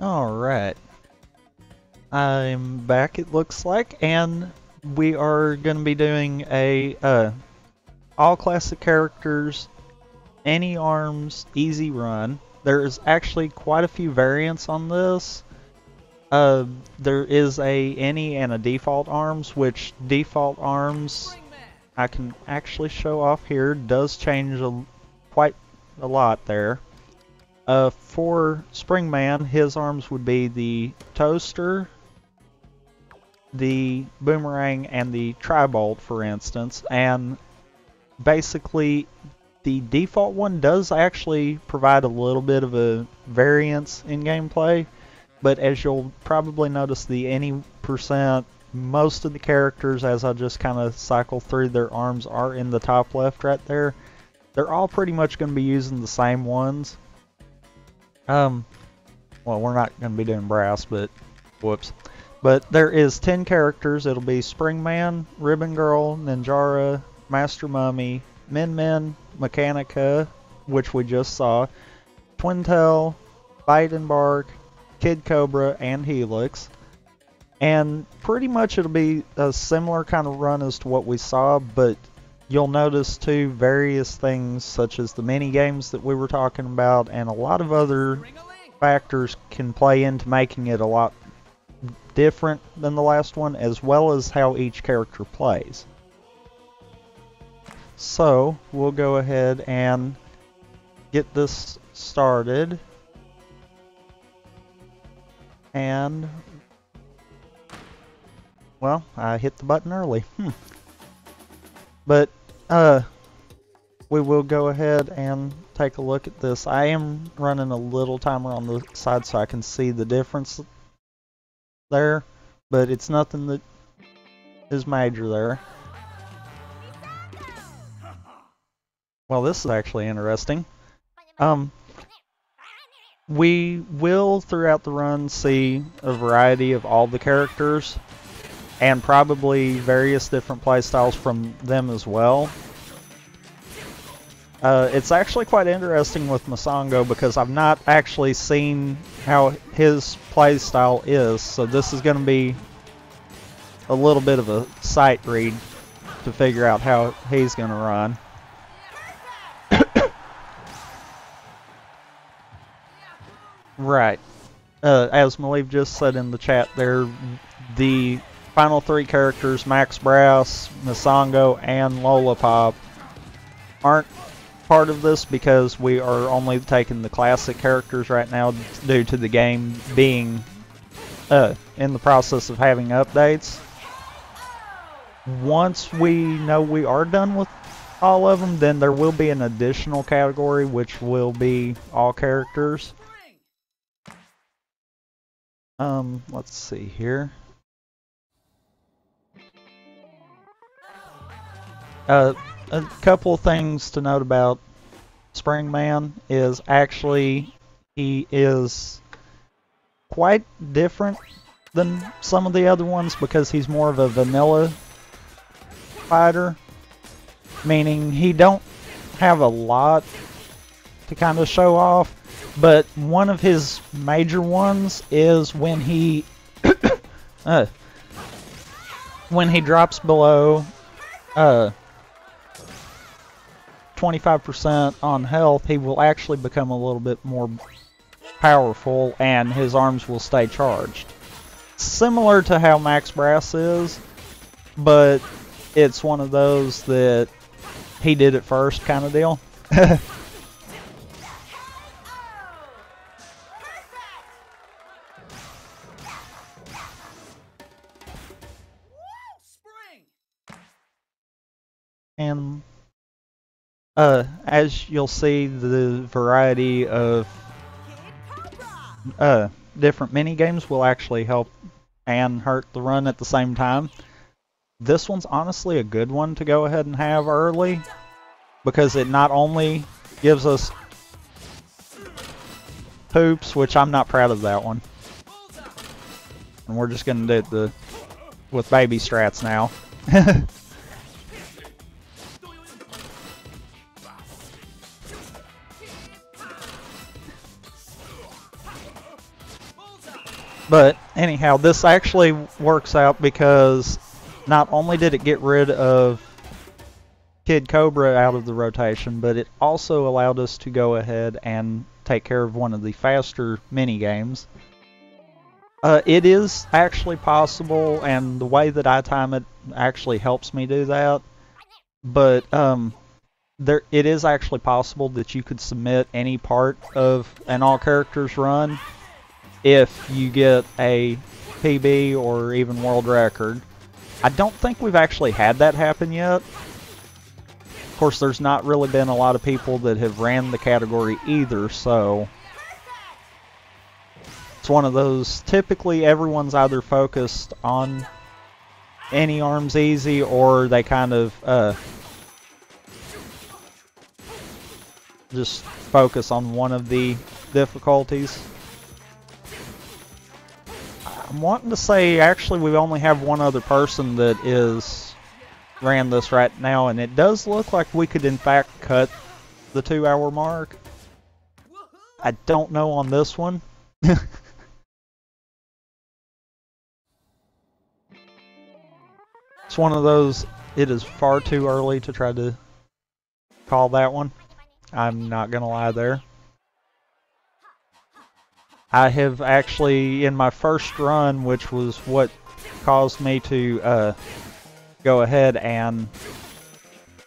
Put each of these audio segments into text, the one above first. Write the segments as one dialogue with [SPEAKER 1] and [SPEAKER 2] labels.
[SPEAKER 1] Alright, I'm back it looks like, and we are going to be doing a all classic characters, any arms, easy run. There's actually quite a few variants on this. There is a any and a default arms, which default arms I can actually show off here, does change quite a lot there. For Springman, his arms would be the Toaster, the Boomerang, and the Tri-Bolt, for instance. And basically, the default one does actually provide a little bit of a variance in gameplay. But as you'll probably notice, the any percent, most of the characters, as I just kind of cycle through, their arms are in the top left right there. They're all pretty much going to be using the same ones. Well, we're not going to be doing brass, but whoops. But there is 10 characters. It'll be Springman, Ribbon Girl, Ninjara, Master Mummy, Min Min, Mechanica, which we just saw, Twintail, Bite and Bark, Kid Cobra, and Helix. And pretty much it'll be a similar kind of run as to what we saw, but you'll notice too various things such as the mini games that we were talking about, and a lot of other factors can play into making it a lot different than the last one, as well as how each character plays. So we'll go ahead and get this started. And well, I hit the button early. But we will go ahead and take a look at this. I am running a little timer on the side so I can see the difference there, but it's nothing that is major there. Well, this is actually interesting. We will throughout the run see a variety of all the characters, and probably various different playstyles from them as well. It's actually quite interesting with Masongo because I've not actually seen how his playstyle is, so this is going to be a little bit of a sight read to figure out how he's going to run. Right. As Malieve just said in the chat there, the final 3 characters, Max Brass, Masongo, and Lollipop, aren't part of this because we are only taking the classic characters right now due to the game being in the process of having updates. Once we know we are done with all of them, then there will be an additional category which will be all characters. Let's see here. A couple of things to note about Springman is actually he is quite different than some of the other ones because he's more of a vanilla fighter, meaning he don't have a lot to kind of show off, but one of his major ones is when he drops below 25% on health, he will actually become a little bit more powerful and his arms will stay charged. Similar to how Max Brass is, but it's one of those that he did it first kind of deal. And as you'll see, the variety of different mini games will actually help and hurt the run at the same time. This one's honestly a good one to go ahead and have early because it not only gives us hoops, which I'm not proud of that one, and we're just gonna do it with baby strats now. But anyhow, this actually works out because not only did it get rid of Kid Cobra out of the rotation, but it also allowed us to go ahead and take care of one of the faster mini games. It is actually possible, and the way that I time it actually helps me do that. But it is actually possible that you could submit any part of an all characters run if you get a PB or even world record. I don't think we've actually had that happen yet. Of course, there's not really been a lot of people that have ran the category either, so it's one of those, typically everyone's either focused on any arms easy or they kind of just focus on one of the difficulties. I'm wanting to say actually we only have one other person that ran this right now, and it does look like we could in fact cut the 2-hour mark. I don't know on this one. It's one of those, it is far too early to try to call that one. I'm not gonna lie there. I have actually, in my first run, which was what caused me to go ahead and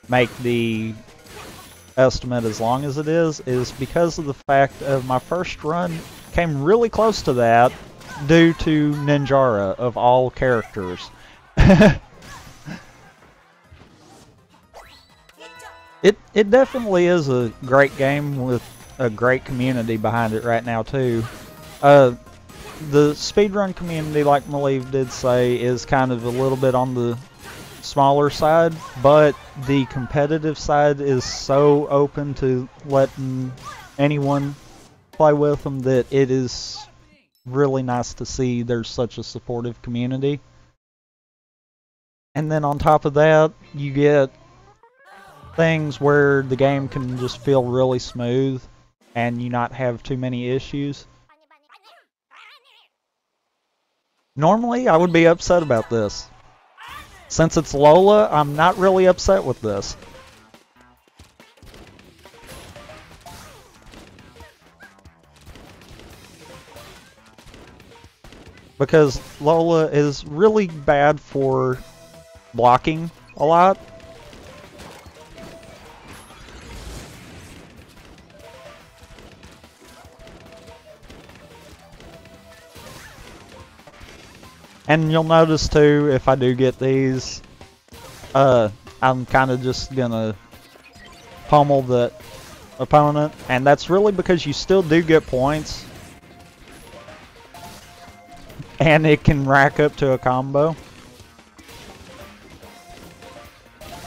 [SPEAKER 1] make the estimate as long as it is because of the fact of my first run came really close to that due to Ninjara of all characters. It definitely is a great game with a great community behind it right now too. The speedrun community, like Malieve did say, is kind of a little bit on the smaller side, but the competitive side is so open to letting anyone play with them that it is really nice to see there's such a supportive community. And then on top of that, you get things where the game can just feel really smooth and you not have too many issues. Normally, I would be upset about this. Since it's Lola, I'm not really upset with this. Because Lola is really bad for blocking a lot. And you'll notice too, if I do get these, I'm kind of just gonna pummel the opponent, and that's really because you still do get points, and it can rack up to a combo.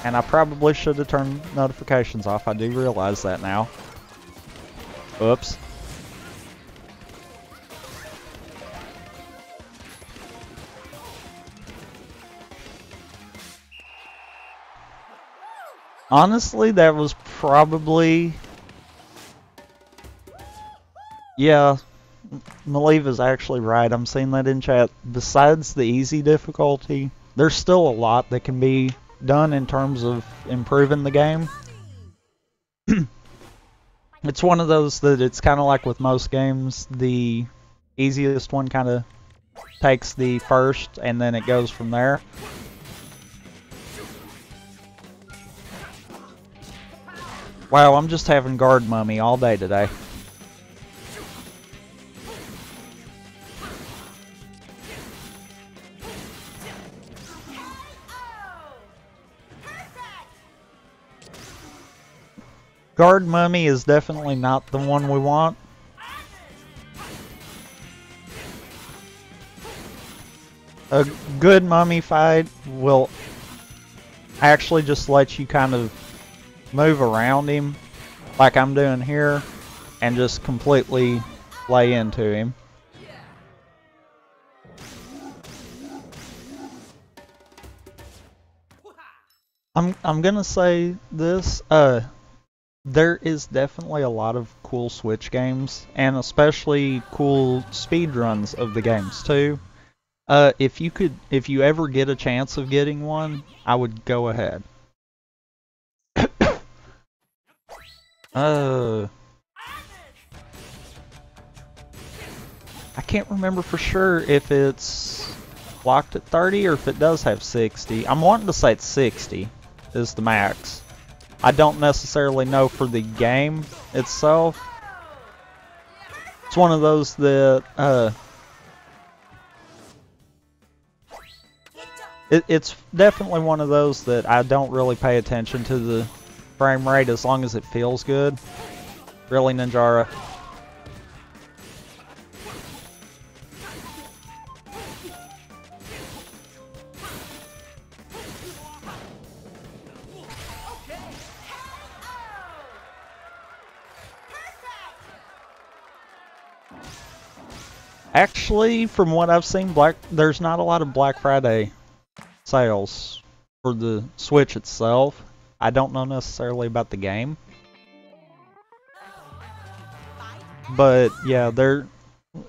[SPEAKER 1] And I probably should have turned notifications off. I do realize that now. Oops. Honestly, that was probably... Yeah, Malieve is actually right. I'm seeing that in chat. Besides the easy difficulty, there's still a lot that can be done in terms of improving the game. It's one of those that it's kind of like with most games, the easiest one kind of takes the first and then it goes from there. Wow, I'm just having guard mummy all day today. Guard mummy is definitely not the one we want. A good mummy fight will actually just let you kind of move around him like I'm doing here and just completely lay into him. I'm gonna say this, There is definitely a lot of cool Switch games, and especially cool speedruns of the games too. If you ever get a chance of getting one, I would go ahead. I can't remember for sure if it's locked at 30 or if it does have 60. I'm wanting to say it's 60 is the max. I don't necessarily know for the game itself. It's one of those that it's definitely one of those that I don't really pay attention to the frame rate as long as it feels good. Really, Ninjara? Actually, from what I've seen, there's not a lot of Black Friday sales for the Switch itself. I don't know necessarily about the game. But yeah,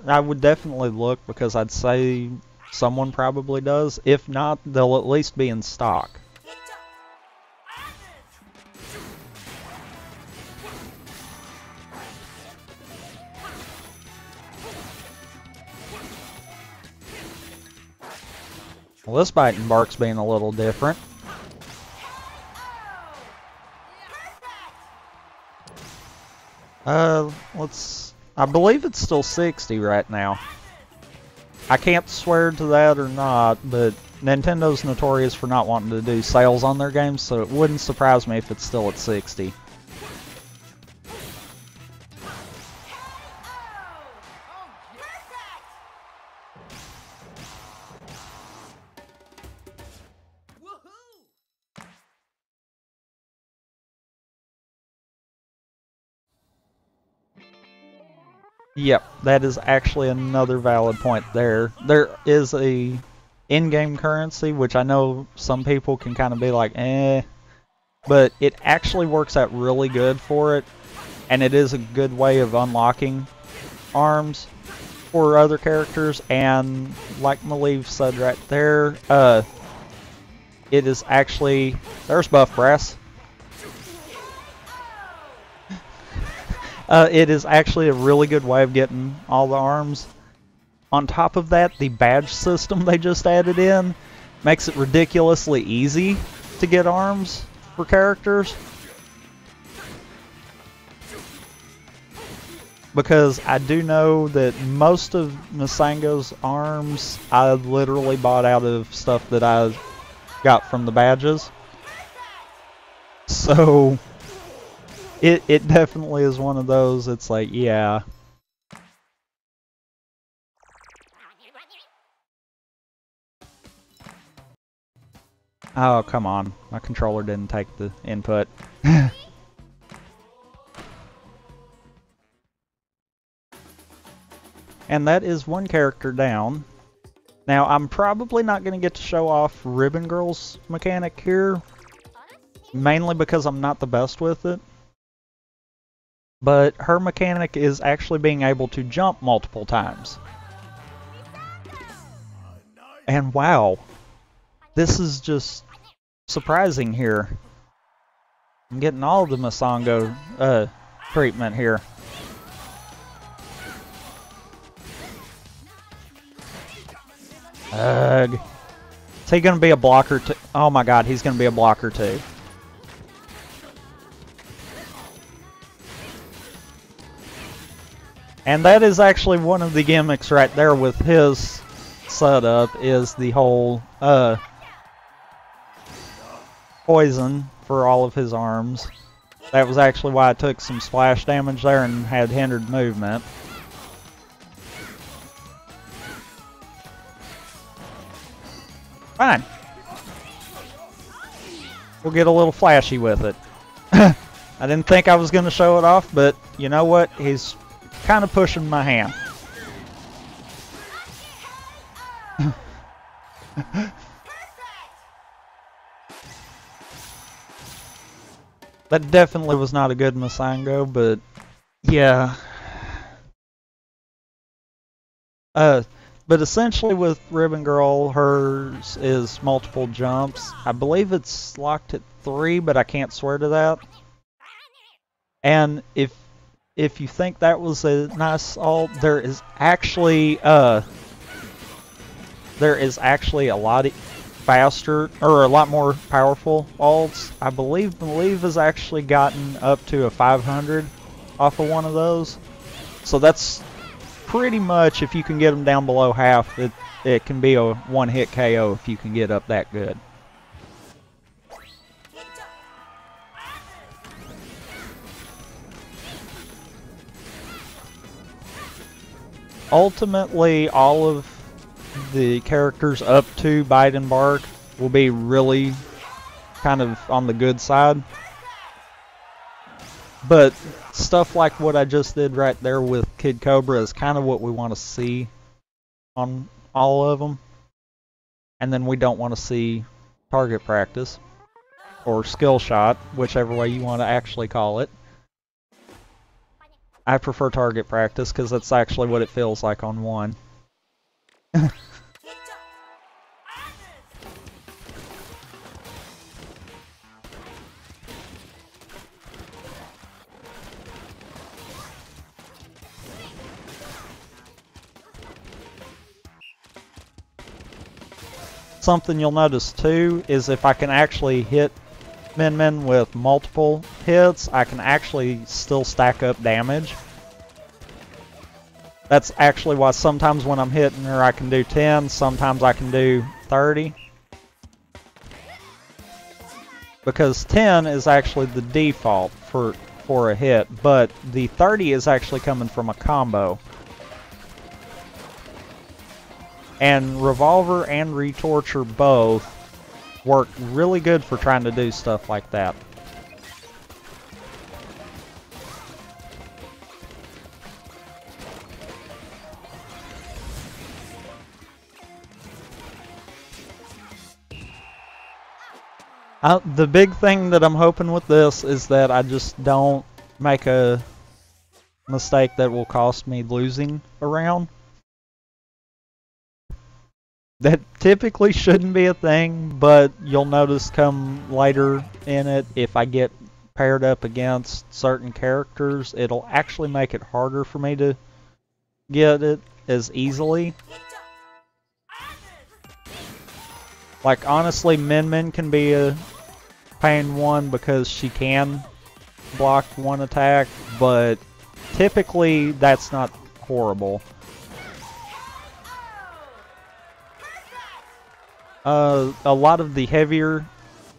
[SPEAKER 1] I would definitely look because I'd say someone probably does. If not, they'll at least be in stock. Well, this bite and bark's being a little different. I believe it's still 60 right now. I can't swear to that or not, but Nintendo's notorious for not wanting to do sales on their games, so it wouldn't surprise me if it's still at 60. Yep, that is actually another valid point there. There is a in-game currency, which I know some people can kind of be like, eh, but it actually works out really good for it, and it is a good way of unlocking arms for other characters, and like Malieve said right there, it is actually, there's Buff Brass. It is actually a really good way of getting all the arms. On top of that, the badge system they just added in makes it ridiculously easy to get arms for characters. Because I do know that most of Masango's arms I literally bought out of stuff that I got from the badges. So it definitely is one of those, it's like, yeah. Oh, come on. My controller didn't take the input. And that is one character down. Now, I'm probably not going to get to show off Ribbon Girl's mechanic here, mainly because I'm not the best with it. But her mechanic is actually being able to jump multiple times. And wow, this is just surprising here. I'm getting all the Masango treatment here. Ugh. Is he gonna be a blocker too? Oh my god, he's gonna be a blocker too. And that is actually one of the gimmicks right there with his setup, is the whole poison for all of his arms. That was actually why I took some splash damage there and had hindered movement. Fine. We'll get a little flashy with it. I didn't think I was going to show it off, but you know what? He's kind of pushing my hand. That definitely was not a good Masango, but yeah. But essentially with Ribbon Girl, hers is multiple jumps. I believe it's locked at 3, but I can't swear to that. And if you think that was a nice alt, there is actually a lot faster or a lot more powerful alts. I believe has actually gotten up to a 500 off of one of those. So that's pretty much, if you can get them down below half, it can be a one-hit KO if you can get up that good. Ultimately, all of the characters up to Bite and Bark will be really kind of on the good side. But stuff like what I just did right there with Kid Cobra is kind of what we want to see on all of them. And then we don't want to see target practice or skill shot, whichever way you want to actually call it. I prefer target practice because that's actually what it feels like on one. Something you'll notice too is if I can actually hit Min Min with multiple hits, I can actually still stack up damage. That's actually why sometimes when I'm hitting her I can do 10, sometimes I can do 30. Because 10 is actually the default for a hit, but the 30 is actually coming from a combo. And Revolver and Retorture both work really good for trying to do stuff like that. The big thing that I'm hoping with this is that I just don't make a mistake that will cost me losing a round. That typically shouldn't be a thing, but you'll notice come later in it, if I get paired up against certain characters, it'll actually make it harder for me to get it as easily. Like, honestly, Min Min can be a pain one because she can block one attack, but typically that's not horrible. A lot of the heavier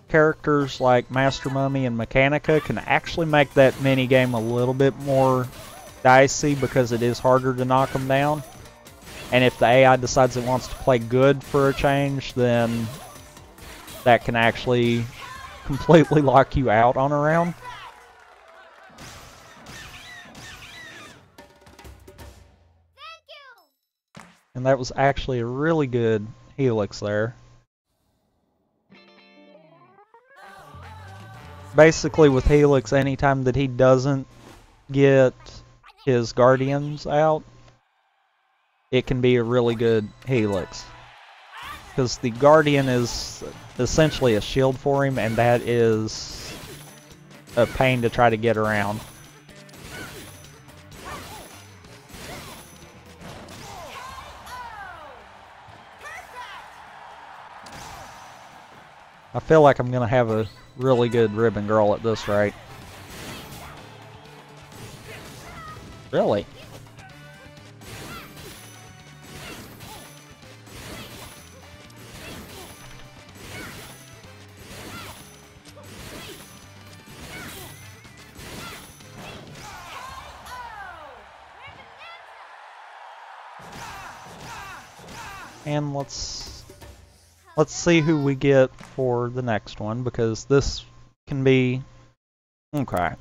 [SPEAKER 1] characters like Master Mummy and Mechanica can actually make that minigame a little bit more dicey because it is harder to knock them down. And if the AI decides it wants to play good for a change, then that can actually completely lock you out on a round. And that was actually a really good Helix there. Basically with Helix, anytime that he doesn't get his Guardians out, it can be a really good Helix. Because the Guardian is essentially a shield for him, and that is a pain to try to get around. I feel like I'm going to have a really good Ribbon Girl at this rate. Really? And let's see who we get for the next one, because this can be okay.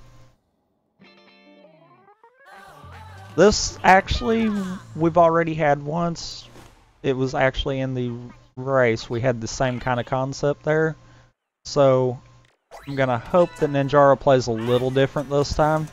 [SPEAKER 1] This actually we've already had once. It was actually in the race. We had the same kind of concept there. So I'm gonna hope that Ninjara plays a little different this time.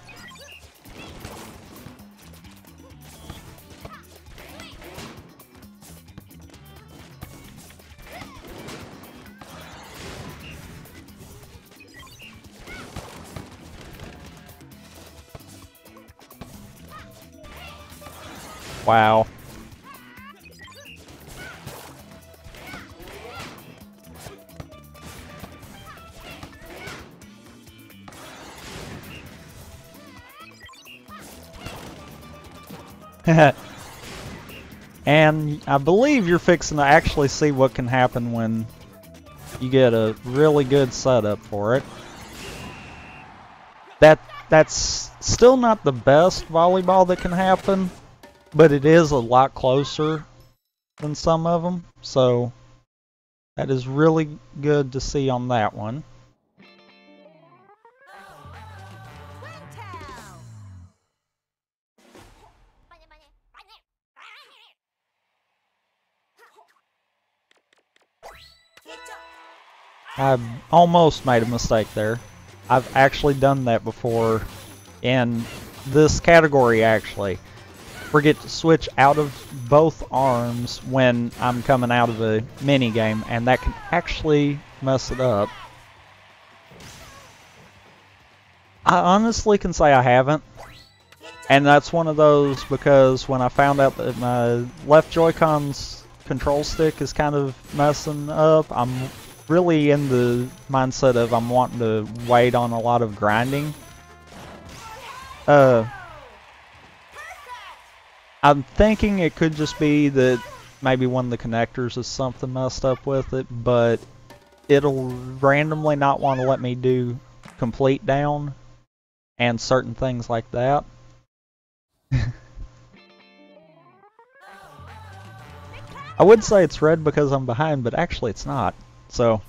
[SPEAKER 1] Wow. And I believe you're fixing to actually see what can happen when you get a really good setup for it. That's still not the best volleyball that can happen, but it is a lot closer than some of them, so that is really good to see on that one. I almost made a mistake there. I've actually done that before in this category, actually. Forget to switch out of both arms when I'm coming out of a mini game, and that can actually mess it up. I honestly can say I haven't, and that's one of those because when I found out that my left Joy-Con's control stick is kind of messing up, I'm really in the mindset of I'm wanting to wait on a lot of grinding. I'm thinking it could just be that maybe one of the connectors is something messed up with it, but it'll randomly not want to let me do complete down and certain things like that. I would say it's red because I'm behind, but actually it's not. So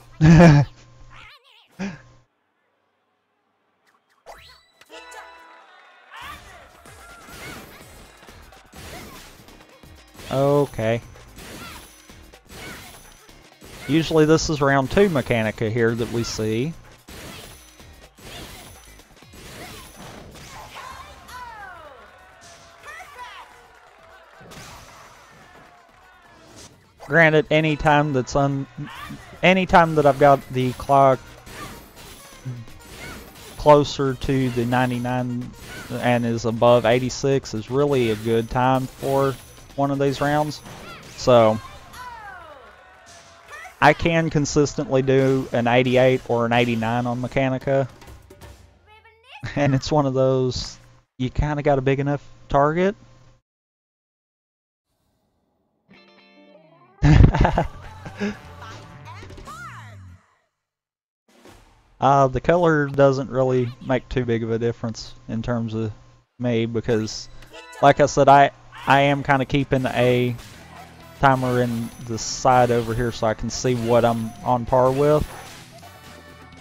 [SPEAKER 1] okay. Usually this is round 2 Mechanica here that we see. Granted, anytime that I've got the clock closer to the 99 and is above 86 is really a good time for one of these rounds. So I can consistently do an 88 or an 89 on Mechanica. And it's one of those, you kind of got a big enough target. The color doesn't really make too big of a difference in terms of me because, like I said, I am kind of keeping a timer in the side over here so I can see what I'm on par with.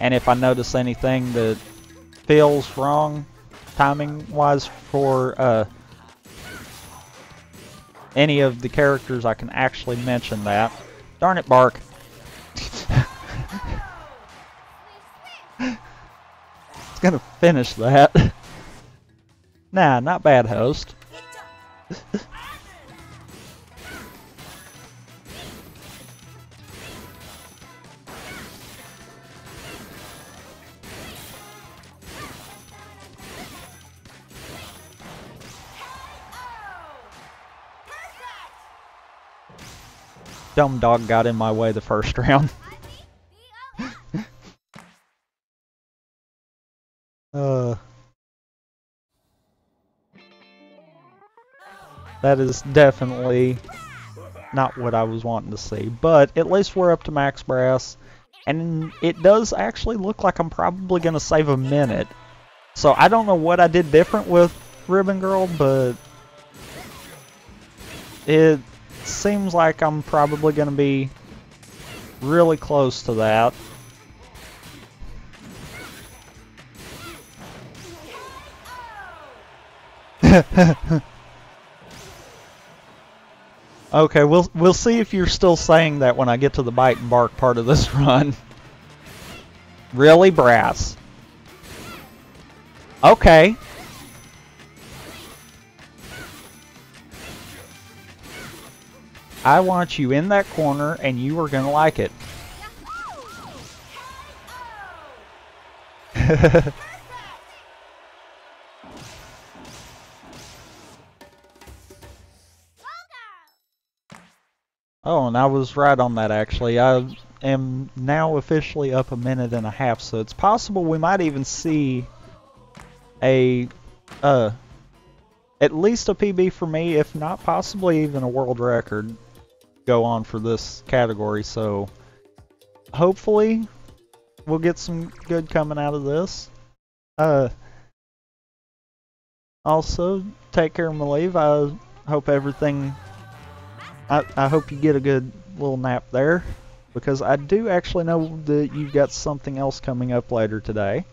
[SPEAKER 1] And if I notice anything that feels wrong timing-wise for any of the characters, I can actually mention that. Darn it, Bark. It's gonna finish that. Nah, not bad, host. Dumb dog got in my way the first round. That is definitely not what I was wanting to see, but at least we're up to max brass, and it does actually look like I'm probably going to save a minute. So I don't know what I did different with Ribbon Girl, but it seems like I'm probably going to be really close to that. Okay, we'll see if you're still saying that when I get to the bite and bark part of this run. Really, Brass? Okay. I want you in that corner, and you are gonna like it. Oh, and I was right on that actually. I am now officially up 1.5 minutes, so it's possible we might even see a, at least a PB for me, if not possibly even a world record go on for this category, so hopefully we'll get some good coming out of this. Also, take care, Malieve. I hope everything... I hope you get a good little nap there, because I do actually know that you've got something else coming up later today.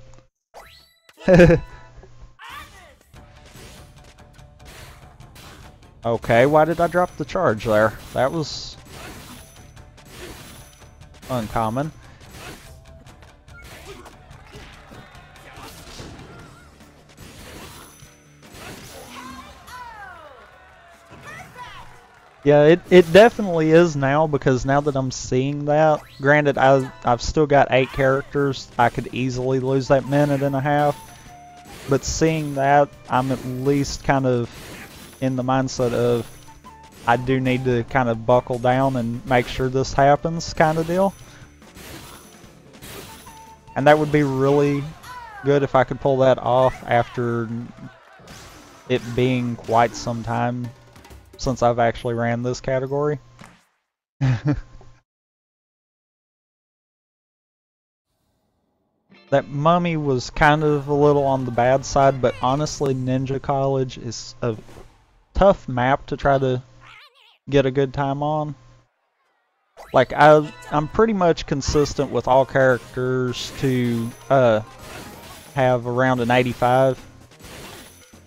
[SPEAKER 1] Okay, why did I drop the charge there? That was uncommon. Yeah, it definitely is now, because now that I'm seeing that, granted I've still got 8 characters, I could easily lose that 1.5 minutes, but seeing that, I'm at least kind of in the mindset of I do need to kind of buckle down and make sure this happens kind of deal. And that would be really good if I could pull that off after it being quite some time since I've actually ran this category. That mummy was kind of a little on the bad side, but honestly Ninja College is a tough map to try to get a good time on. Like, I'm pretty much consistent with all characters to have around an 85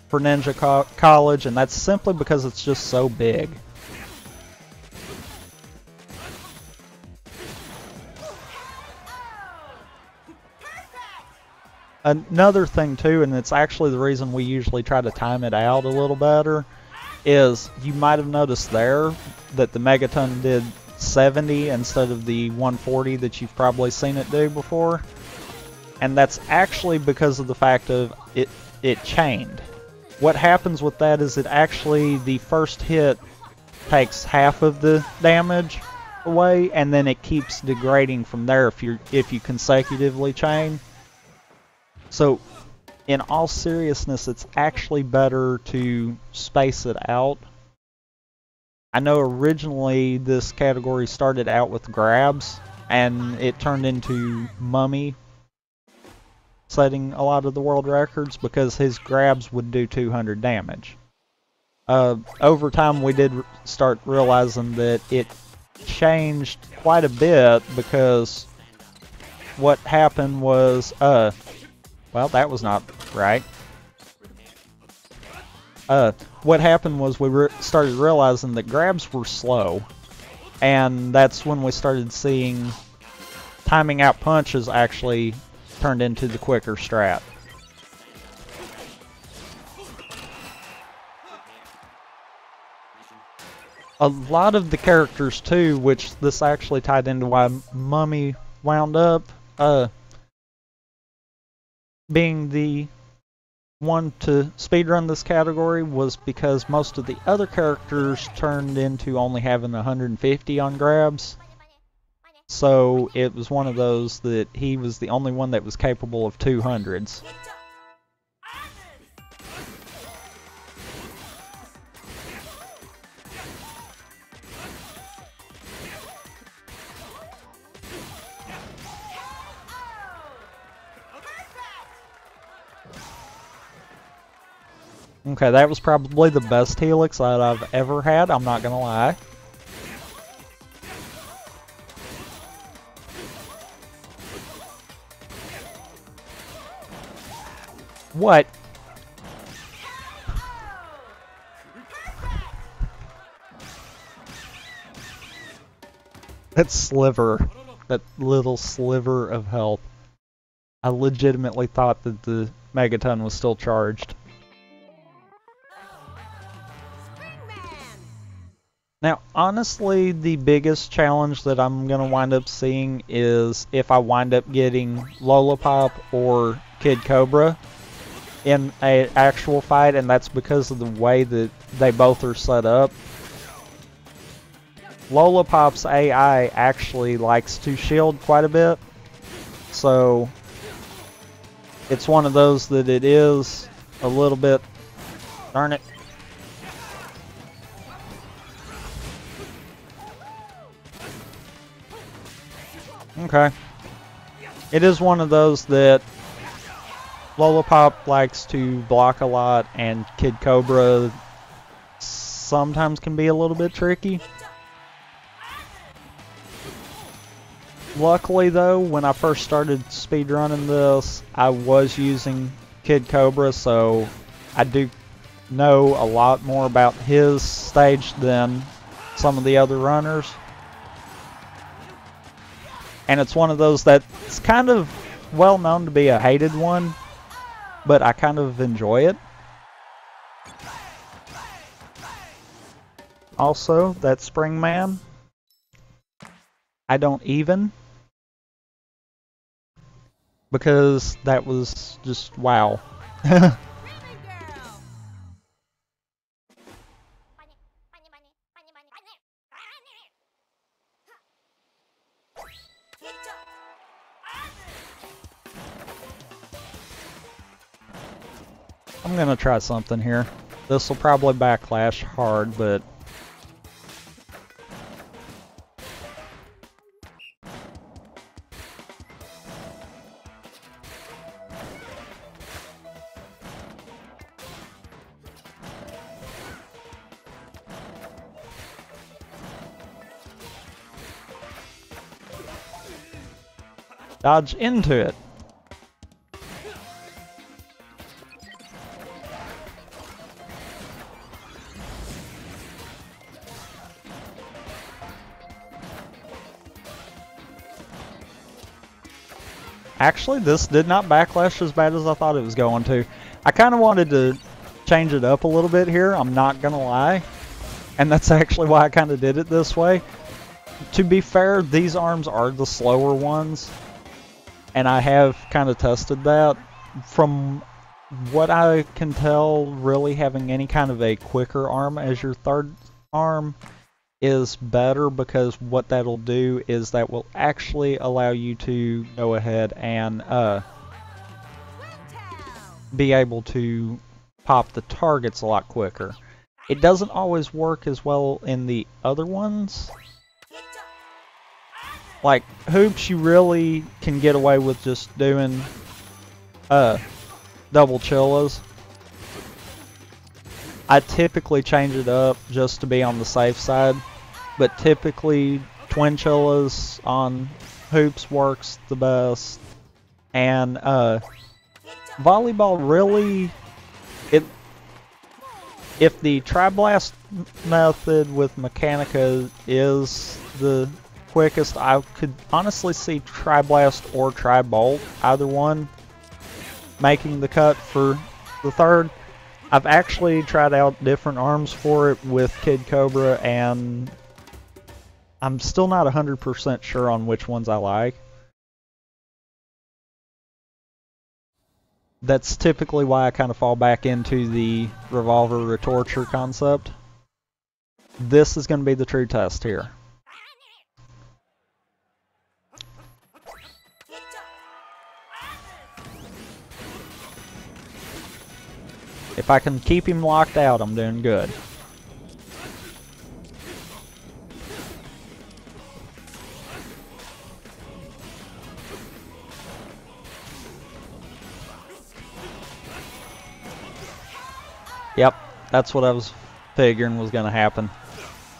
[SPEAKER 1] for Ninja College, and that's simply because it's just so big. Another thing too, and it's actually the reason we usually try to time it out a little better, is you might have noticed there that the Megaton did 70 instead of the 140 that you've probably seen it do before. And that's actually because of the fact of it chained. What happens with that is it actually, the first hit takes half of the damage away, and then it keeps degrading from there if you consecutively chain. So, in all seriousness, it's actually better to space it out. I know originally this category started out with grabs, and it turned into Mummy setting a lot of the world records because his grabs would do 200 damage. Over time we did start realizing that it changed quite a bit, because what happened was, well, that was not right. What happened was we started realizing that grabs were slow, and that's when we started seeing timing out punches actually turned into the quicker strat. A lot of the characters too, which this actually tied into why Mummy wound up being the one to speedrun this category, was because most of the other characters turned into only having 150 on grabs. So it was one of those that he was the only one that was capable of 200s. Okay, that was probably the best helix that I've ever had, I'm not gonna lie. What? That sliver, that little sliver of health. I legitimately thought that the Megaton was still charged. Now, honestly, the biggest challenge that I'm going to wind up seeing is if I wind up getting Lollipop or Kid Cobra in an actual fight, and that's because of the way that they both are set up. Lollipop's AI actually likes to shield quite a bit, so it's one of those that it is a little bit... Darn it. Okay. It is one of those that Lollipop likes to block a lot, and Kid Cobra sometimes can be a little bit tricky. Luckily though, when I first started speedrunning this, I was using Kid Cobra, so I do know a lot more about his stage than some of the other runners. And it's one of those that's kind of well known to be a hated one, but I kind of enjoy it. Also, that Spring Man, I don't even, because that was just wow. I'm gonna try something here. This will probably backlash hard, but dodge into it. Actually, this did not backlash as bad as I thought it was going to. I kind of wanted to change it up a little bit here, I'm not gonna lie. And that's actually why I kind of did it this way. To be fair, these arms are the slower ones, and I have kind of tested that. From what I can tell, really having any kind of a quicker arm as your third arm is better, because what that'll do is that will actually allow you to go ahead and be able to pop the targets a lot quicker. It doesn't always work as well in the other ones. Like hoops, you really can get away with just doing double chillas. I typically change it up just to be on the safe side, but typically twin chillas on hoops works the best. And volleyball really, if the Tri-Blast method with Mechanica is the quickest, I could honestly see Tri-Blast or Tri-Bolt, either one, making the cut for the third. I've actually tried out different arms for it with Kid Cobra, and I'm still not 100% sure on which ones I like. That's typically why I kind of fall back into the revolver retorture concept. This is going to be the true test here. If I can keep him locked out, I'm doing good. Yep, that's what I was figuring was going to happen.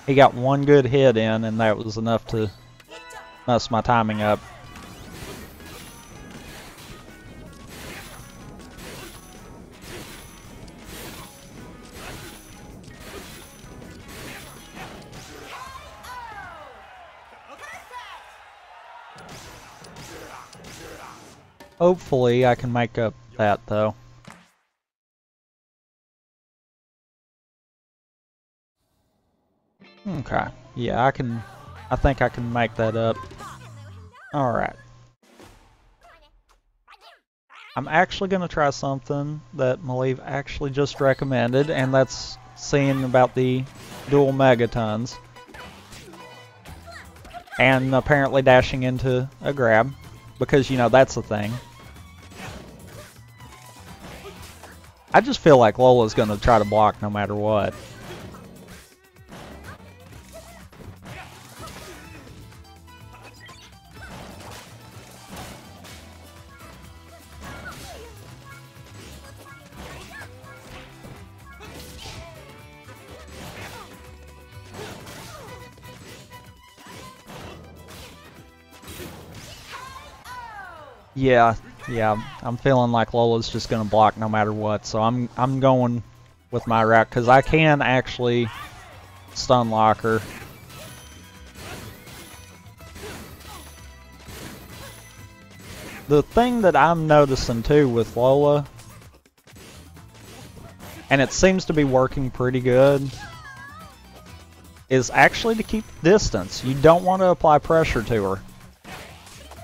[SPEAKER 1] He got one good hit in, and that was enough to mess my timing up. Hopefully I can make up that though. Okay. Yeah, I think I can make that up. Alright. I'm actually going to try something that Malieve actually just recommended, and that's seeing about the dual megatons. And apparently dashing into a grab, because, you know, that's the thing. I just feel like Lola's going to try to block no matter what. Yeah, I'm feeling like Lola's just gonna block no matter what, so I'm going with my route because I can actually stun lock her. The thing that I'm noticing too with Lola, and it seems to be working pretty good, is actually to keep distance. You don't want to apply pressure to her.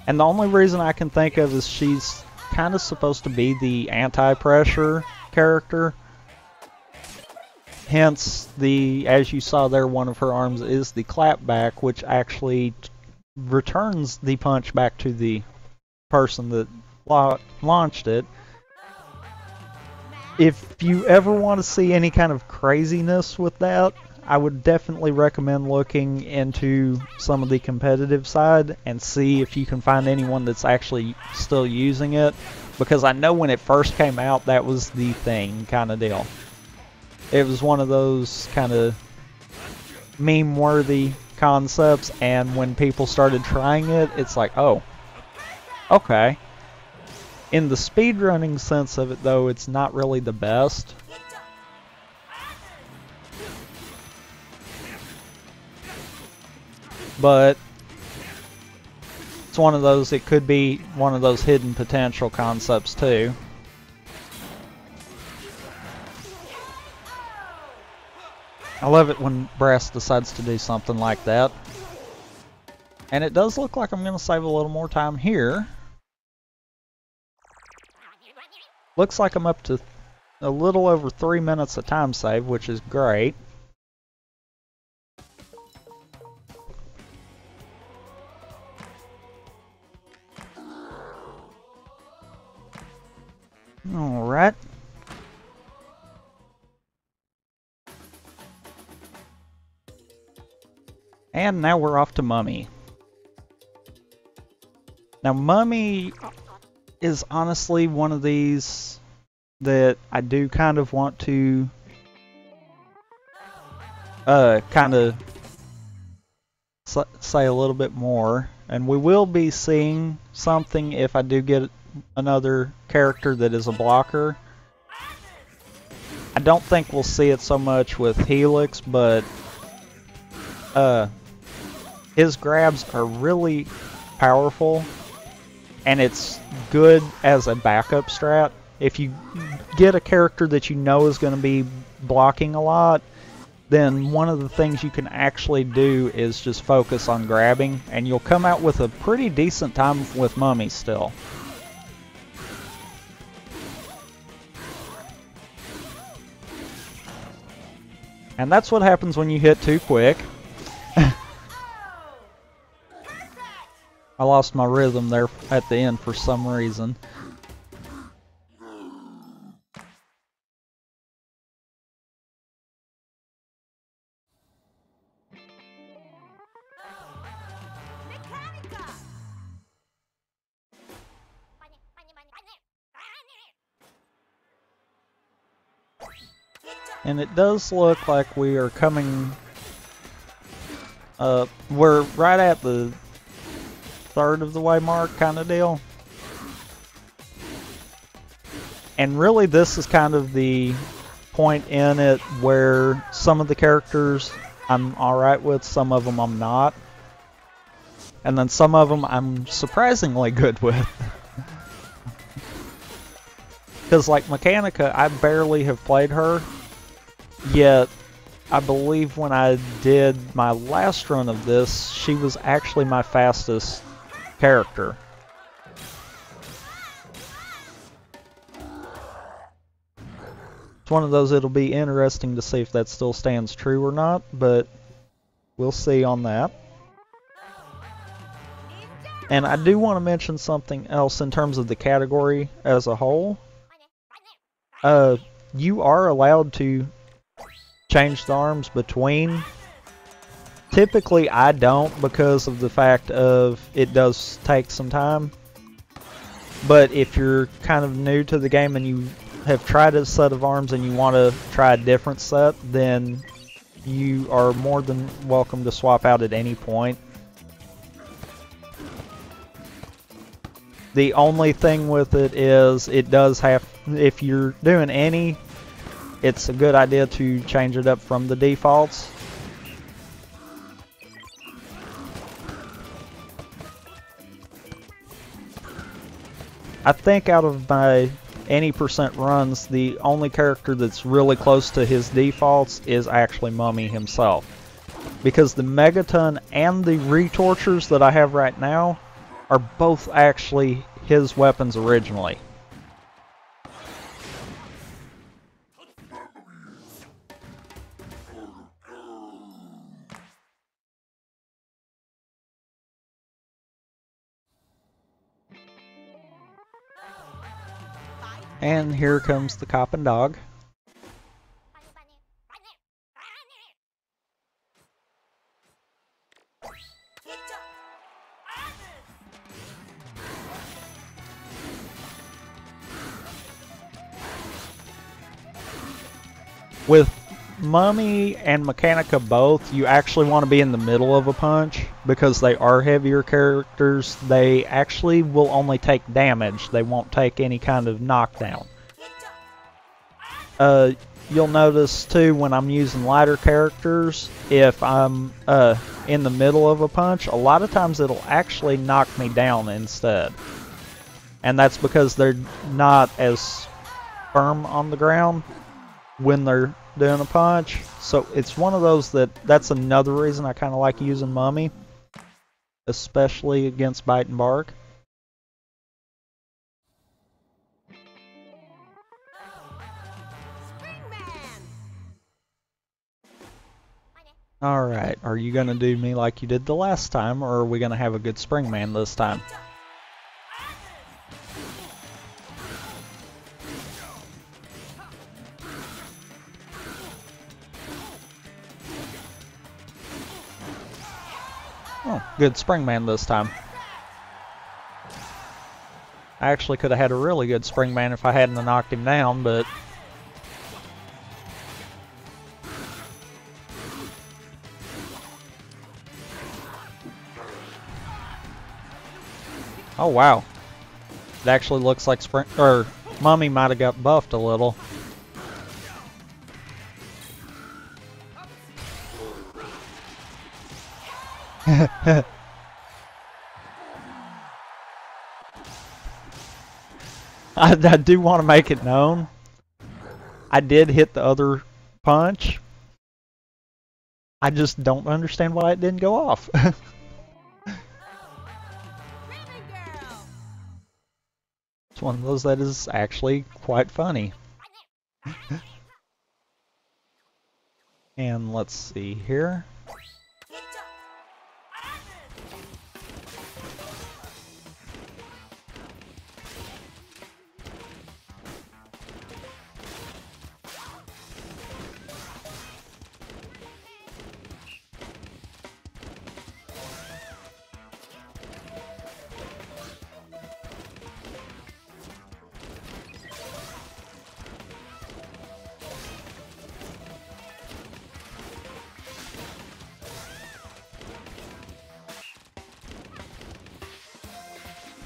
[SPEAKER 1] And the only reason I can think of is she's kind of supposed to be the anti-pressure character. Hence, as you saw there, one of her arms is the clapback, which actually returns the punch back to the person that launched it. If you ever want to see any kind of craziness with that, I would definitely recommend looking into some of the competitive side and see if you can find anyone that's actually still using it, because I know when it first came out that was the thing kind of deal. It was one of those kind of meme-worthy concepts, and when people started trying it, it's like, oh, okay. In the speedrunning sense of it though, it's not really the best. But it's one of those, it could be one of those hidden potential concepts too. I love it when Brass decides to do something like that. And it does look like I'm going to save a little more time here. Looks like I'm up to a little over 3 minutes of time save, which is great. Alright. And now we're off to Mummy. Now Mummy is honestly one of these that I do kind of want to kind of say a little bit more. And we will be seeing something if I do get another character that is a blocker. I don't think we'll see it so much with Helix, but his grabs are really powerful, and it's good as a backup strat. If you get a character that you know is going to be blocking a lot, then one of the things you can actually do is just focus on grabbing, and you'll come out with a pretty decent time with Mummy still. And that's what happens when you hit too quick. I lost my rhythm there at the end for some reason. And it does look like we are coming we're right at the third of the way mark kind of deal. And really this is kind of the point in it where some of the characters I'm alright with, some of them I'm not. And then some of them I'm surprisingly good with. Because like Mechanica, I barely have played her, yet I believe when I did my last run of this, she was actually my fastest character. It's one of those, it'll be interesting to see if that still stands true or not, but we'll see on that. And I do want to mention something else in terms of the category as a whole. You are allowed to change the arms between. Typically I don't, because of the fact of it does take some time. But if you're kind of new to the game and you have tried a set of arms and you want to try a different set, then you are more than welcome to swap out at any point. The only thing with it is it does have, if you're doing any, it's a good idea to change it up from the defaults. I think out of my any percent runs, the only character that's really close to his defaults is actually Mummy himself. Because the Megaton and the Retortures that I have right now are both actually his weapons originally. And here comes the cop and dog. With Mummy and Mechanica both, you actually want to be in the middle of a punch because they are heavier characters. They actually will only take damage. They won't take any kind of knockdown. You'll notice too when I'm using lighter characters, if I'm in the middle of a punch, a lot of times it'll actually knock me down instead. And that's because they're not as firm on the ground when they're doing a punch. So it's one of those that's another reason I kind of like using Mummy, especially against Bite and Bark. Alright, are you gonna do me like you did the last time, or are we gonna have a good Springman this time? Oh, good Springman this time. I actually could have had a really good Springman if I hadn't knocked him down, but... Oh wow. It actually looks like Mummy might have got buffed a little. I do want to make it known, I did hit the other punch. I just don't understand why it didn't go off. It's one of those that is actually quite funny. And let's see here.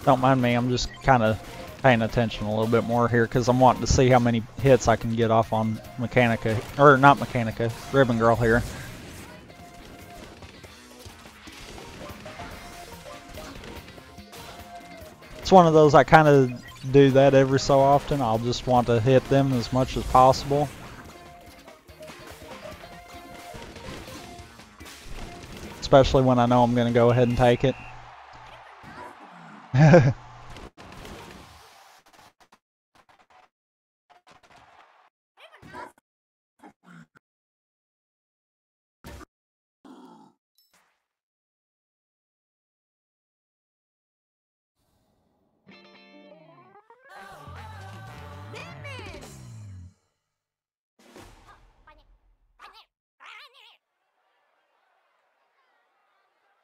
[SPEAKER 1] Don't mind me, I'm just kind of paying attention a little bit more here because I'm wanting to see how many hits I can get off on Mechanica, or not Mechanica, Ribbon Girl here. It's one of those I kind of do that every so often. I'll just want to hit them as much as possible. Especially when I know I'm going to go ahead and take it.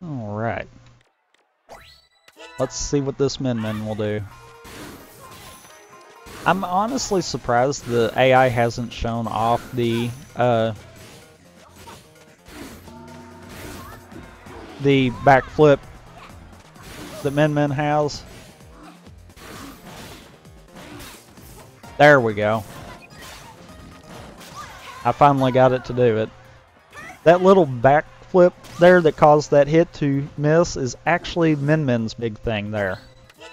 [SPEAKER 1] Alright. Let's see what this Min will do. I'm honestly surprised the AI hasn't shown off the backflip that Min has. There we go. I finally got it to do it. That little backflip there that caused that hit to miss is actually Min's big thing there.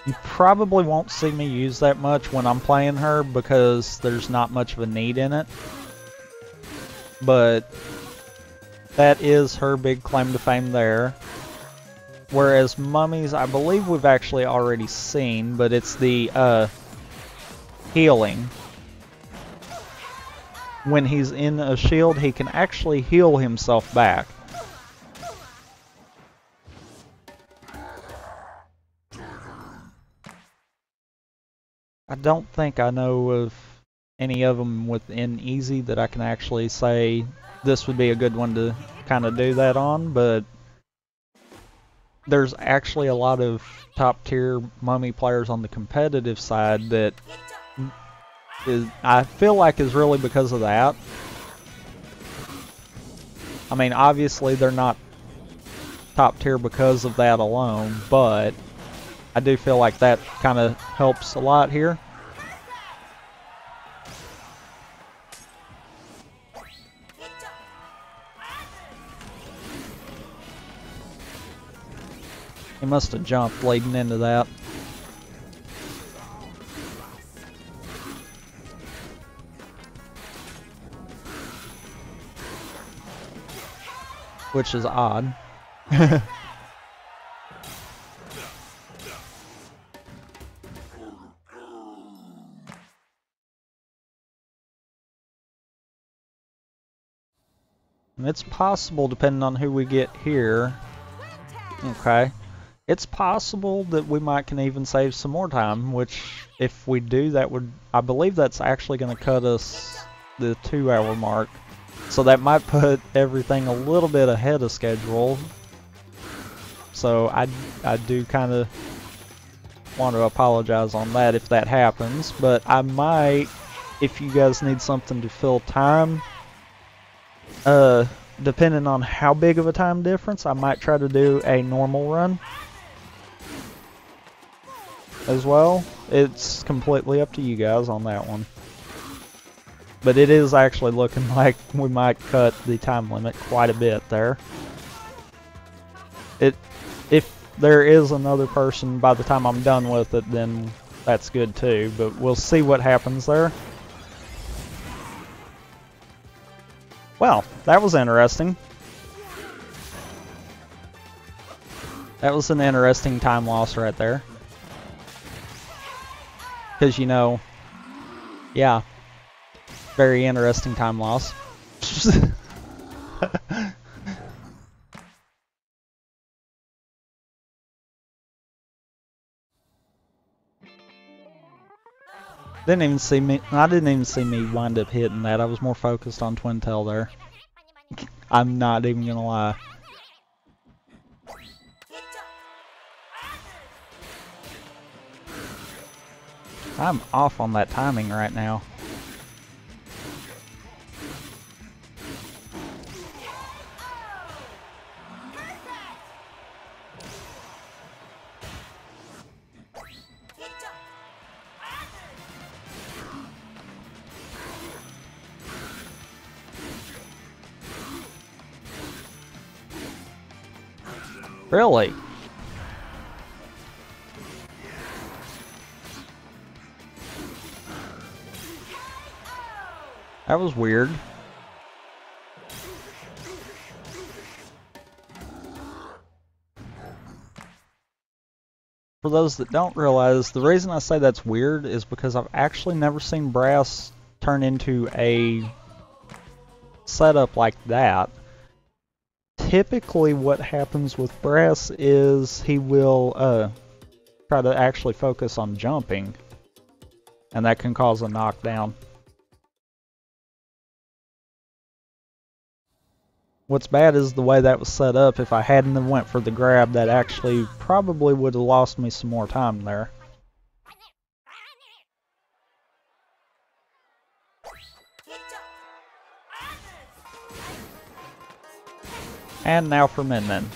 [SPEAKER 1] You probably won't see me use that much when I'm playing her because there's not much of a need in it. But that is her big claim to fame there. Whereas Mummies, I believe we've actually already seen, but it's the healing. When he's in a shield, he can actually heal himself back. I don't think I know of any of them within easy that I can actually say this would be a good one to kind of do that on, but there's actually a lot of top tier Mummy players on the competitive side that I feel like is really because of that. I mean, obviously they're not top tier because of that alone, but I do feel like that kind of helps a lot here. He must have jumped leading into that. Which is odd. And it's possible, depending on who we get here. Okay. It's possible that we might can even save some more time, which if we do, that would, I believe that's actually going to cut us the 2-hour mark. So that might put everything a little bit ahead of schedule. So I do kind of want to apologize on that if that happens. But I might, if you guys need something to fill time, depending on how big of a time difference, I might try to do a normal run as well. It's completely up to you guys on that one. But it is actually looking like we might cut the time limit quite a bit there. If there is another person by the time I'm done with it, then that's good too. But we'll see what happens there. Well, that was interesting. That was an interesting time loss right there. Because, you know, yeah, very interesting time loss. Didn't even see me. I didn't even see me wind up hitting that. I was more focused on Twin Tail there. I'm not even gonna lie. I'm off on that timing right now. Really? That was weird. For those that don't realize, the reason I say that's weird is because I've actually never seen Brass turn into a setup like that. Typically what happens with Brass is he will try to actually focus on jumping, and that can cause a knockdown. What's bad is the way that was set up. If I hadn't have went for the grab, that actually probably would have lost me some more time there. And now for Min Min.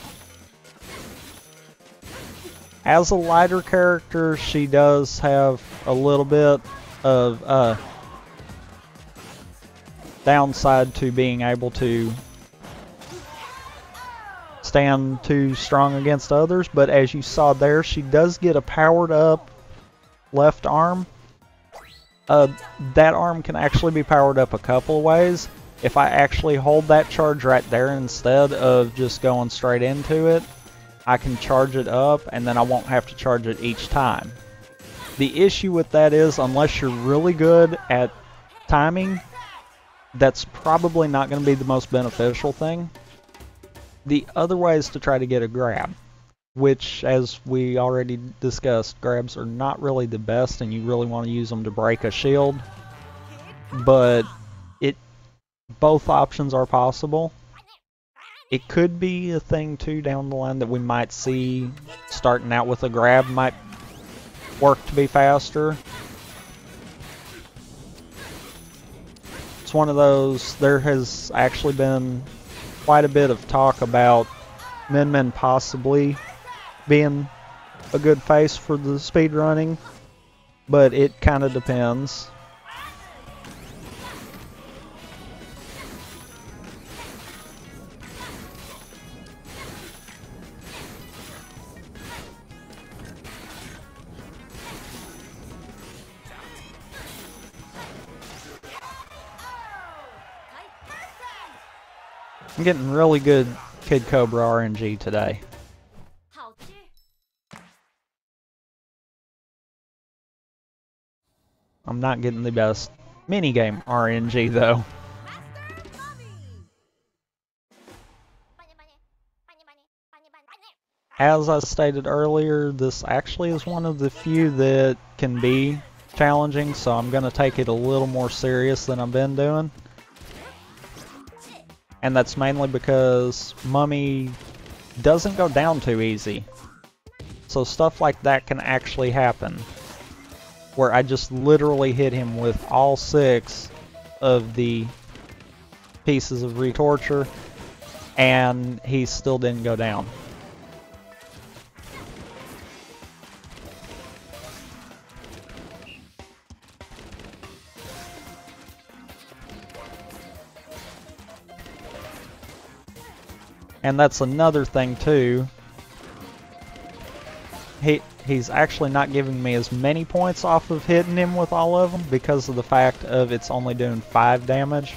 [SPEAKER 1] As a lighter character, she does have a little bit of downside to being able to stand too strong against others, but as you saw there, she does get a powered up left arm. That arm can actually be powered up a couple of ways. If I actually hold that charge right there instead of just going straight into it, I can charge it up and then I won't have to charge it each time. The issue with that is, unless you're really good at timing, that's probably not going to be the most beneficial thing. The other way is to try to get a grab, which, as we already discussed, grabs are not really the best and you really want to use them to break a shield, but both options are possible. It could be a thing too down the line that we might see starting out with a grab might work to be faster. It's one of those, there has actually been quite a bit of talk about Min Min possibly being a good face for the speedrunning, but it kind of depends. I'm getting really good Kid Cobra RNG today. I'm not getting the best minigame RNG though. As I stated earlier, this actually is one of the few that can be challenging, so I'm going to take it a little more serious than I've been doing. And that's mainly because Mummy doesn't go down too easy. So stuff like that can actually happen, where I just literally hit him with all 6 of the pieces of retorture, and he still didn't go down. And that's another thing too. He's actually not giving me as many points off of hitting him with all of them because of the fact of it's only doing 5 damage.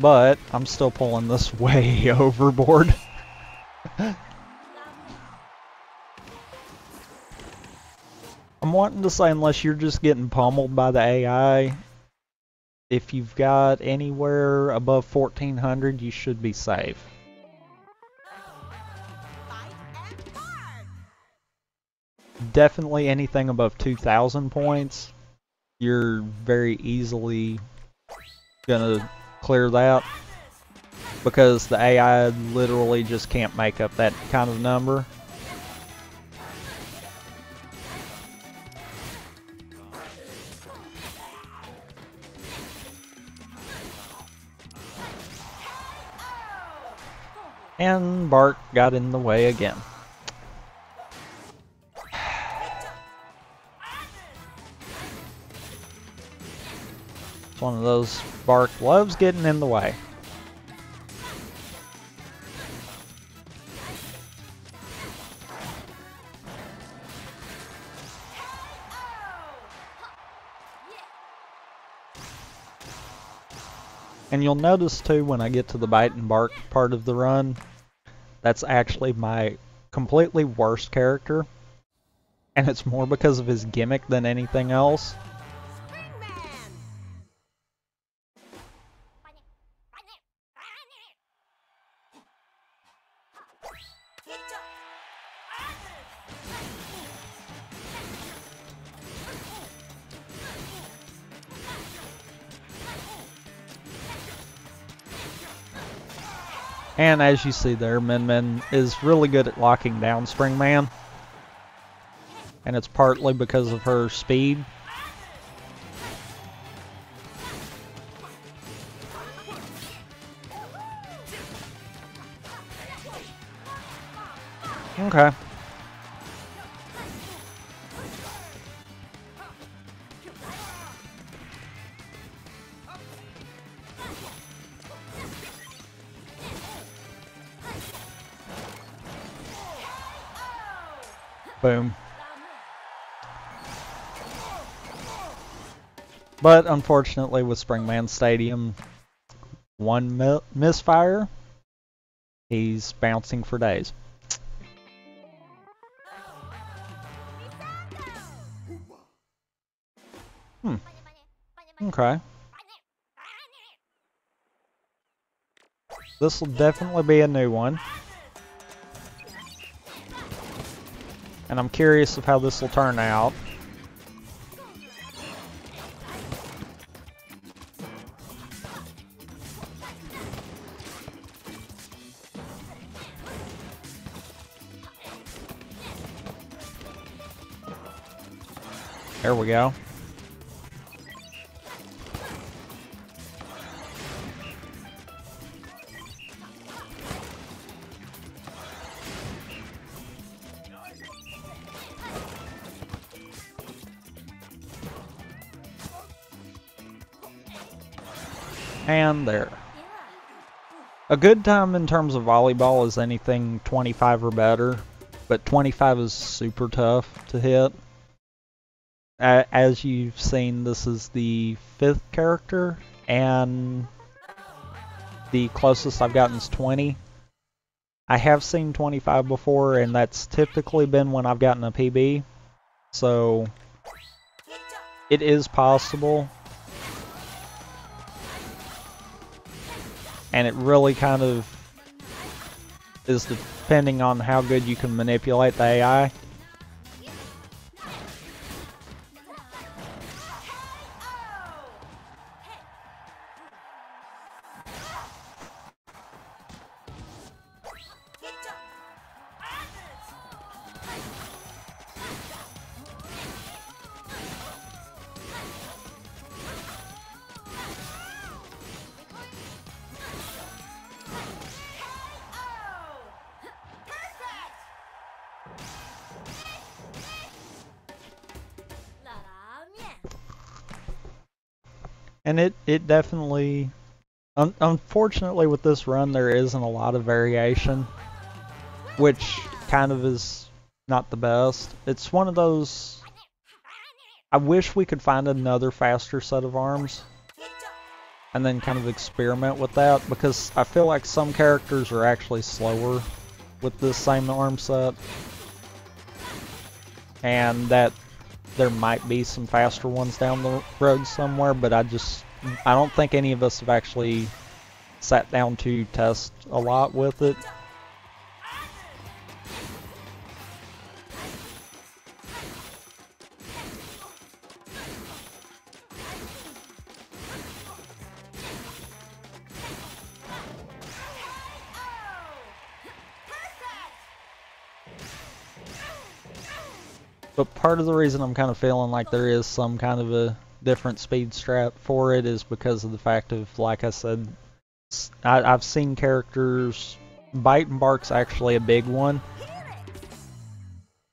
[SPEAKER 1] But I'm still pulling this way overboard. I'm wanting to say, unless you're just getting pummeled by the AI, if you've got anywhere above 1400, you should be safe. Definitely anything above 2000 points, you're very easily gonna clear that, because the AI literally just can't make up that kind of number. And Bart got in the way again. It's one of those, Bart loves getting in the way. And you'll notice too when I get to the bite and bark part of the run, that's actually my completely worst character. And it's more because of his gimmick than anything else. And as you see there, Min Min is really good at locking down Springman. And it's partly because of her speed. Okay. Boom. But unfortunately with Springman Stadium, one misfire, he's bouncing for days. Okay. This will definitely be a new one. And I'm curious of how this will turn out. There we go. And there. A good time in terms of volleyball is anything 25 or better, but 25 is super tough to hit. As you've seen, this is the 5th character, and the closest I've gotten is 20. I have seen 25 before, and that's typically been when I've gotten a PB, so it is possible. And it really kind of is depending on how good you can manipulate the AI. And it definitely, unfortunately with this run there isn't a lot of variation, which kind of is not the best. It's one of those, I wish we could find another faster set of arms and then kind of experiment with that, because I feel like some characters are actually slower with this same arm set, and that there might be some faster ones down the road somewhere, but I don't think any of us have actually sat down to test a lot with it. But part of the reason I'm kind of feeling like there is some kind of a different speed strap for it is because of the fact of, like I said, I've seen characters, Bite and Bark's actually a big one.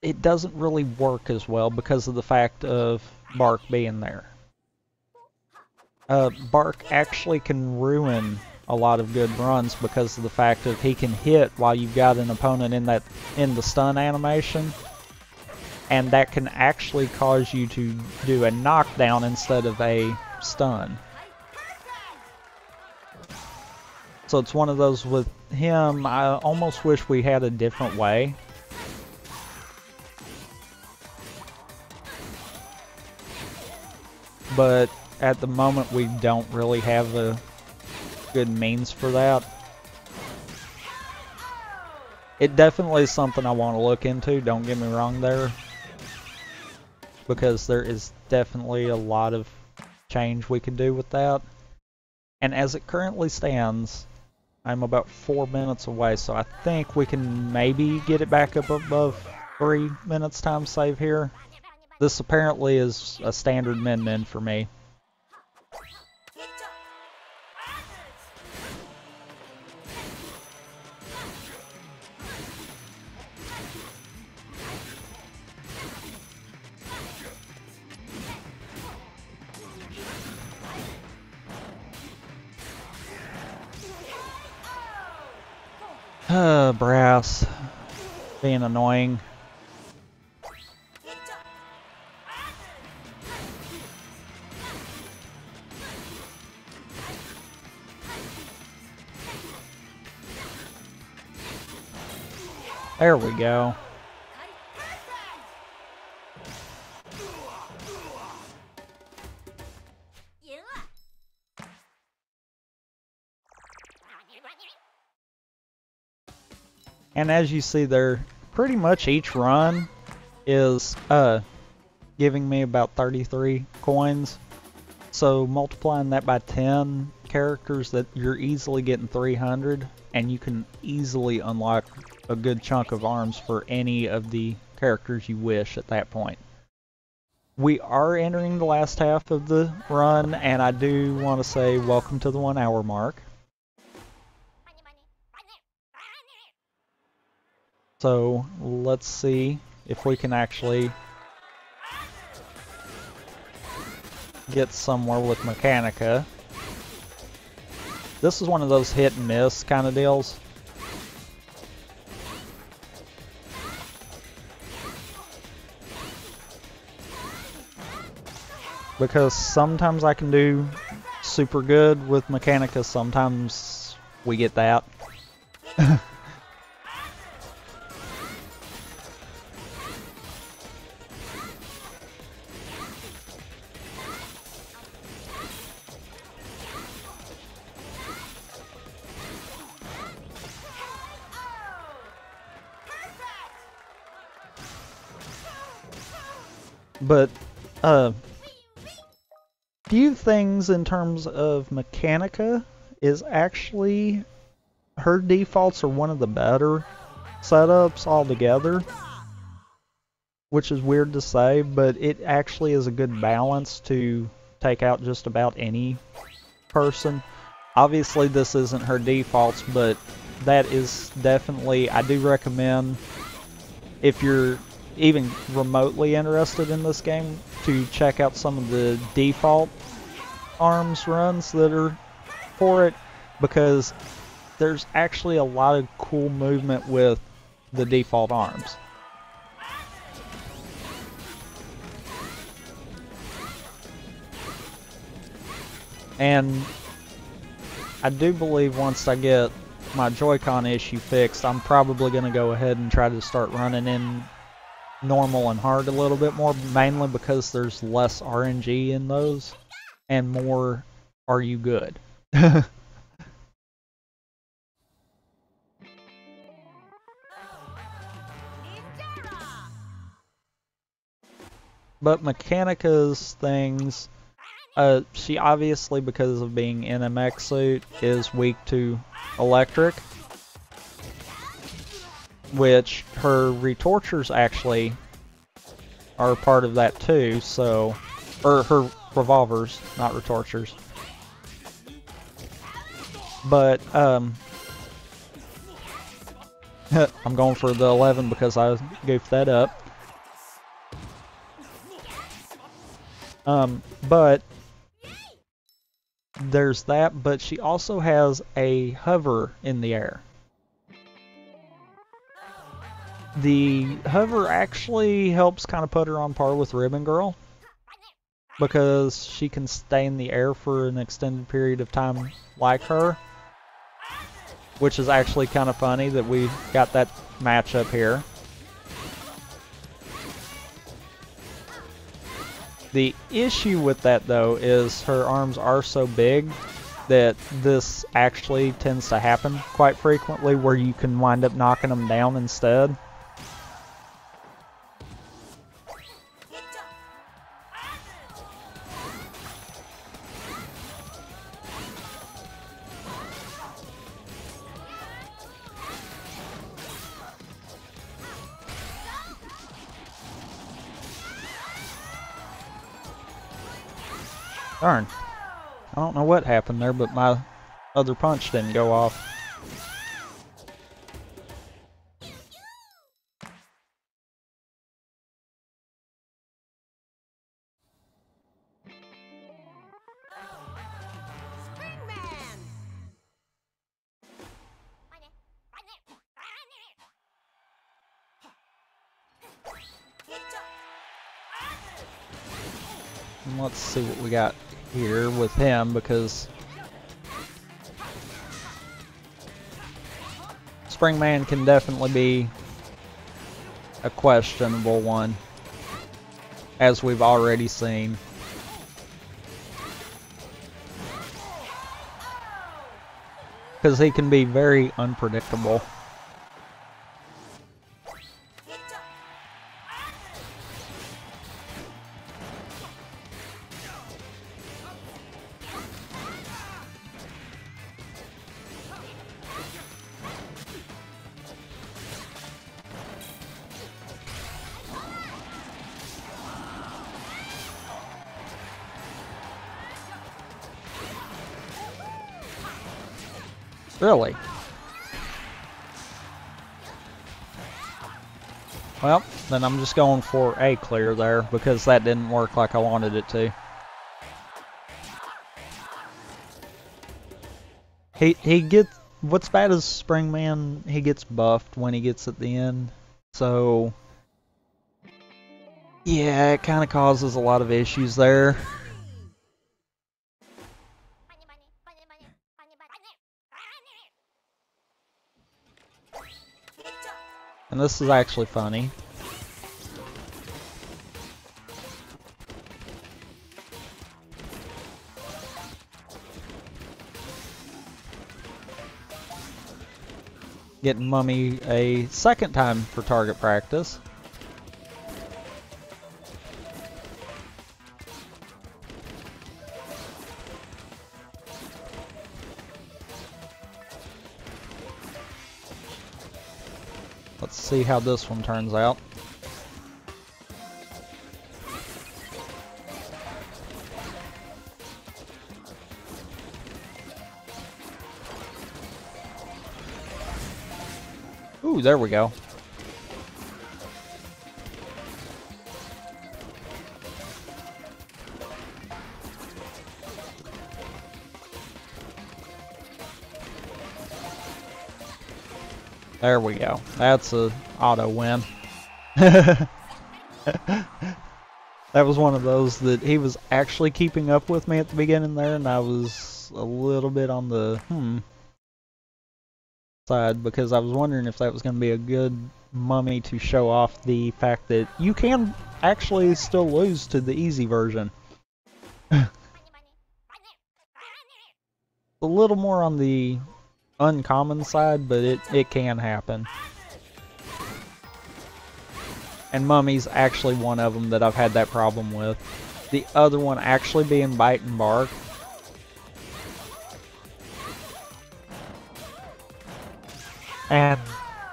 [SPEAKER 1] It doesn't really work as well because of the fact of Bark being there. Bark actually can ruin a lot of good runs because of the fact of he can hit while you've got an opponent in the stun animation. And that can actually cause you to do a knockdown instead of a stun. So it's one of those with him, I almost wish we had a different way. But at the moment we don't really have a good means for that. It definitely is something I want to look into, don't get me wrong there. Because there is definitely a lot of change we can do with that. And as it currently stands, I'm about 4 minutes away, so I think we can maybe get it back up above 3 minutes time save here. This apparently is a standard min-min for me. Brass. Being annoying. There we go. And as you see there, pretty much each run is giving me about 33 coins. So multiplying that by 10 characters, that you're easily getting 300, and you can easily unlock a good chunk of arms for any of the characters you wish at that point. We are entering the last half of the run, and I do want to say welcome to the 1 hour mark. So let's see if we can actually get somewhere with Mechanica. This is one of those hit and miss kind of deals. Because sometimes I can do super good with Mechanica, sometimes we get that. But, few things in terms of Mechanica is actually, her defaults are one of the better setups altogether. Which is weird to say, but it actually is a good balance to take out just about any person. Obviously this isn't her defaults, but that is definitely, I do recommend, if you're even remotely interested in this game, to check out some of the default arms runs that are for it, because there's actually a lot of cool movement with the default arms. And I do believe once I get my Joy-Con issue fixed, I'm probably going to go ahead and try to start running in normal and hard a little bit more, mainly because there's less RNG in those and more are you good. But Mechanica's things, she obviously, because of being in a mech suit, is weak to electric, which her retortures actually are part of that too, so, or her revolvers, not retortures. But, I'm going for the 11 because I goofed that up. But there's that, but she also has a hover in the air. The hover actually helps kind of put her on par with Ribbon Girl, because she can stay in the air for an extended period of time like her. which is actually kind of funny that we got that matchup here. The issue with that, though, is her arms are so big that this actually tends to happen quite frequently, where you can wind up knocking them down instead. Darn. I don't know what happened there, but my other punch didn't go off. And let's see what we got here with him, because Springman can definitely be a questionable one, as we've already seen. Because he can be very unpredictable. Really? Well, then I'm just going for a clear there, because that didn't work like I wanted it to. He gets, what's bad is Springman, he gets buffed when he gets at the end. So yeah, it kind of causes a lot of issues there. And this is actually funny. Getting Mummy a second time for target practice. Let's see how this one turns out. Ooh, there we go. There we go. That's a auto win. That was one of those that he was actually keeping up with me at the beginning there, and I was a little bit on the side, because I was wondering if that was going to be a good Mummy to show off the fact that you can actually still lose to the easy version. A little more on the uncommon side, but it can happen. And Mummy's actually one of them that I've had that problem with. The other one actually being Bite and Bark. And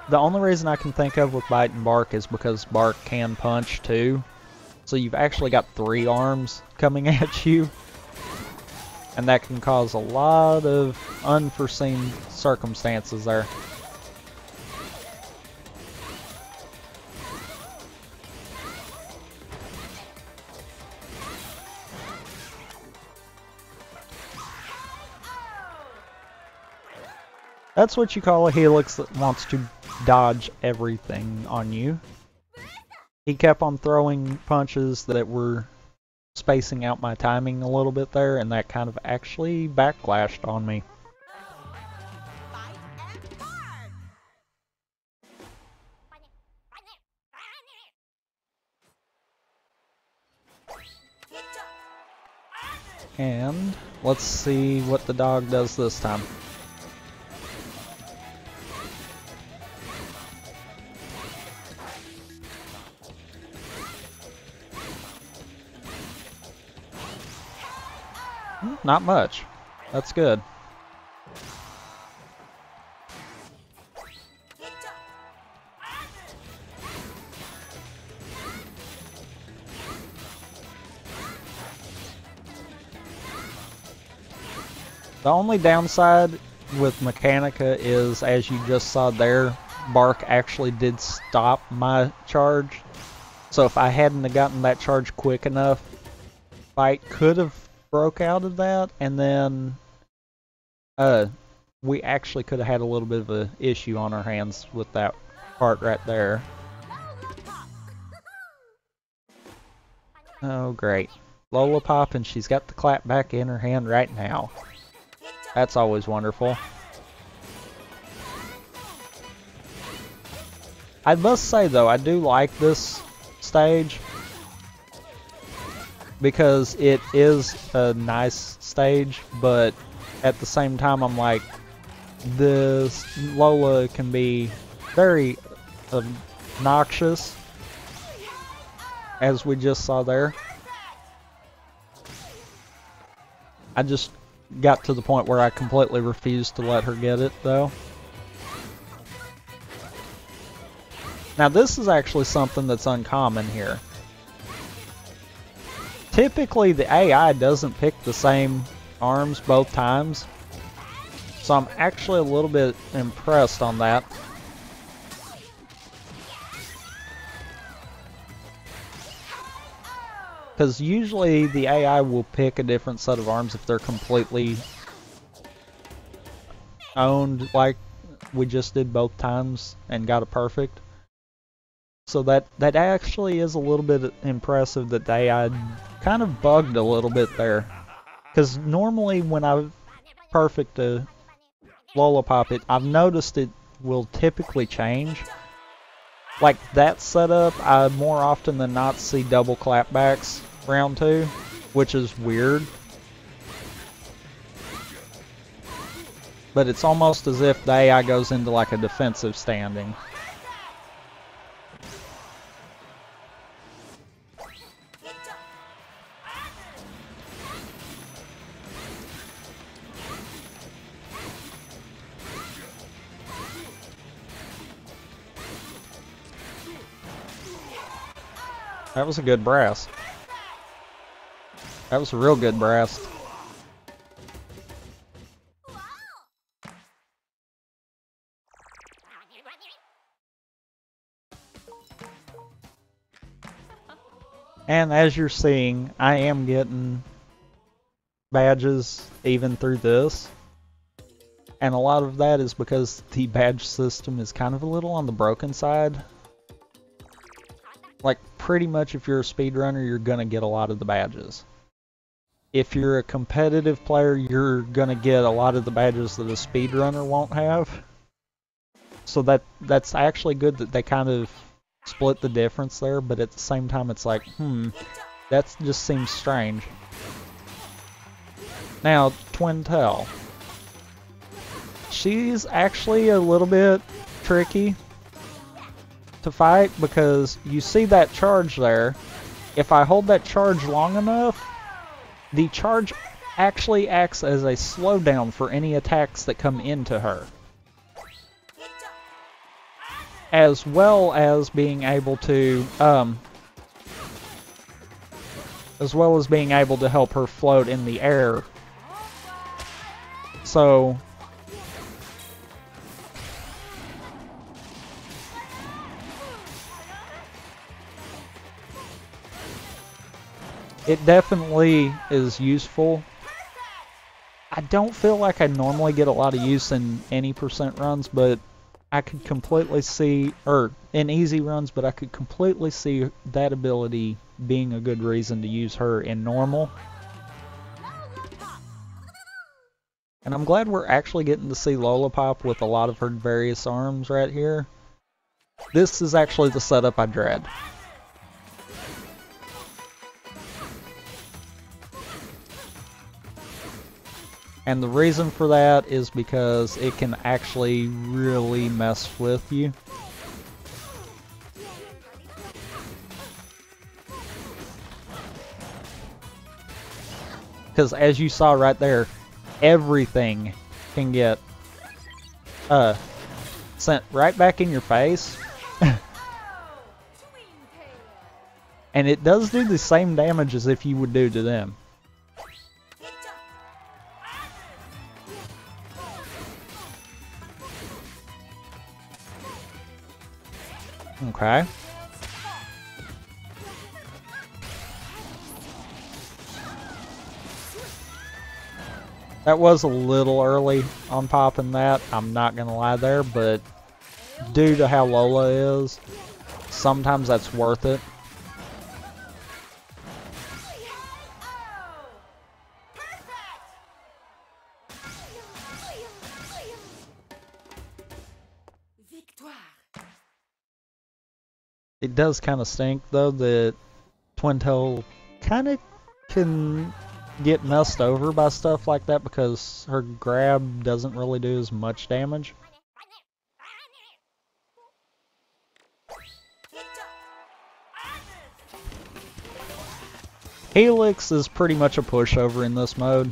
[SPEAKER 1] the only reason I can think of with Bite and Bark is because Bark can punch too. So you've actually got 3 arms coming at you. And that can cause a lot of unforeseen circumstances there. That's what you call a Helix that wants to dodge everything on you. He kept on throwing punches that were spacing out my timing a little bit there, and that kind of actually backlashed on me. And let's see what the dog does this time. Not much. That's good. The only downside with Mechanica is, as you just saw there, Bark actually did stop my charge. So if I hadn't have gotten that charge quick enough, fight could have broke out of that, and then we actually could have had a little bit of an issue on our hands with that part right there. Oh great. Lollipop, and she's got the clap back in her hand right now. That's always wonderful. I must say though, I do like this stage because it is a nice stage, but at the same time I'm like, this Lola can be very obnoxious, as we just saw there. I just got to the point where I completely refused to let her get it, though. Now this is actually something that's uncommon here. Typically the AI doesn't pick the same arms both times, so I'm actually a little bit impressed on that. Because usually the AI will pick a different set of arms if they're completely owned, like we just did both times and got a perfect. So that actually is a little bit impressive that the AI kind of bugged a little bit there. Because normally when I perfect a Lollipop, I've noticed it will typically change. Like that setup, I more often than not see double clapbacks round 2, which is weird. But it's almost as if the AI goes into like a defensive standing. That was a good brass. That was a real good brass. And as you're seeing, I am getting badges even through this. And a lot of that is because the badge system is kind of a little on the broken side. Like, pretty much if you're a speedrunner, you're gonna get a lot of the badges. If you're a competitive player, you're gonna get a lot of the badges that a speedrunner won't have. So that's actually good that they kind of split the difference there, but at the same time it's like, that just seems strange. Now, Twin Tail. She's actually a little bit tricky to fight because you see that charge there. If I hold that charge long enough, the charge actually acts as a slowdown for any attacks that come into her, as well as being able to help her float in the air. So it definitely is useful. I don't feel like I normally get a lot of use in any percent runs, but I could completely see, or in easy runs, but I could completely see that ability being a good reason to use her in normal. And I'm glad we're actually getting to see Lollipop with a lot of her various arms right here. This is actually the setup I dread. And the reason for that is because it can actually really mess with you. Because as you saw right there, everything can get sent right back in your face. And it does do the same damage as if you would do to them. Okay. That was a little early on popping that, I'm not gonna lie there, but due to how Lola is, sometimes that's worth it. It does kind of stink though that Twintail kind of can get messed over by stuff like that because her grab doesn't really do as much damage. Helix is pretty much a pushover in this mode.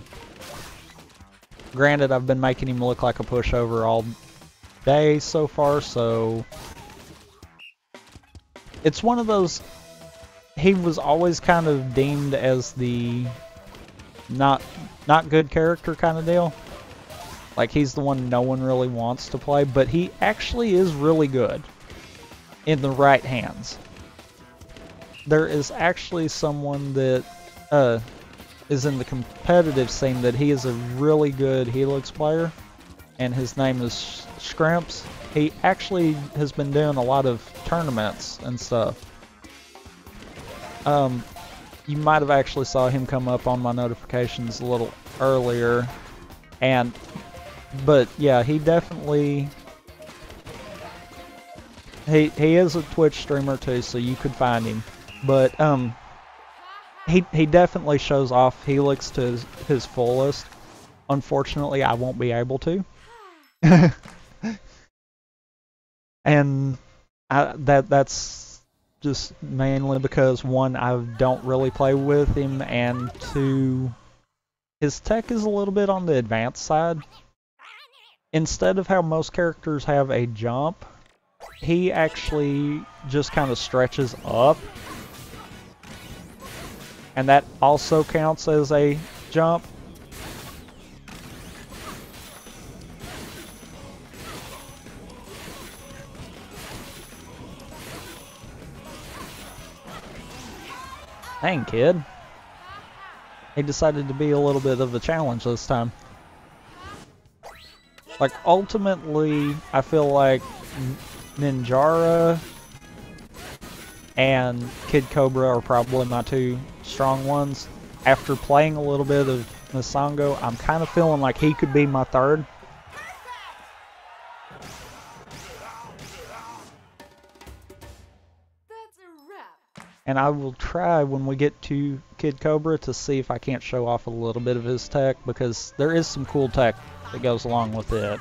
[SPEAKER 1] Granted, I've been making him look like a pushover all day so far, so it's one of those, he was always kind of deemed as the not good character kind of deal. Like he's the one no one really wants to play, but he actually is really good in the right hands. There is actually someone that is in the competitive scene that he is a really good Helix player, and his name is Scrimps. He actually has been doing a lot of tournaments and stuff. You might have actually saw him come up on my notifications a little earlier, but yeah, he definitely he is a Twitch streamer too, so you could find him. But he definitely shows off Helix to his fullest. Unfortunately, I won't be able to. And that's just mainly because, one, I don't really play with him, and two, his tech is a little bit on the advanced side. Instead of how most characters have a jump, he actually just kind of stretches up. And that also counts as a jump. Dang, kid. He decided to be a little bit of a challenge this time. Like, ultimately, I feel like Ninjara and Kid Cobra are probably my two strong ones. After playing a little bit of Misango, I'm kind of feeling like he could be my third. And I will try when we get to Kid Cobra to see if I can't show off a little bit of his tech, because there is some cool tech that goes along with it.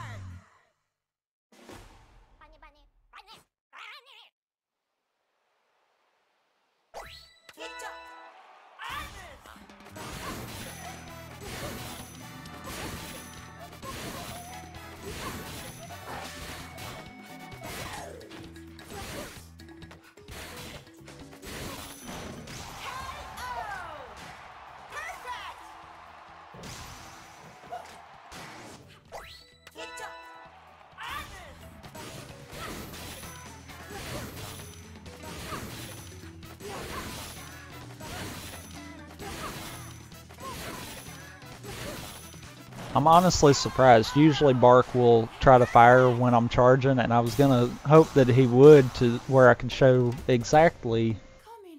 [SPEAKER 1] I'm honestly surprised. Usually Bark will try to fire when I'm charging, and I was gonna hope that he would, to where I could show exactly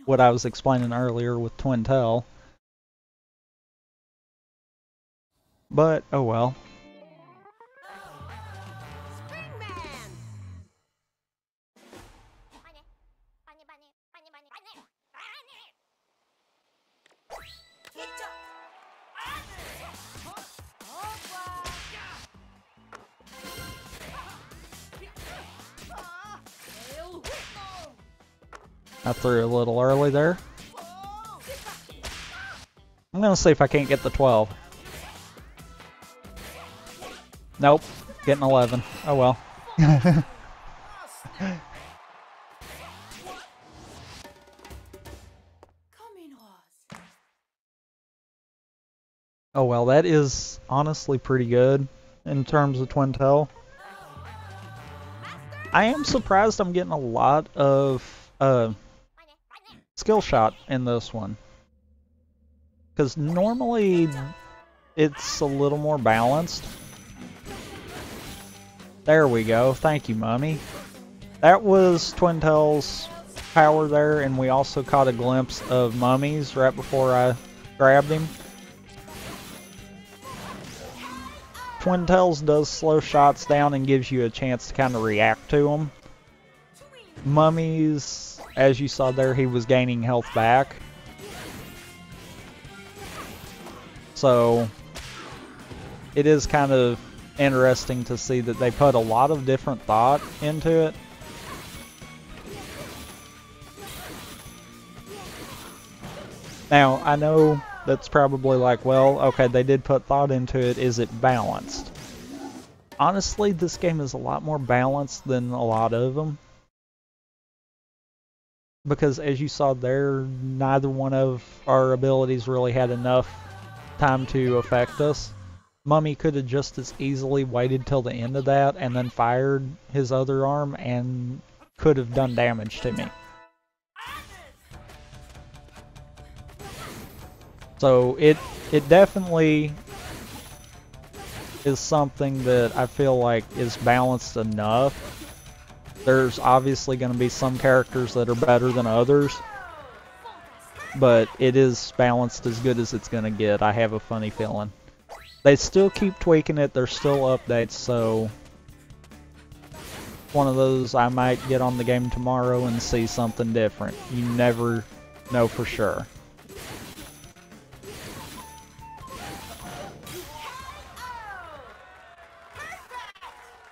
[SPEAKER 1] what I was explaining earlier with Twintail. But, oh well. I threw a little early there. I'm gonna see if I can't get the 12. Nope, getting 11. Oh well. Oh well, that is honestly pretty good in terms of Twin Tail. I am surprised I'm getting a lot of skill shot in this one. Because normally it's a little more balanced. There we go. Thank you, Mummy. That was Twin Tail's power there, and we also caught a glimpse of Mummy's right before I grabbed him. Twin Tails does slow shots down and gives you a chance to kind of react to them. Mummy's, as you saw there, he was gaining health back. So it is kind of interesting to see that they put a lot of different thought into it. Now, I know that's probably like, well, okay, they did put thought into it. Is it balanced? Honestly, this game is a lot more balanced than a lot of them. Because as you saw there, neither one of our abilities really had enough time to affect us. Mummy could have just as easily waited till the end of that and then fired his other arm and could have done damage to me. So it definitely is something that I feel like is balanced enough. There's obviously going to be some characters that are better than others, but it is balanced as good as it's going to get. I have a funny feeling. They still keep tweaking it. There's still updates, so one of those I might get on the game tomorrow and see something different. You never know for sure.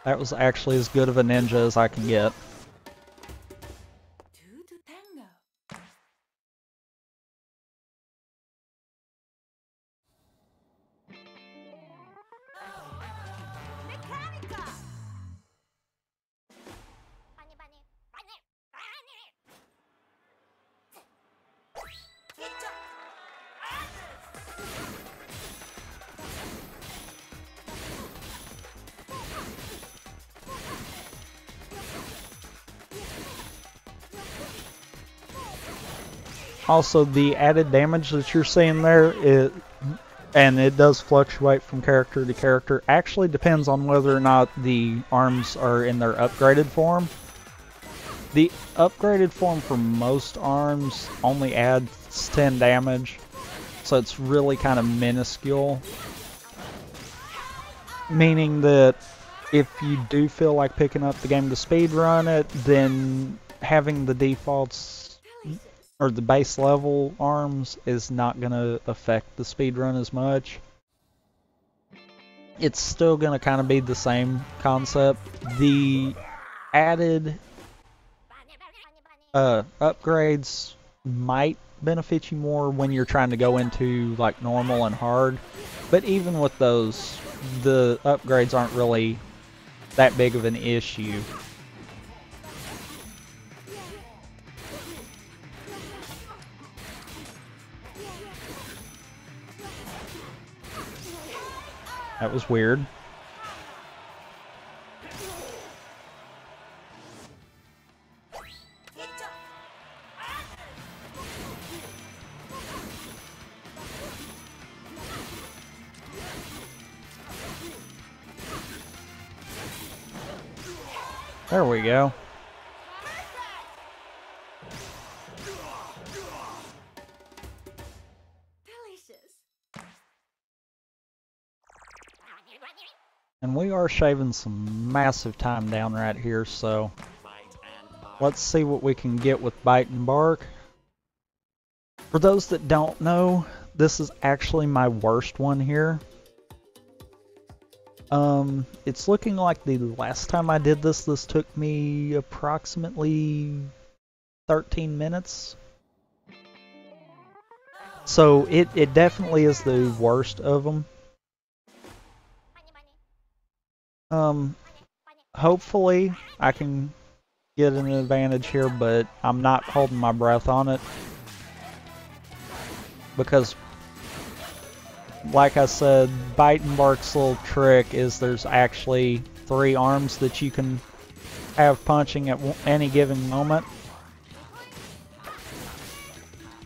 [SPEAKER 1] That was actually as good of a ninja as I can get. Also, the added damage that you're seeing there, and it does fluctuate from character to character, actually depends on whether or not the arms are in their upgraded form. The upgraded form for most arms only adds 10 damage, so it's really kind of minuscule. Meaning that if you do feel like picking up the game to speedrun it, then having the defaults or the base level arms is not going to affect the speedrun as much. It's still going to kind of be the same concept. The added upgrades might benefit you more when you're trying to go into like normal and hard, but even with those, the upgrades aren't really that big of an issue. That was weird. There we go. And we are shaving some massive time down right here, so let's see what we can get with Bite and Bark. For those that don't know, this is actually my worst one here. It's looking like the last time I did this, this took me approximately 13 minutes. So it definitely is the worst of them. Hopefully I can get an advantage here, but I'm not holding my breath on it. Because, like I said, Bite and Bark's little trick is there's actually 3 arms that you can have punching at any given moment.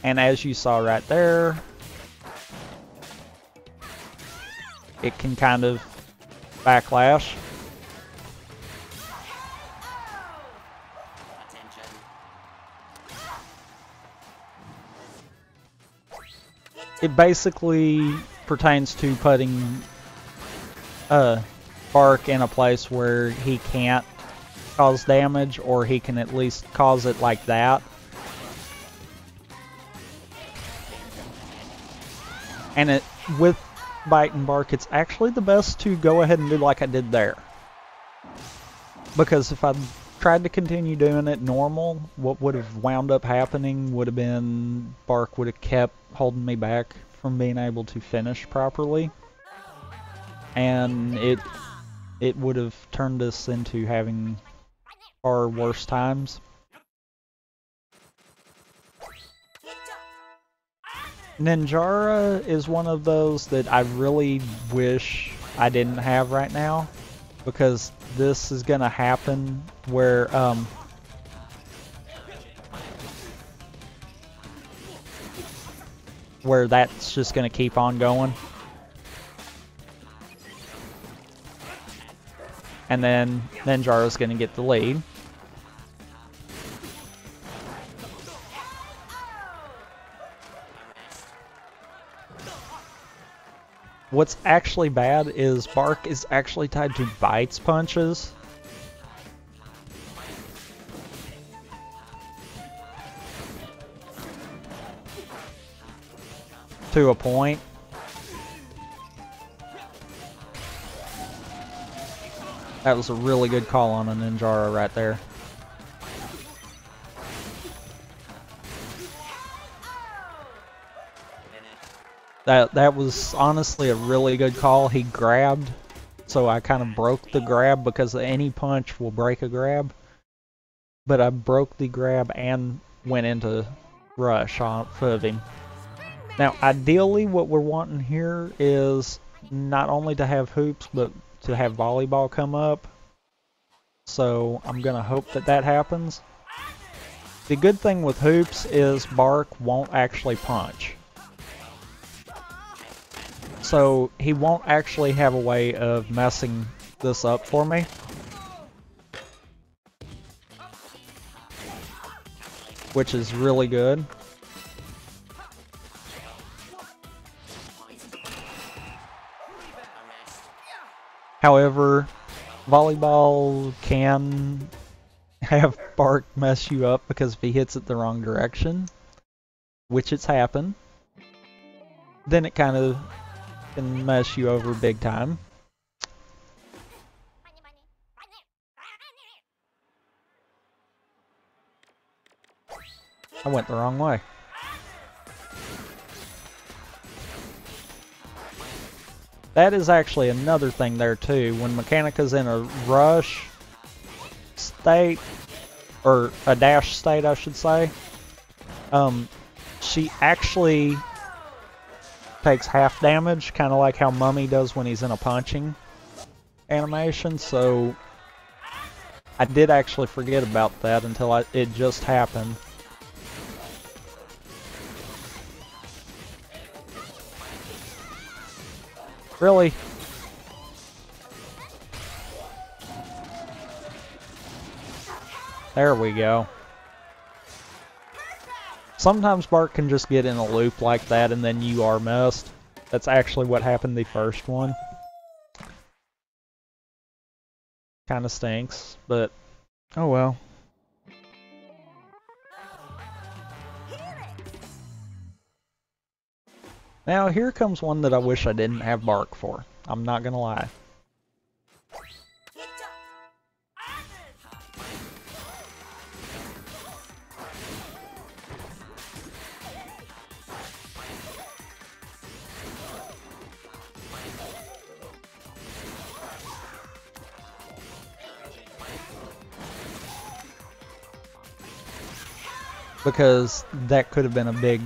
[SPEAKER 1] And as you saw right there, it can kind of backlash. It basically pertains to putting Bark in a place where he can't cause damage, or he can at least cause it like that. And with Bite and Bark, it's actually the best to go ahead and do like I did there. Because if I tried to continue doing it normal, what would have wound up happening would have been Bark would have kept holding me back from being able to finish properly. And it would have turned us into having far worse times. Ninjara is one of those that I really wish I didn't have right now, because this is gonna happen where that's just gonna keep on going. And then Ninjara's gonna get the lead. What's actually bad is Bark is actually tied to Bite's punches. To a point. That was a really good call on a Ninjara right there. That was honestly a really good call. He grabbed, so I kind of broke the grab, because any punch will break a grab. But I broke the grab and went into rush off of him. Now, ideally, what we're wanting here is not only to have hoops, but to have volleyball come up. So I'm going to hope that that happens. The good thing with hoops is Bark won't actually punch. So he won't actually have a way of messing this up for me. Which is really good. However, volleyball can have Bark mess you up, because if he hits it the wrong direction, which it's happened, then it kind of can mess you over big time. I went the wrong way. That is actually another thing there too. When Mechanica's in a rush state, or a dash state I should say, she actually takes half damage, kind of like how Mummy does when he's in a punching animation. So I did actually forget about that until it just happened. Really? There we go. Sometimes Bark can just get in a loop like that and then you are missed. That's actually what happened the first one. Kinda stinks, but oh well. Now here comes one that I wish I didn't have Bark for. I'm not gonna lie. because that could have been a big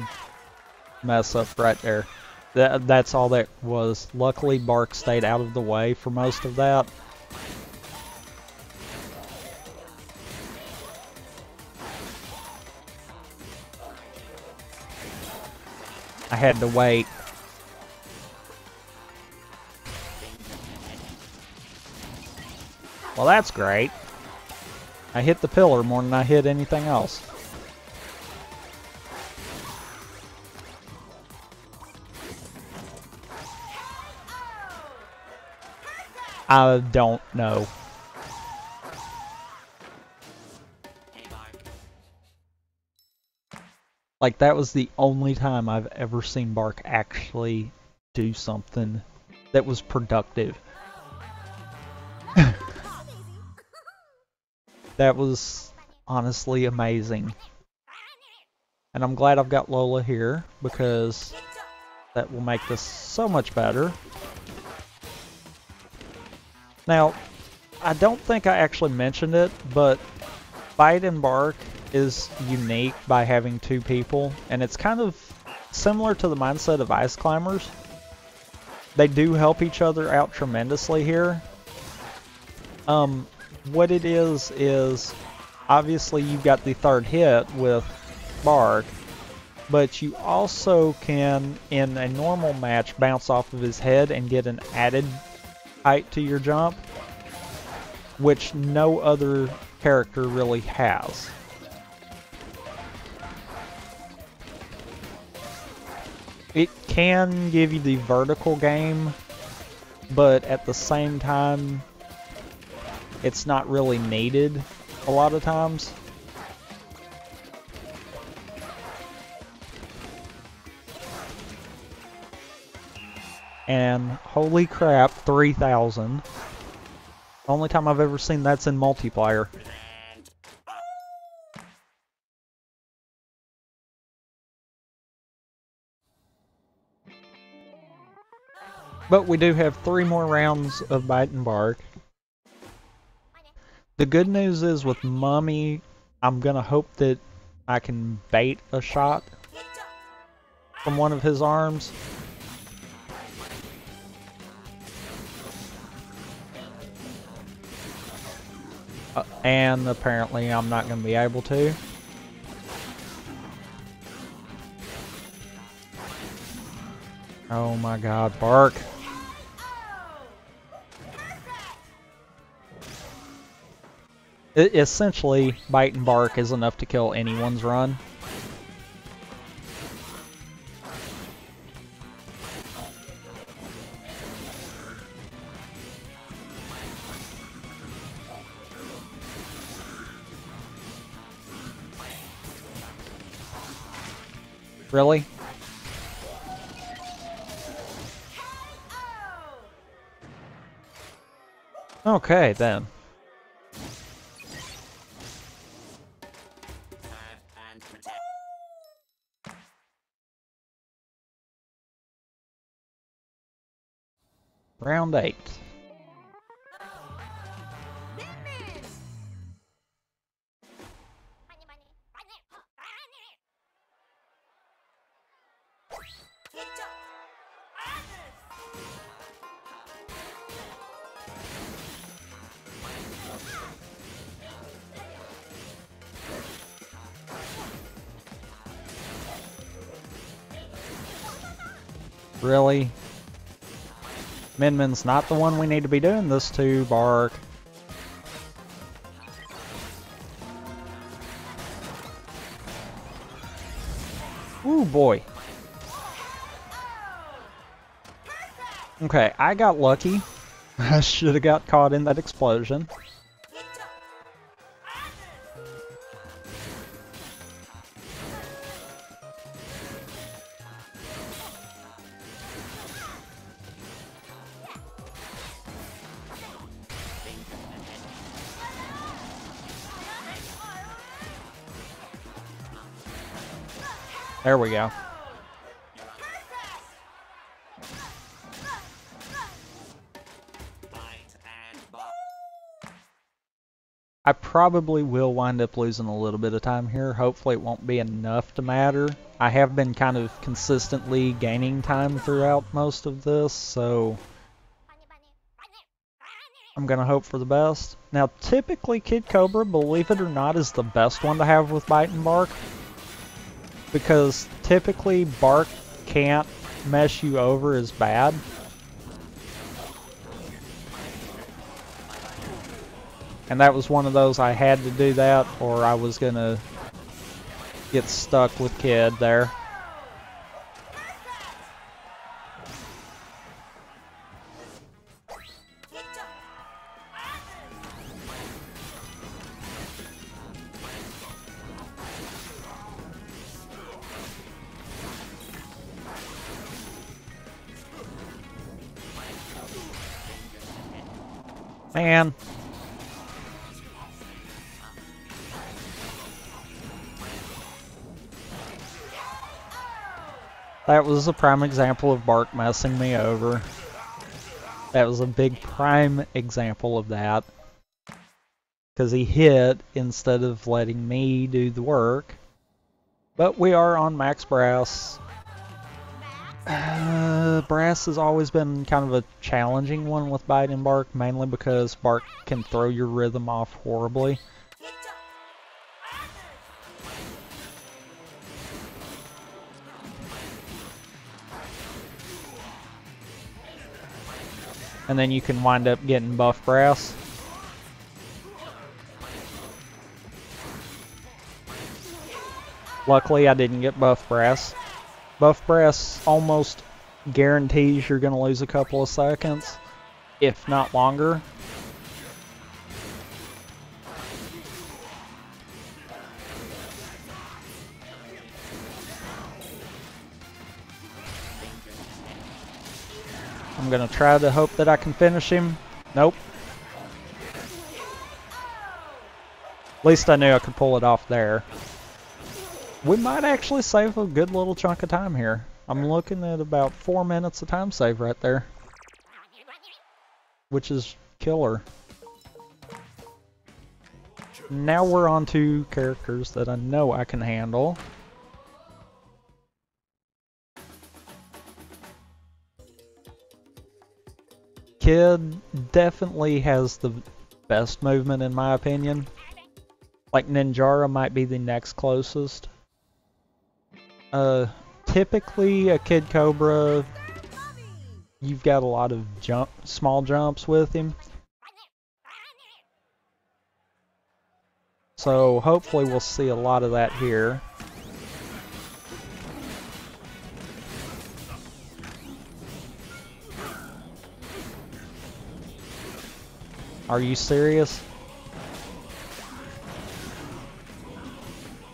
[SPEAKER 1] mess up right there. That's all that was. Luckily, Bark stayed out of the way for most of that. I had to wait. Well, that's great. I hit the pillar more than I hit anything else. I don't know. Like, that was the only time I've ever seen Bark actually do something that was productive. That was honestly amazing. And I'm glad I've got Lola here, because that will make this so much better. Now, I don't think I actually mentioned it, but Bite and Bark is unique by having two people, and it's kind of similar to the mindset of Ice Climbers. They do help each other out tremendously here. What it is obviously you've got the third hit with Bark, but you also can, in a normal match, bounce off of his head and get an added height to your jump, which no other character really has. It can give you the vertical game, but at the same time, it's not really needed a lot of times. And holy crap, 3,000. Only time I've ever seen that's in multiplayer. But we do have 3 more rounds of Bite and Bark. The good news is with Mummy, I'm gonna hope that I can bait a shot from one of his arms. And apparently I'm not gonna be able to. Oh my god, Bark. Essentially, Bite and Bark is enough to kill anyone's run. Really? Okay, then. Round 8. Really? Min Min's not the one we need to be doing this to, Bark. Ooh, boy. Okay, I got lucky. I should have got caught in that explosion. There we go. I probably will wind up losing a little bit of time here. Hopefully it won't be enough to matter. I have been kind of consistently gaining time throughout most of this, so I'm going to hope for the best. Now, typically Kid Cobra, believe it or not, is the best one to have with Bite and Bark, because typically Bark can't mess you over as bad. And that was one of those I had to do that, or I was going to get stuck with Kid there. Man. That was a prime example of Bark messing me over. That was a big prime example of that. Because he hit instead of letting me do the work. But we are on max brass. Brass has always been kind of a challenging one with Bite and Bark, mainly because Bark can throw your rhythm off horribly. And then you can wind up getting buff brass. Luckily, I didn't get buff brass. Buff brass almost guarantees you're going to lose a couple of seconds, if not longer. I'm going to try to hope that I can finish him. Nope. At least I knew I could pull it off there. We might actually save a good little chunk of time here. I'm looking at about 4 minutes of time save right there. Which is killer. Now we're on to characters that I know I can handle. Kid definitely has the best movement in my opinion. Like Ninjara might be the next closest. Typically a Kid Cobra, you've got a lot of small jumps with him. So hopefully we'll see a lot of that here. Are you serious?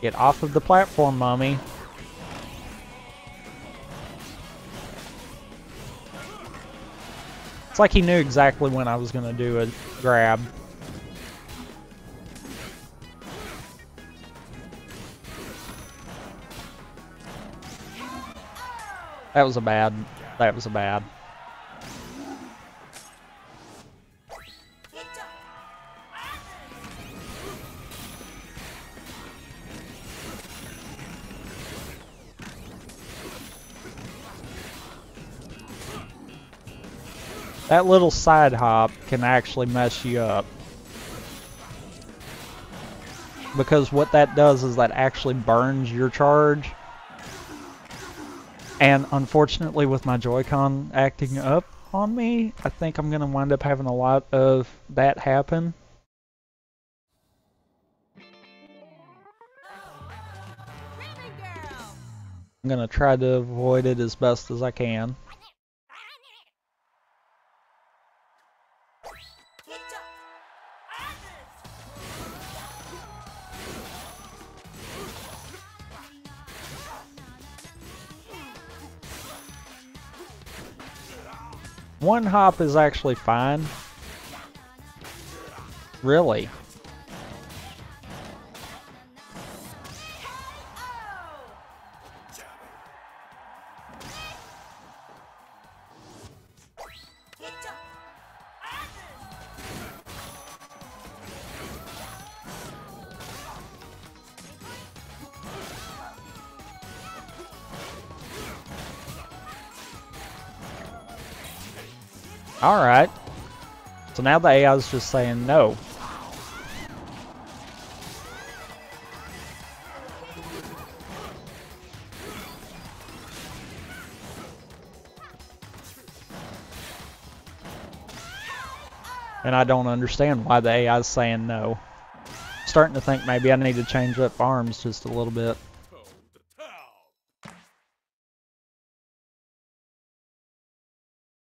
[SPEAKER 1] Get off of the platform, mommy. It's like he knew exactly when I was going to do a grab. That was a bad. That was a bad. That little side hop can actually mess you up. Because what that does is that actually burns your charge. And unfortunately with my Joy-Con acting up on me, I think I'm going to wind up having a lot of that happen. I'm going to try to avoid it as best as I can. One hop is actually fine. Really. Alright. So now the AI is just saying no. And I don't understand why the AI is saying no. I'm starting to think maybe I need to change up arms just a little bit.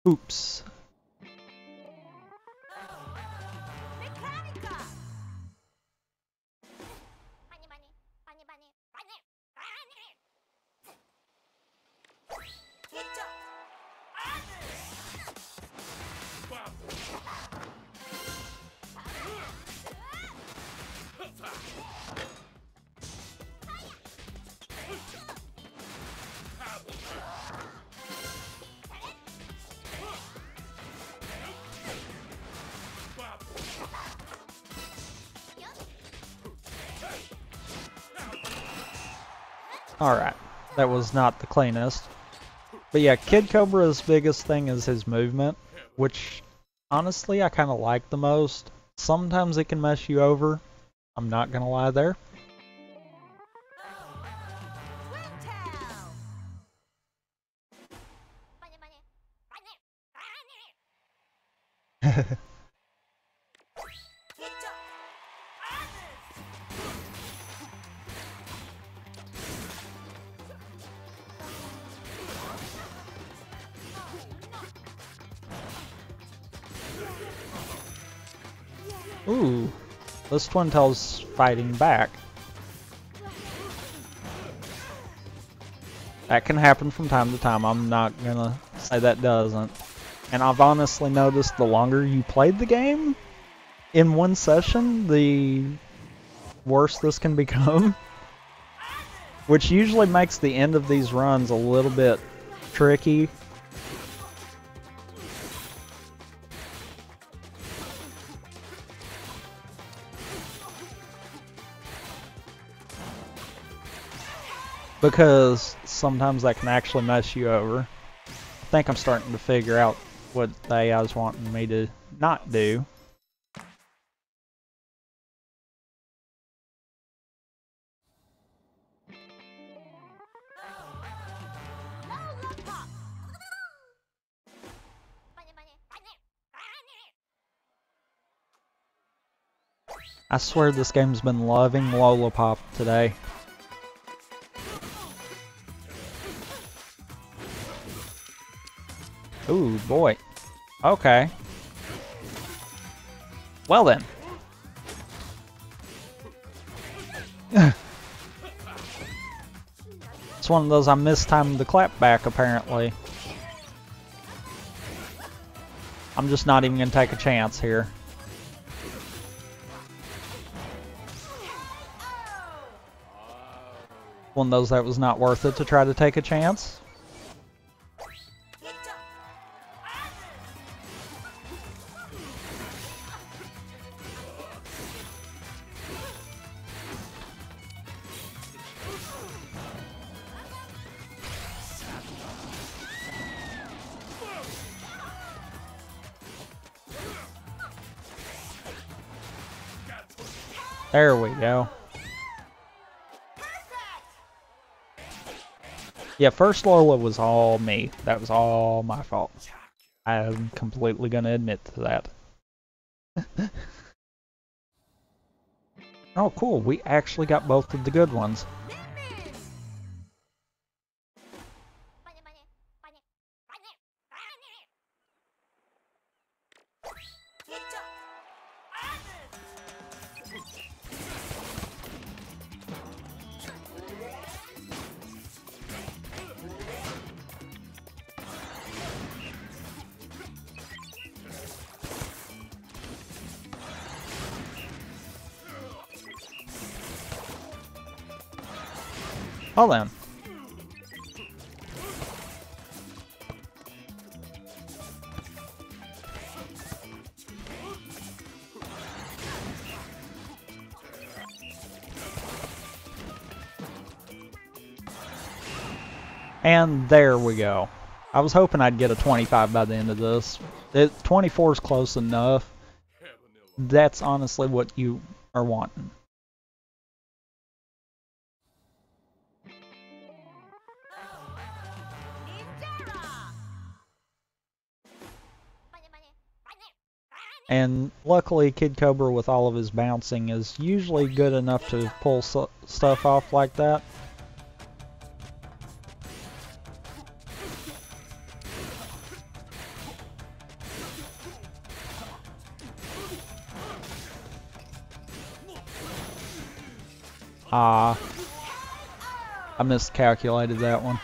[SPEAKER 1] Oops. Alright, that was not the cleanest. But yeah, Kid Cobra's biggest thing is his movement, which honestly I kind of like the most. Sometimes it can mess you over, I'm not gonna lie there. Ooh, this Twin Tail's fighting back. That can happen from time to time, I'm not gonna say that doesn't. And I've honestly noticed the longer you played the game, in one session, the worse this can become. Which usually makes the end of these runs a little bit tricky. Because sometimes that can actually mess you over. I think I'm starting to figure out what the AI is wanting me to not do. I swear this game's been loving Lollipop today. Ooh, boy. Okay. Well then. It's one of those I mistimed the clap back, apparently. I'm just not even gonna take a chance here. One of those that was not worth it to try to take a chance. There we go. Yeah, first Lola was all me. That was all my fault. I'm completely gonna admit to that. Oh, cool. We actually got both of the good ones. Well then. And there we go. I was hoping I'd get a 25 by the end of this. 24 is close enough. That's honestly what you are wanting. And luckily, Kid Cobra with all of his bouncing is usually good enough to pull stuff off like that. I miscalculated that one.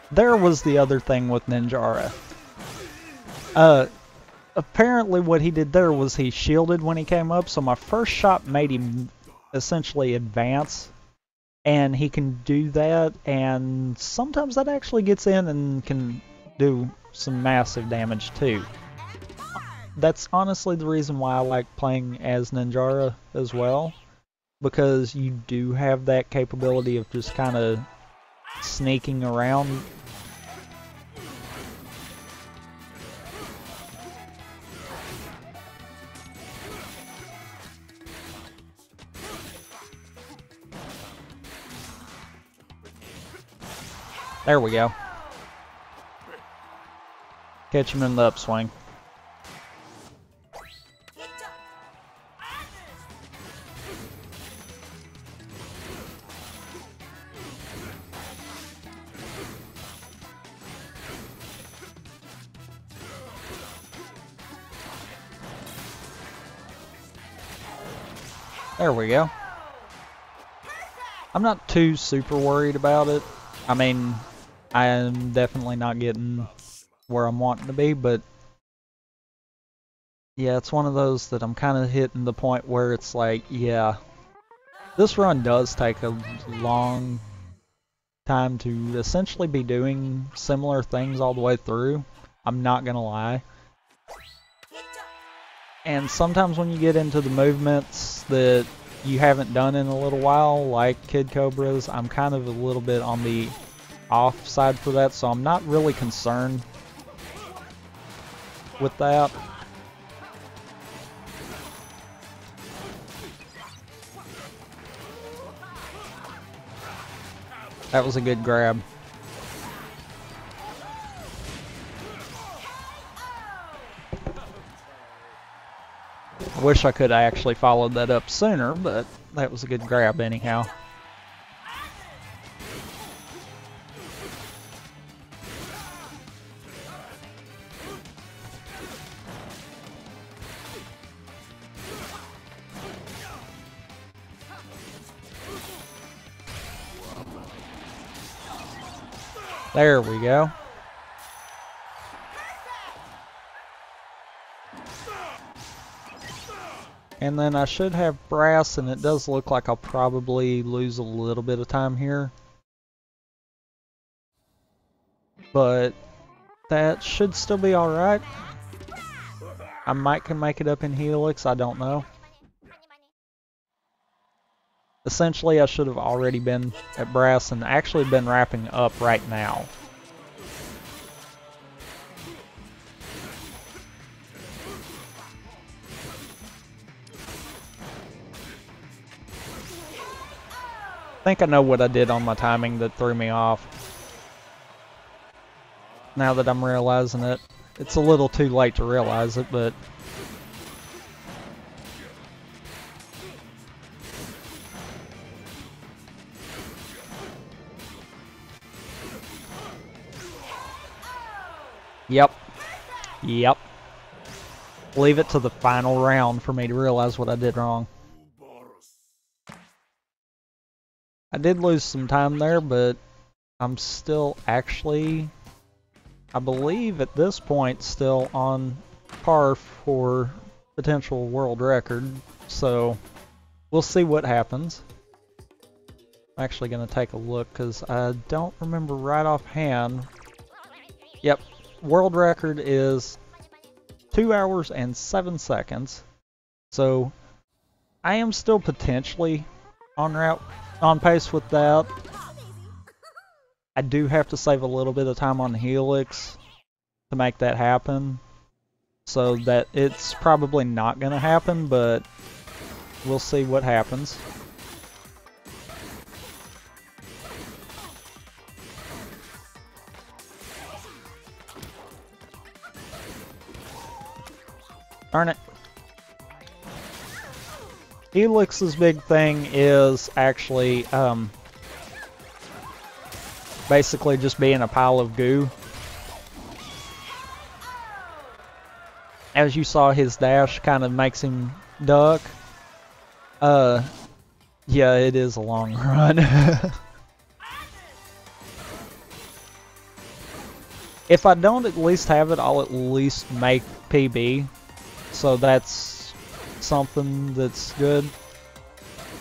[SPEAKER 1] There was the other thing with Ninjara. Apparently what he did there was he shielded when he came up, so my first shot made him essentially advance, and he can do that, and sometimes that actually gets in and can do some massive damage too. That's honestly the reason why I like playing as Ninjara as well, because you do have that capability of just kind of sneaking around. There we go. Catch him in the upswing. There we go. I'm not too super worried about it. I mean, I am definitely not getting where I'm wanting to be, but yeah, it's one of those that I'm kind of hitting the point where it's like, yeah, this run does take a long time to essentially be doing similar things all the way through. I'm not gonna lie. And sometimes when you get into the movements that you haven't done in a little while, like Kid Cobra's, I'm kind of a little bit on the off side for that, so I'm not really concerned with that. That was a good grab. I wish I could have actually followed that up sooner, but that was a good grab anyhow. There we go. And then I should have brass, and it does look like I'll probably lose a little bit of time here. But that should still be alright. I might can make it up in Helix, I don't know. Essentially, I should have already been at brass and actually been wrapping up right now. I think I know what I did on my timing that threw me off. Now that I'm realizing it. It's a little too late to realize it, but... Yep. Yep. Leave it to the final round for me to realize what I did wrong. I did lose some time there, but I'm still actually, I believe at this point, still on par for potential world record, so we'll see what happens. I'm actually going to take a look because I don't remember right offhand. Yep, world record is 2 hours and 7 seconds. So I am still potentially on pace with that. I do have to save a little bit of time on Helix to make that happen. So that it's probably not going to happen, but we'll see what happens. Darn it. Helix's big thing is actually basically just being a pile of goo. As you saw, his dash kind of makes him duck. Yeah, it is a long run. If I don't at least have it, I'll at least make PB. So that's something that's good,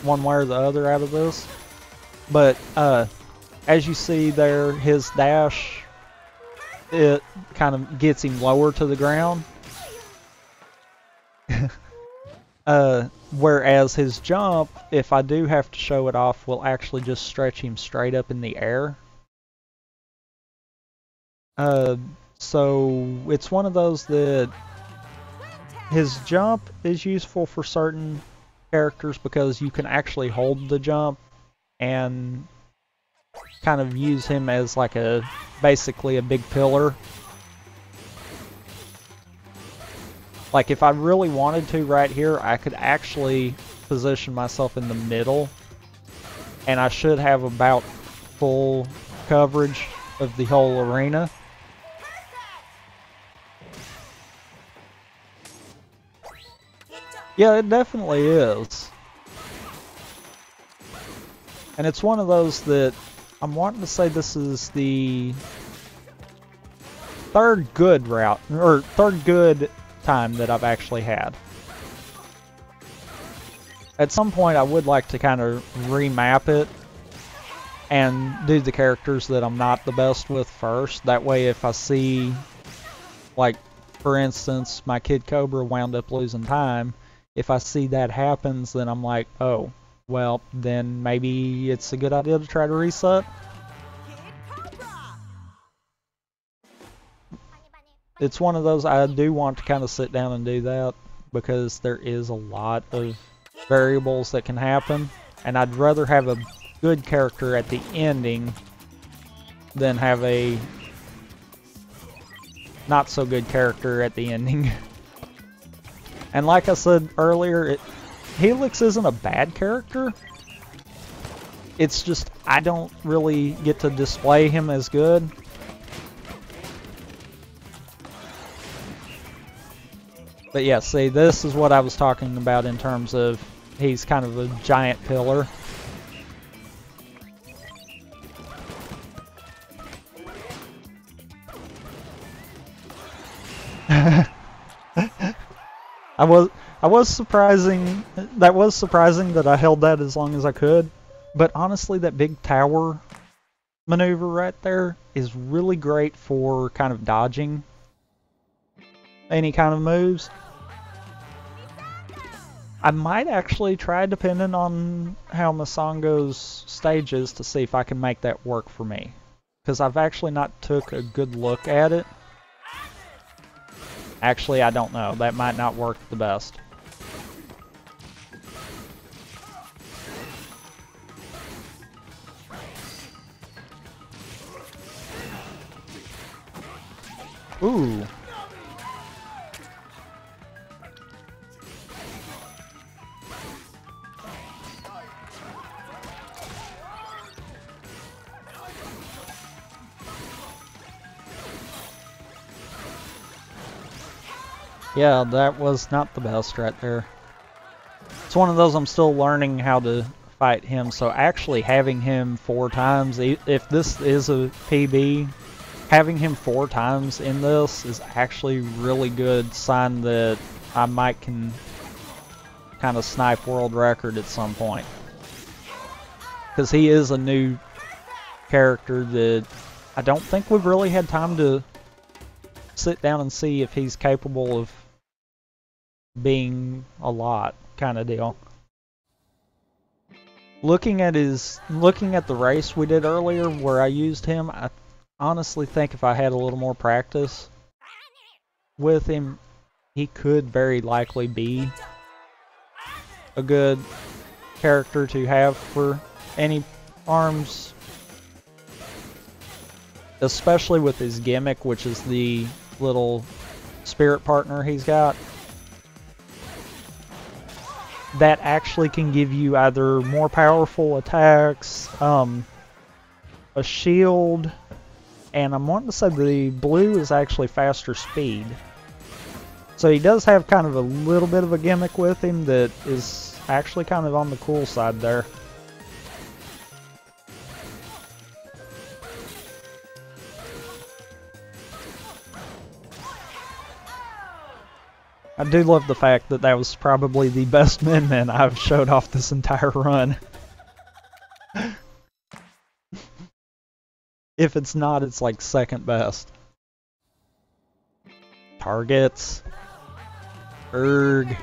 [SPEAKER 1] one way or the other out of this. But as you see there, his dash, it kind of gets him lower to the ground. Whereas his jump, if I do have to show it off, will actually just stretch him straight up in the air. So it's one of those that his jump is useful for certain characters because you can actually hold the jump and kind of use him as like basically a big pillar. Like if I really wanted to right here, I could actually position myself in the middle and I should have about full coverage of the whole arena. Yeah, it definitely is. And it's one of those that I'm wanting to say this is the third good route, or third good time that I've actually had. At some point I would like to kind of remap it and do the characters that I'm not the best with first. That way if I see, like for instance, my Kid Cobra wound up losing time, if I see that happens, then I'm like, oh, well, then maybe it's a good idea to try to reset. It's one of those, I do want to kind of sit down and do that, because there is a lot of variables that can happen, and I'd rather have a good character at the ending than have a not so good character at the ending. And like I said earlier, Helix isn't a bad character. It's just I don't really get to display him as good. But yeah, see, this is what I was talking about in terms of he's kind of a giant pillar. I was surprising. That was surprising that I held that as long as I could. But honestly, that big tower maneuver right there is really great for kind of dodging any kind of moves. I might actually try, depending on how Masongo's stage is, to see if I can make that work for me. Because I've actually not took a good look at it. Actually, I don't know. That might not work the best. Ooh. Yeah, that was not the best right there. It's one of those I'm still learning how to fight him, so actually having him 4 times, if this is a PB, having him 4 times in this is actually really good sign that I might can kind of snipe world record at some point. Because he is a new character that I don't think we've really had time to sit down and see if he's capable of being a lot kind of deal. Looking at the race we did earlier where I used him, I honestly think if I had a little more practice with him, he could very likely be a good character to have for any arms, especially with his gimmick, which is the little spirit partner he's got. That actually can give you either more powerful attacks, a shield, and I'm wanting to say the blue is actually faster speed. So he does have kind of a little bit of a gimmick with him that is actually kind of on the cool side there. I do love the fact that that was probably the best Min I've showed off this entire run. If it's not, it's like second best. Targets. Erg.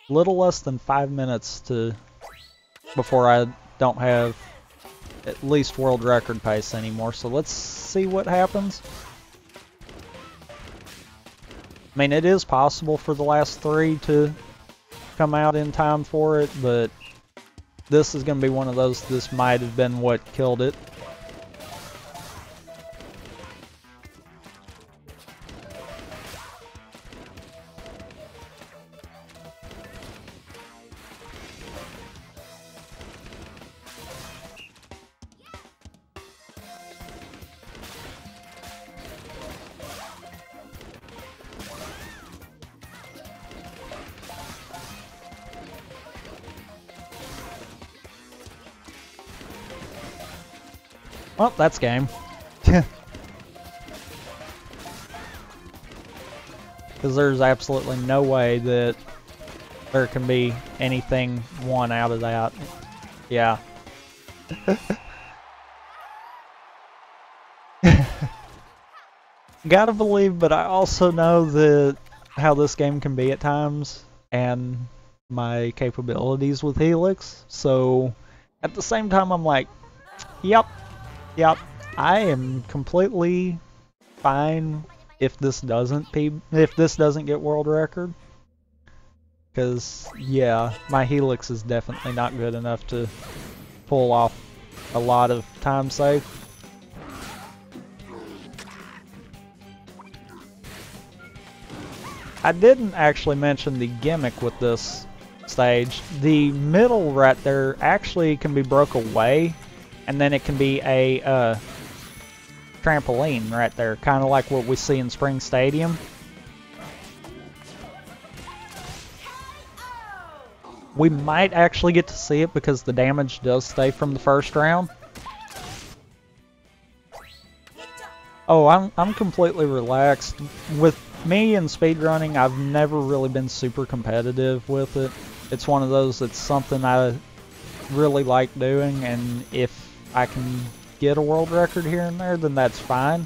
[SPEAKER 1] Little less than 5 minutes before I don't have at least world record pace anymore, so let's see what happens. I mean, it is possible for the last 3 to come out in time for it, but this is going to be one of those, this might have been what killed it. Well, that's game. Because there's absolutely no way that there can be anything won out of that. Yeah. Gotta believe, but I also know that how this game can be at times, and my capabilities with Helix. So, at the same time, I'm like, yep, I am completely fine if this doesn't get world record. Because, yeah, my Helix is definitely not good enough to pull off a lot of time save. I didn't actually mention the gimmick with this stage. The middle right there actually can be broke away, and then it can be a trampoline right there, kind of like what we see in Spring Stadium. We might actually get to see it because the damage does stay from the first round. Oh, I'm completely relaxed. With me and speedrunning, I've never really been super competitive with it. It's one of those, it's something I really like doing, and if I can get a world record here and there, then that's fine.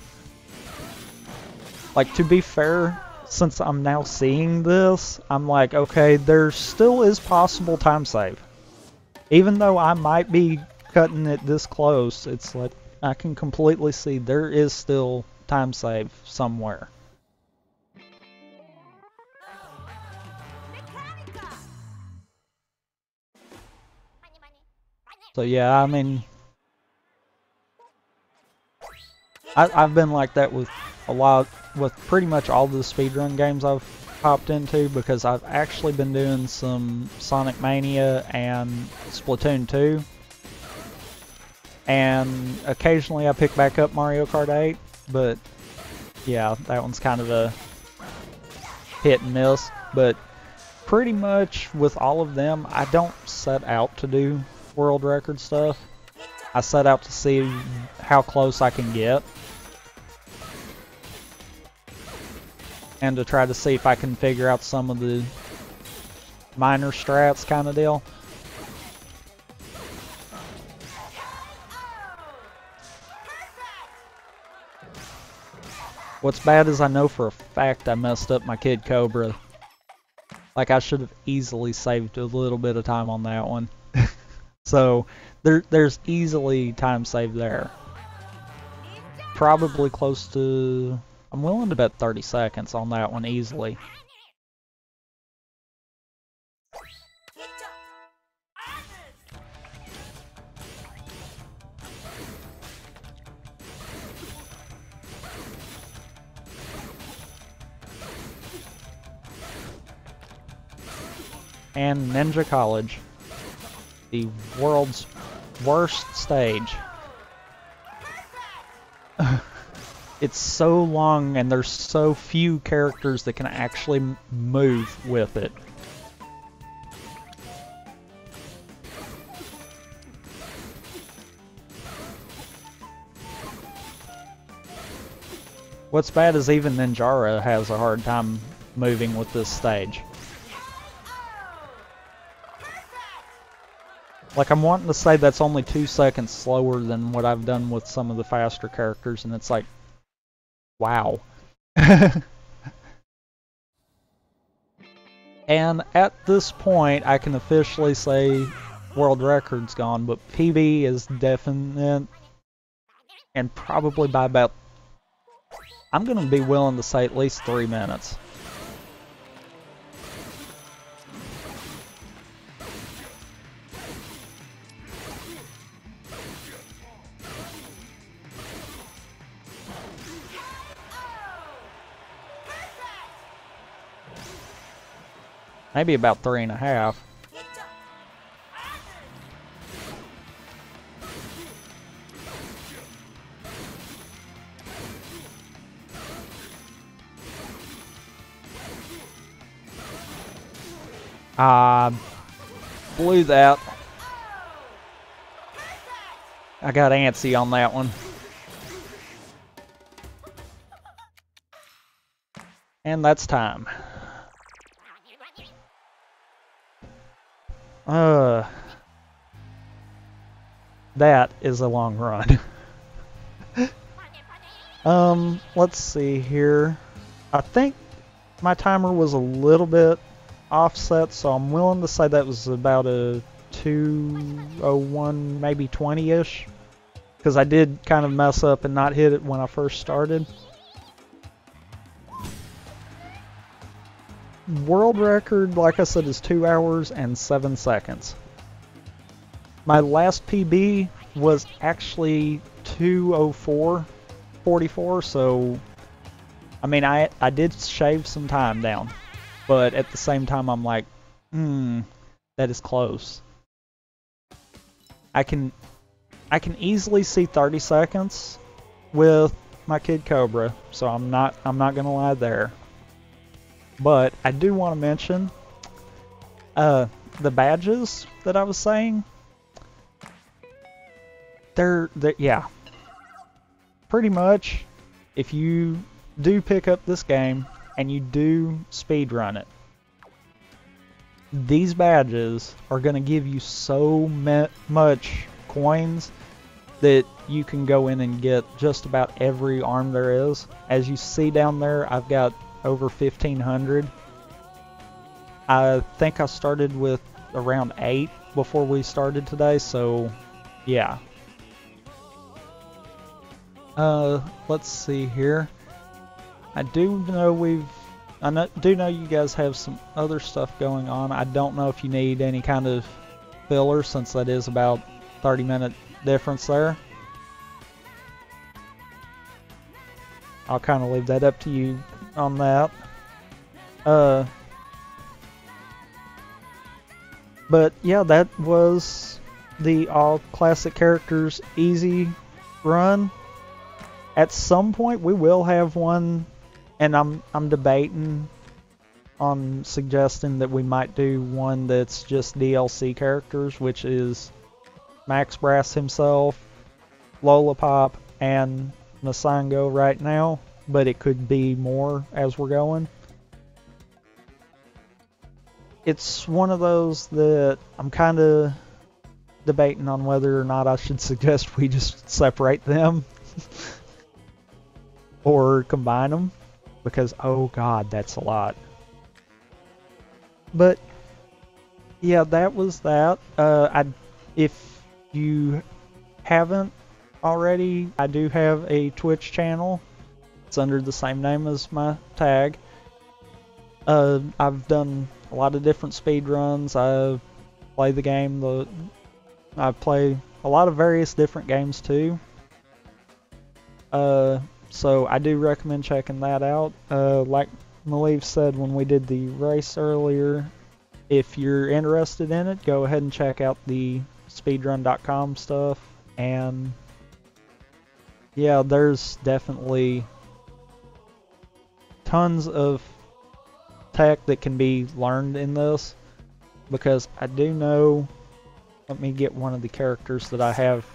[SPEAKER 1] Like, to be fair, since I'm now seeing this, I'm like, okay, there still is possible time save. Even though I might be cutting it this close, it's like, I can completely see there is still time save somewhere. So yeah, I mean, I've been like that with with pretty much all the speedrun games I've popped into, because I've actually been doing some Sonic Mania and Splatoon 2. And occasionally I pick back up Mario Kart 8, but yeah, that one's kind of a hit and miss. But pretty much with all of them, I don't set out to do world record stuff. I set out to see how close I can get. And to try to see if I can figure out some of the minor strats kind of deal. What's bad is I know for a fact I messed up my Kid Cobra. Like, I should have easily saved a little bit of time on that one. So, there's easily time saved there. Probably close to... I'm willing to bet 30 seconds on that one easily. And Ninja College, the world's worst stage. It's so long and there's so few characters that can actually move with it. What's bad is even Ninjara has a hard time moving with this stage. Like, I'm wanting to say that's only 2 seconds slower than what I've done with some of the faster characters, and it's like, wow. And at this point, I can officially say world record's gone, but PB is definite, and probably by about, I'm going to be willing to say at least 3 minutes. Maybe about 3.5. Blew that. I got antsy on that one. And that's time. That is a long run. Let's see here. I think my timer was a little bit offset, so I'm willing to say that was about a 2:01, maybe 20-ish. Because I did kind of mess up and not hit it when I first started. World record, like I said, is 2 hours and 7 seconds. My last PB was actually 2:04:44, so I mean, I did shave some time down, but at the same time I'm like, that is close. I can easily see 30 seconds with my Kid Cobra, so I'm not gonna lie there. But I do want to mention the badges that I was saying. They're yeah. Pretty much, if you do pick up this game and you do speedrun it, these badges are going to give you so much coins that you can go in and get just about every arm there is. As you see down there, I've got over 1,500. I think I started with around 8 before we started today, so yeah. Let's see here. I do know you guys have some other stuff going on. I don't know if you need any kind of filler, since that is about 30-minute difference there. I'll kind of leave that up to you on that. But yeah, that was the all classic characters easy run. At some point we will have one, and I'm debating on suggesting that we might do one that's just DLC characters, which is Max Brass himself, Lollipop, and Masango right now, but it could be more as we're going. It's one of those that I'm kind of debating on whether or not I should suggest we just separate them or combine them, because oh god, that's a lot. But yeah, that was that. If you haven't already, I do have a Twitch channel. It's under the same name as my tag. I've done a lot of different speed runs. I play the game. I play a lot of various different games too. So I do recommend checking that out. Like Malieve said when we did the race earlier, if you're interested in it, go ahead and check out the speedrun.com stuff. And yeah, there's definitely tons of tech that can be learned in this, because I do know, let me get one of the characters that I have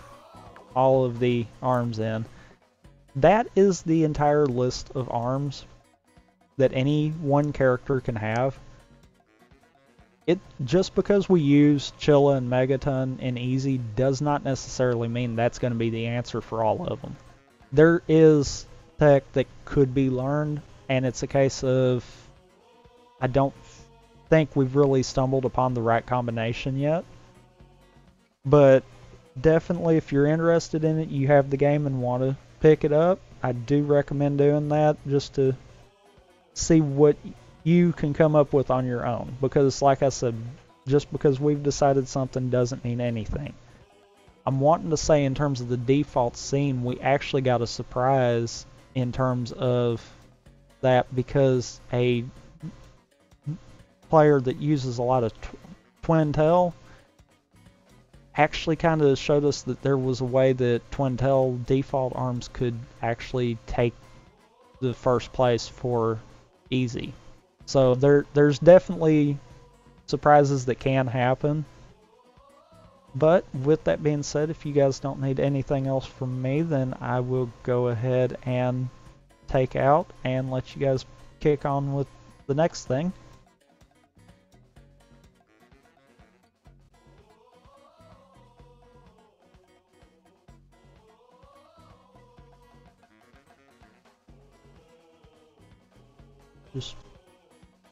[SPEAKER 1] all of the arms in. That is the entire list of arms that any one character can have. Just because we use Chilla and Megaton in easy does not necessarily mean that's going to be the answer for all of them. There is tech that could be learned, and it's a case of I don't think we've really stumbled upon the right combination yet. But definitely, if you're interested in it, you have the game and want to pick it up, I do recommend doing that just to see what you can come up with on your own. Because like I said, just because we've decided something doesn't mean anything. I'm wanting to say in terms of the default scene, we actually got a surprise in terms of that, because a player that uses a lot of Twin Tail actually kind of showed us that there was a way that Twin Tail default arms could actually take the first place for easy. So there's definitely surprises that can happen. But with that being said, if you guys don't need anything else from me, then I will go ahead and take out and let you guys kick on with the next thing.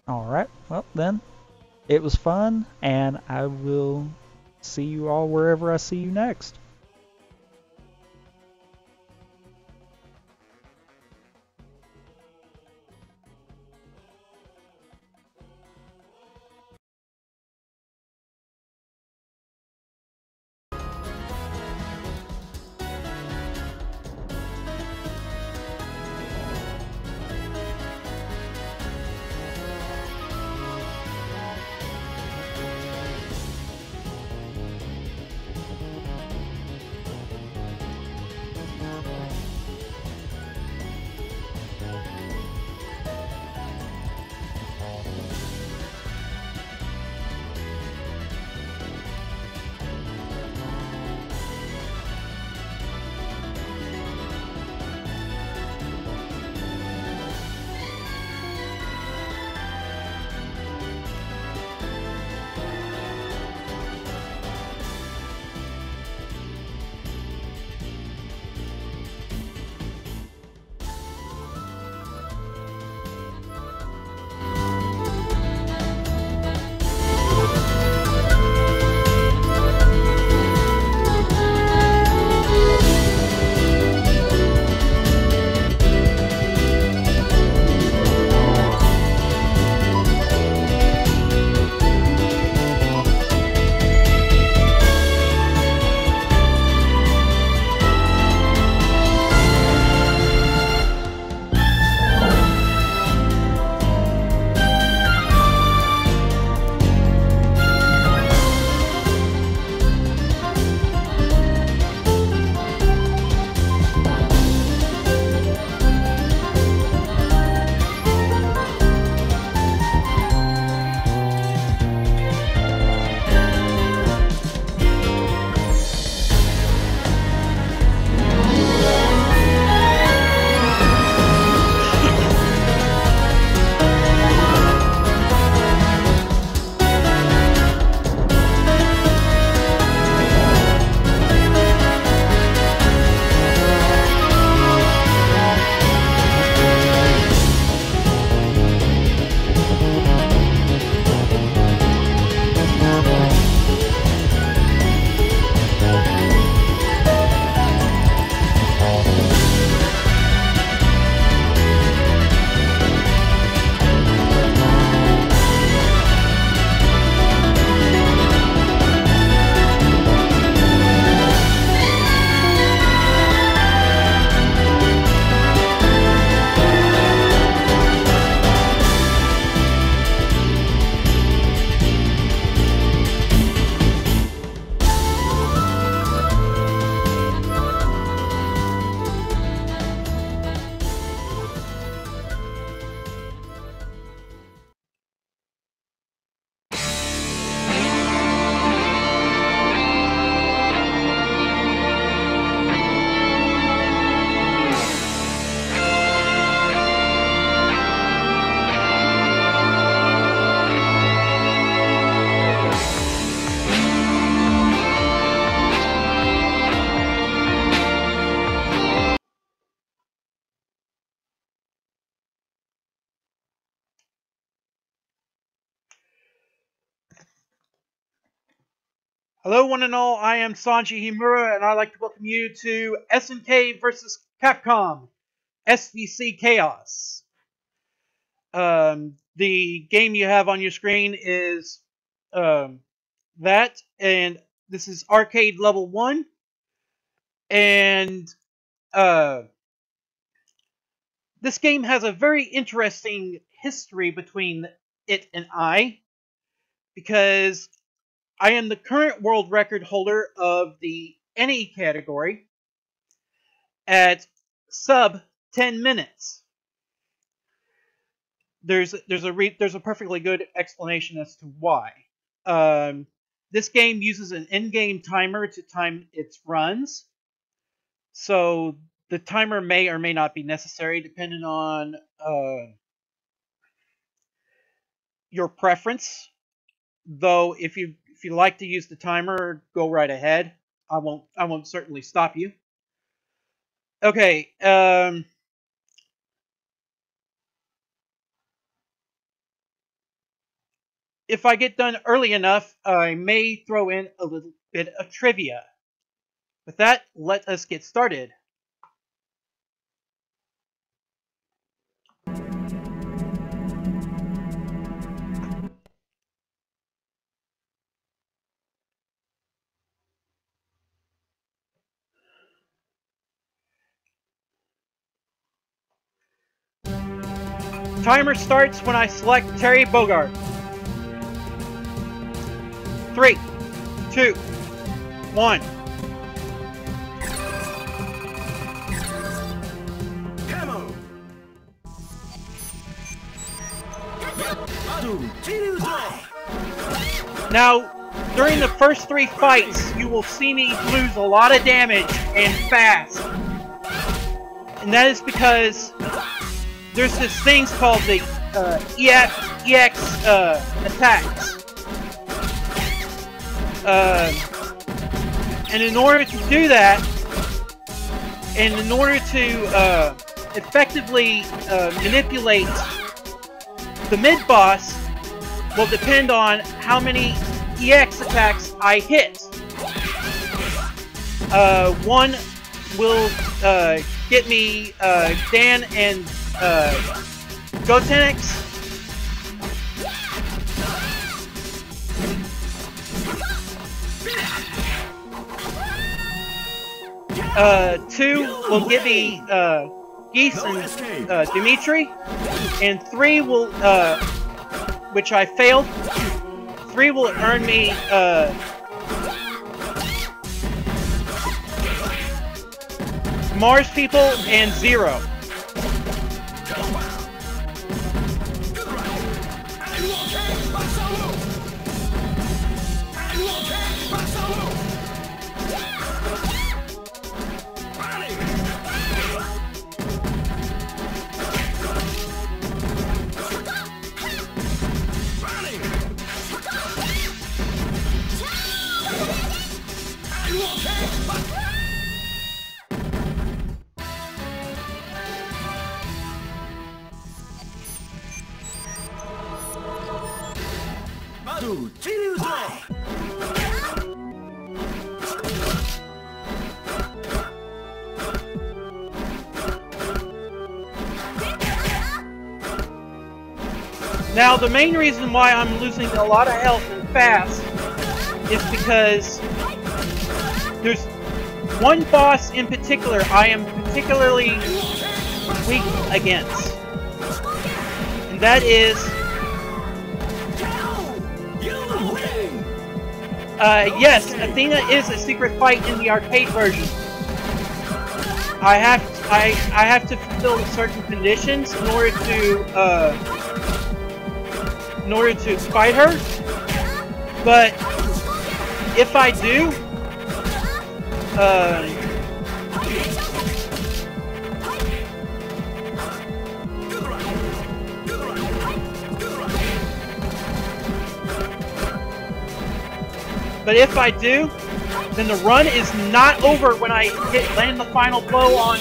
[SPEAKER 1] Alright, well then, it was fun, and I will see you all wherever I see you next.
[SPEAKER 2] Hello, one and all. I am Sanji Himura, and I'd like to welcome you to SNK vs. Capcom, SVC Chaos. The game you have on your screen is that, and this is Arcade Level 1. And this game has a very interesting history between it and I, because I am the current world record holder of the any category at sub 10 minutes. There's a perfectly good explanation as to why. This game uses an in-game timer to time its runs, so the timer may or may not be necessary depending on your preference. Though if you like to use the timer, go right ahead. I won't certainly stop you. Okay. If I get done early enough, I may throw in a little bit of trivia. With that, let us get started. Timer starts when I select Terry Bogard. 3, 2, 1. Now, during the first 3 fights, you will see me lose a lot of damage and fast. And that is because there's this thing called the EX attacks. And in order to do that, and in order to effectively manipulate the mid-boss, will depend on how many EX attacks I hit. One will get me Dan and Gotenks. 2 will give me Geese and Dimitri, and 3 will, which I failed. 3 will earn me Mars people and 0. Now, the main reason why I'm losing a lot of health and fast is because there's one boss in particular I am particularly weak against. And that is yes, Athena is a secret fight in the arcade version. I have to fulfill certain conditions in order to fight her. But if I do, then the run is not over when I land the final blow on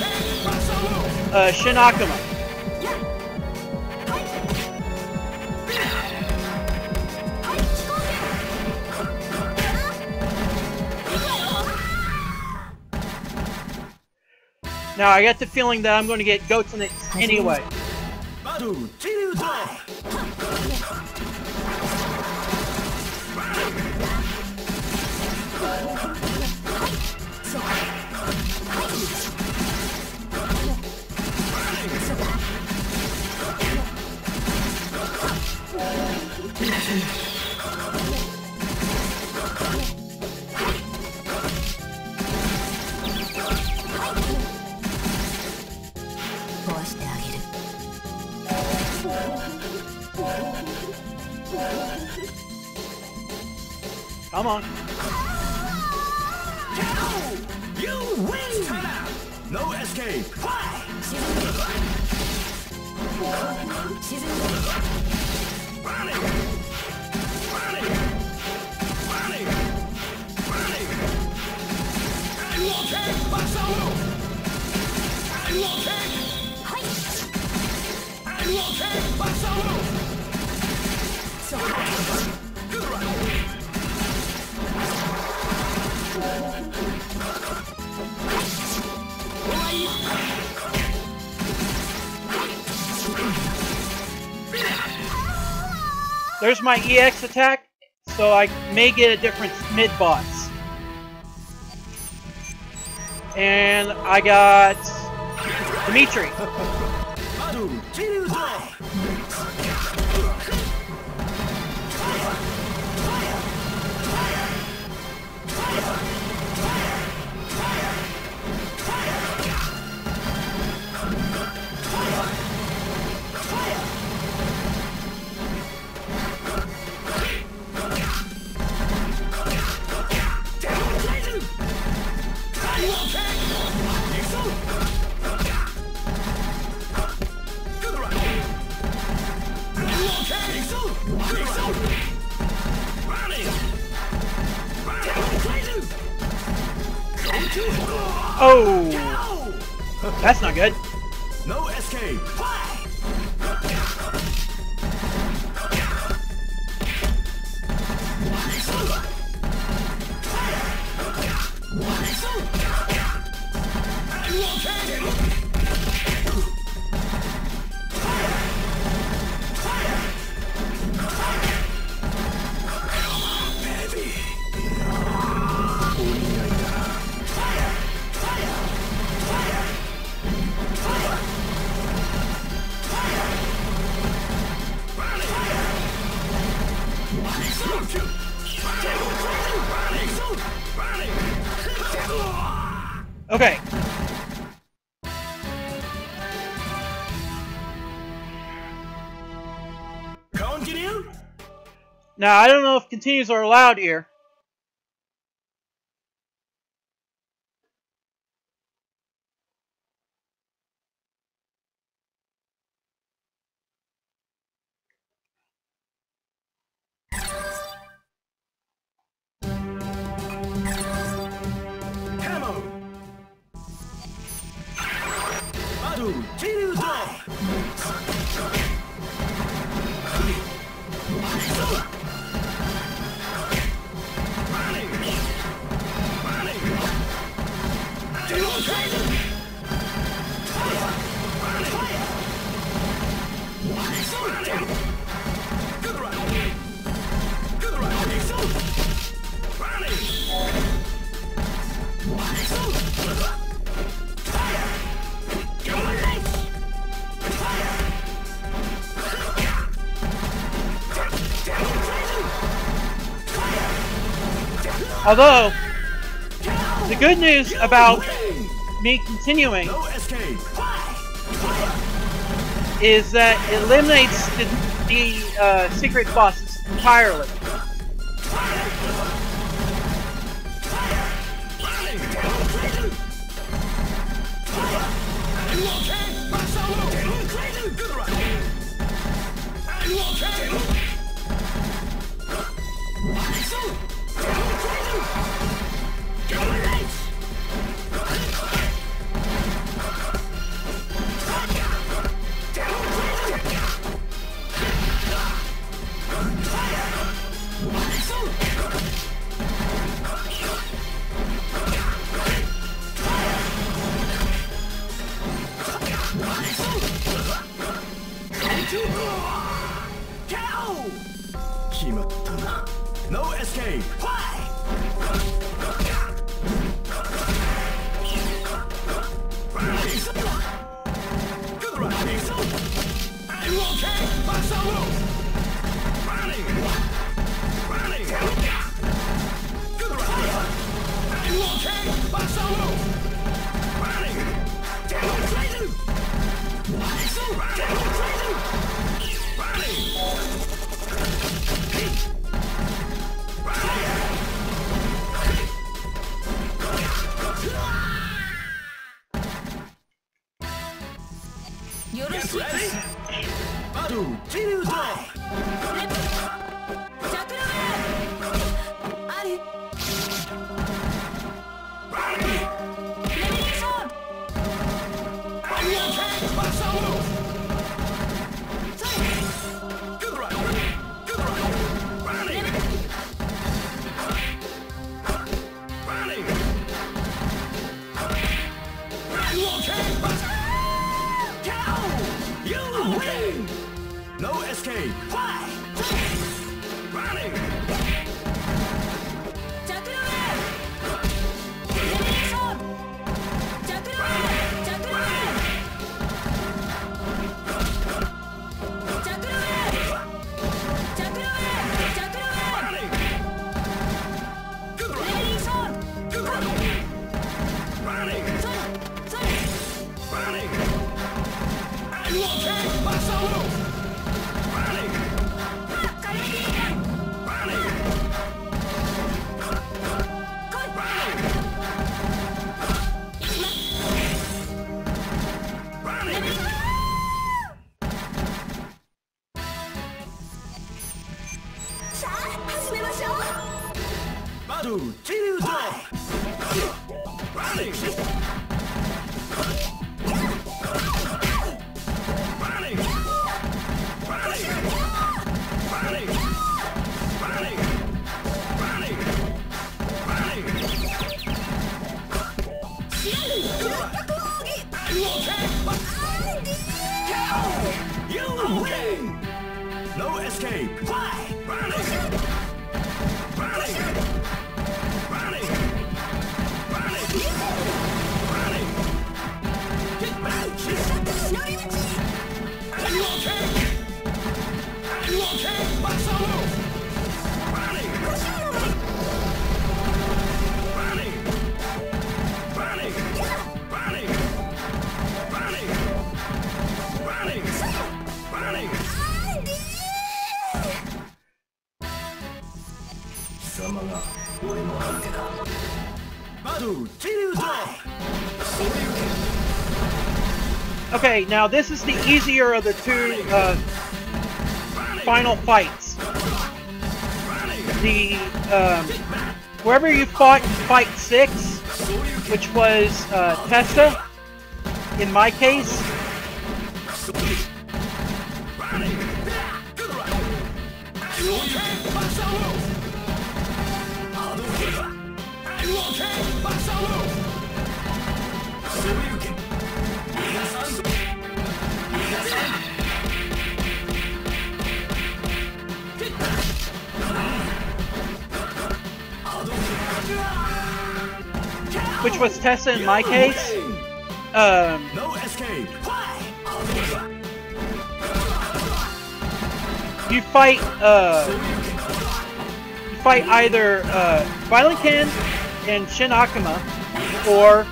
[SPEAKER 2] Shin Akuma. Now I get the feeling that I'm going to get goats in it anyway. Come on.
[SPEAKER 3] You win! No escape!
[SPEAKER 2] There's my EX attack, so I may get a different mid-boss. And I got Dimitri. Oh, that's not good.
[SPEAKER 3] No escape.
[SPEAKER 2] Okay.
[SPEAKER 3] Continue.
[SPEAKER 2] Now, I don't know if continues are allowed here. Although, the good news about me continuing is that it eliminates the secret bosses entirely.
[SPEAKER 3] No escape. Good run. Are you okay? Master move. Running. Good run. Are you okay? Master move. Running. Get ready. Battle. Jiru draw. No escape. Running. Battle. Jiru draw. Running. You win! No escape! Are you okay? Master move! Running!
[SPEAKER 2] Okay, now this is the easier of the two final fights. The wherever you fought in Fight 6, which was Tessa, in my case. Which was Tessa in my case.
[SPEAKER 3] No escape.
[SPEAKER 2] You fight either Violent Ken and Shin Akuma, or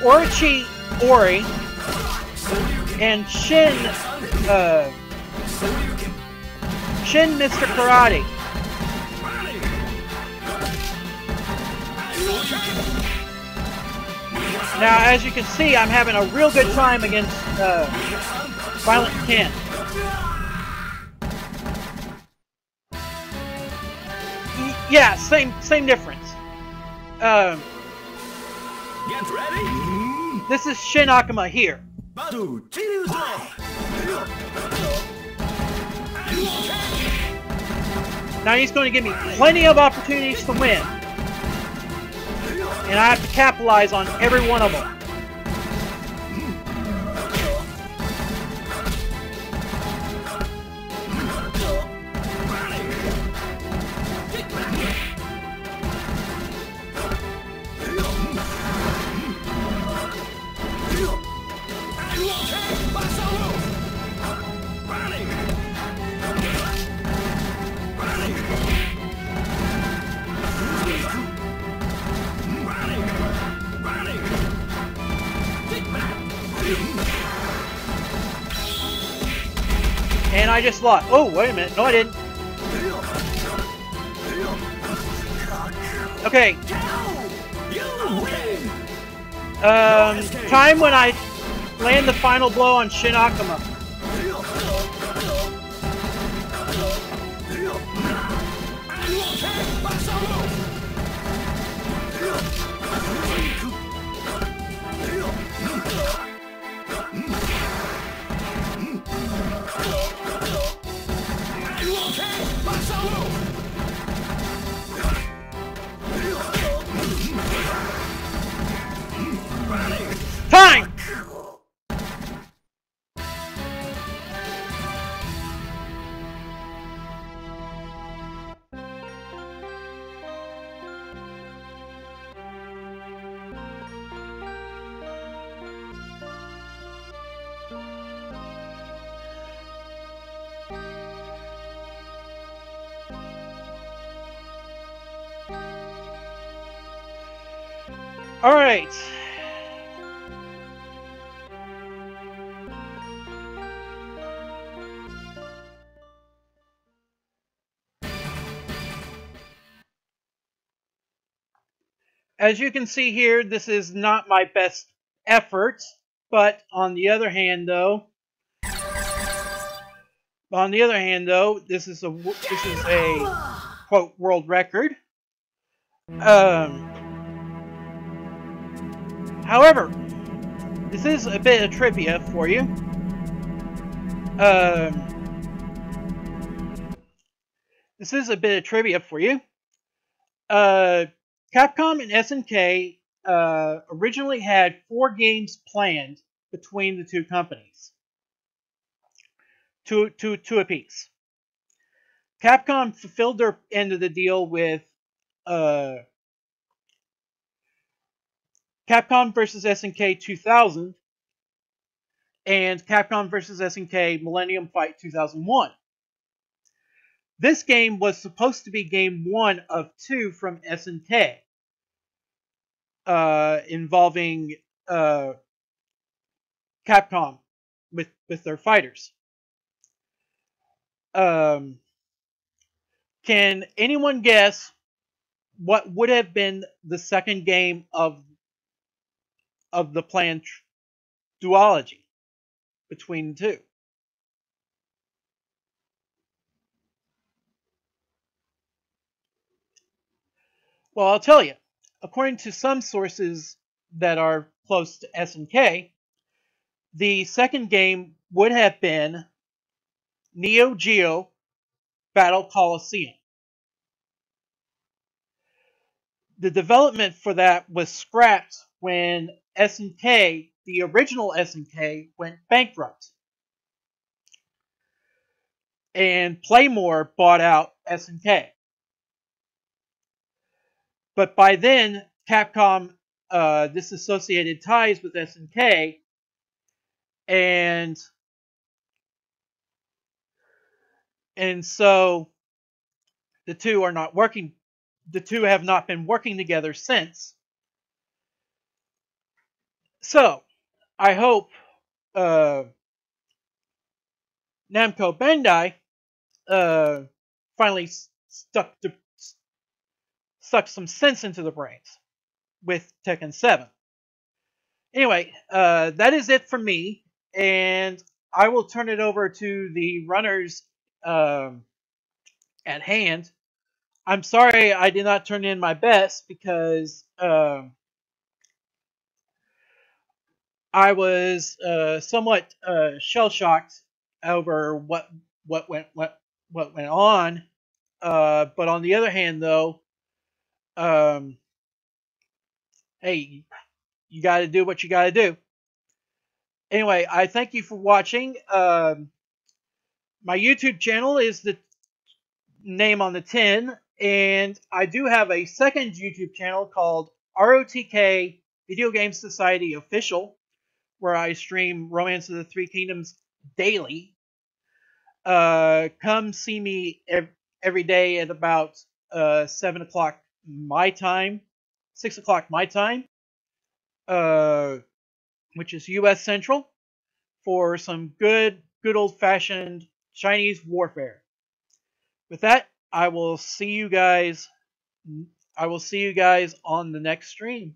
[SPEAKER 2] Orochi Ori and Shin Mr. Karate. Now, as you can see, I'm having a real good time against Violent Ken. Yeah, same difference.
[SPEAKER 3] Get ready.
[SPEAKER 2] This is Shin Akuma here. Now he's going to give me plenty of opportunities to win. and I have to capitalize on every one of them. And I just lost. Oh, wait a minute. No, I didn't. Okay. Time when I land the final blow on Shin Akuma. Time! All right. As you can see here, this is not my best effort, but on the other hand, though, this is a quote world record. However, this is a bit of trivia for you. Capcom and SNK originally had 4 games planned between the two companies. Two apiece. Capcom fulfilled their end of the deal with Capcom vs. SNK 2000 and Capcom vs. SNK Millennium Fight 2001. This game was supposed to be game 1 of 2 from SNK, involving Capcom with their fighters. Can anyone guess what would have been the second game of the planned duology between the two? Well, I'll tell you. According to some sources that are close to SNK, the second game would have been Neo Geo Battle Coliseum. The development for that was scrapped when SNK, the original SNK, went bankrupt. And Playmore bought out SNK. But by then, Capcom disassociated ties with SNK, and so the two are not working. The two have not been working together since. So, I hope Namco Bandai finally stuck some sense into the brains with Tekken 7. Anyway, that is it for me, and I will turn it over to the runners at hand. I'm sorry I did not turn in my best because I was somewhat shell-shocked over what went on. But on the other hand, though, hey, you got to do what you got to do. Anyway, I thank you for watching. My YouTube channel is the name on the tin, and I do have a second YouTube channel called ROTK Video Game Society Official, where I stream Romance of the Three Kingdoms daily. Come see me every day at about 7 o'clock my time, 6 o'clock my time, which is U.S. Central, for some good old-fashioned Chinese warfare. With that, I will see you guys on the next stream.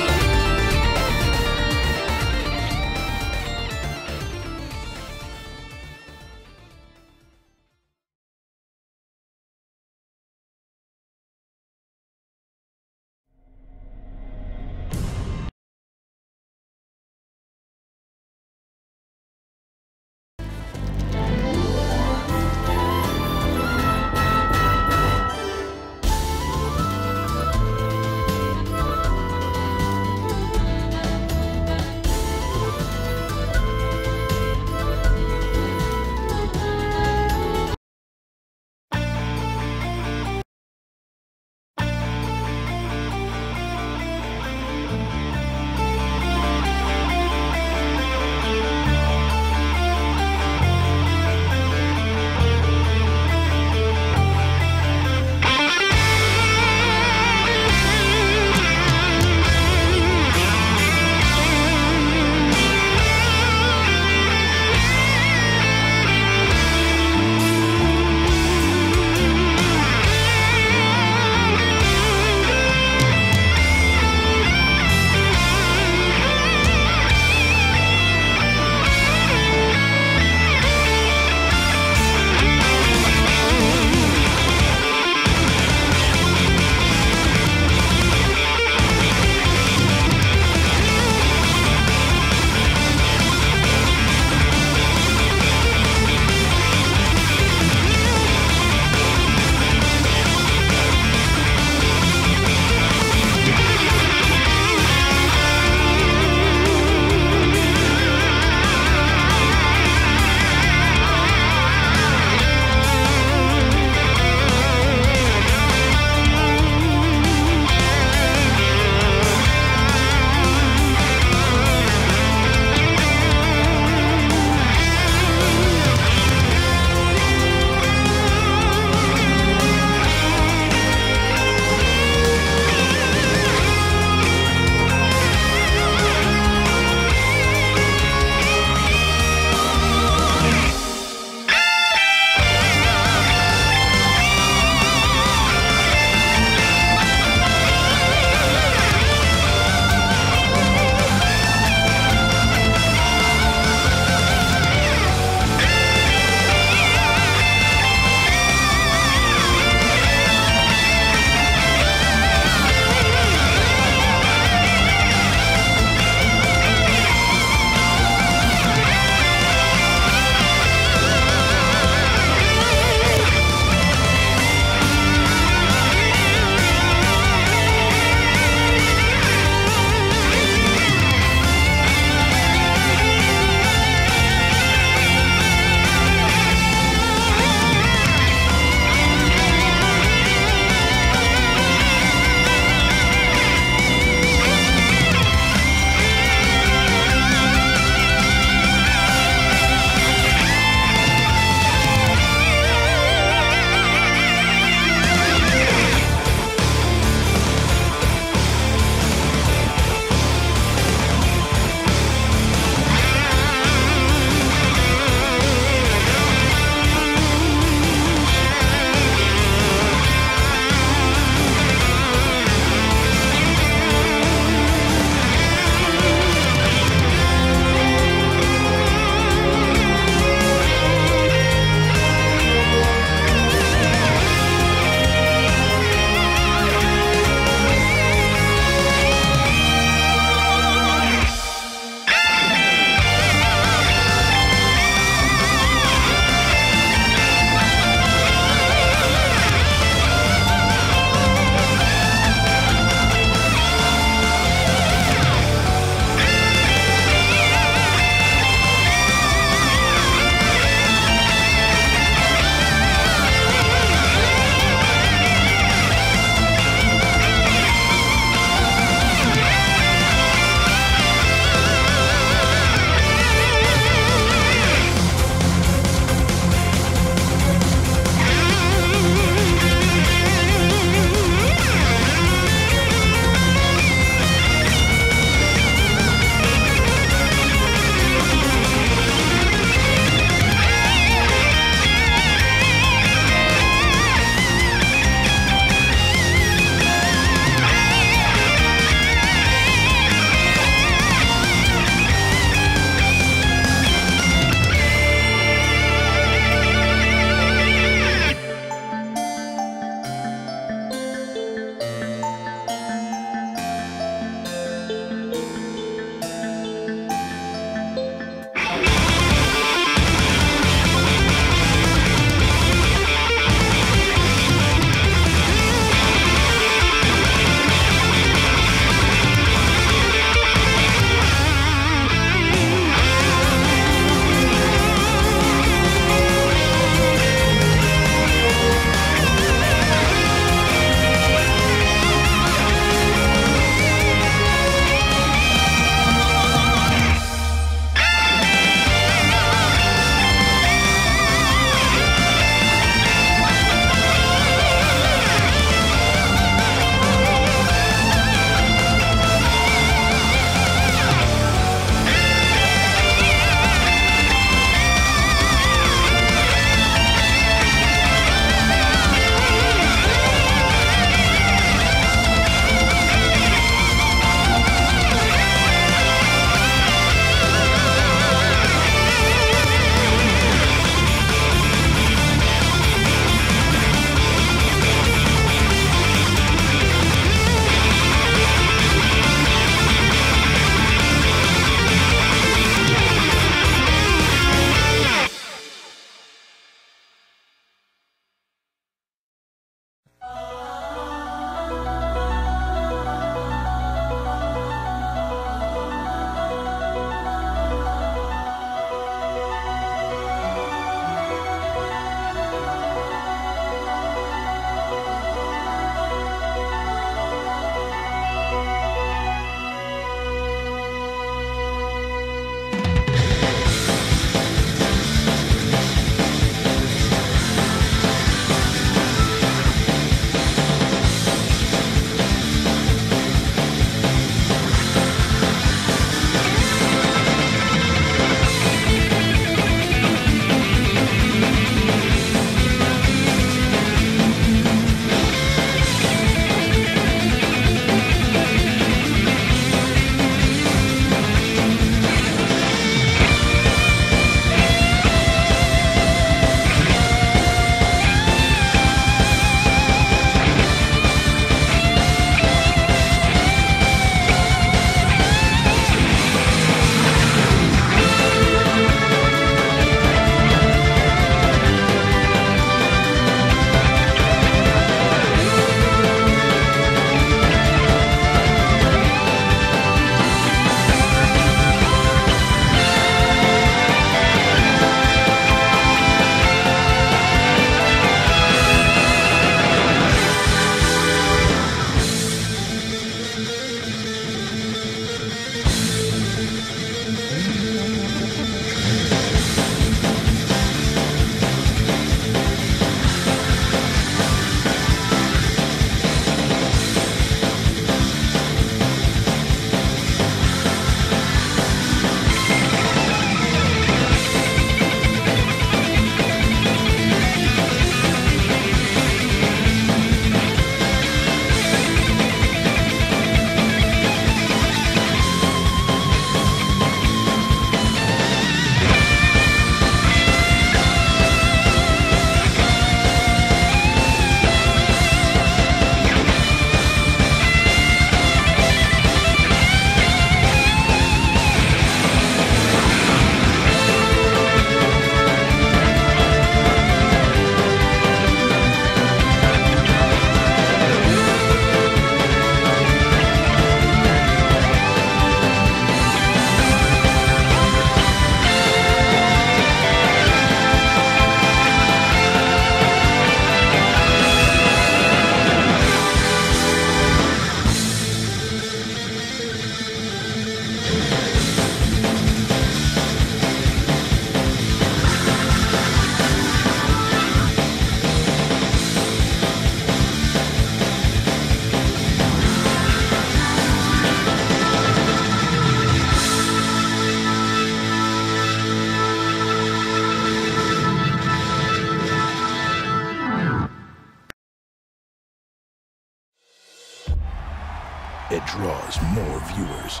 [SPEAKER 4] draws more viewers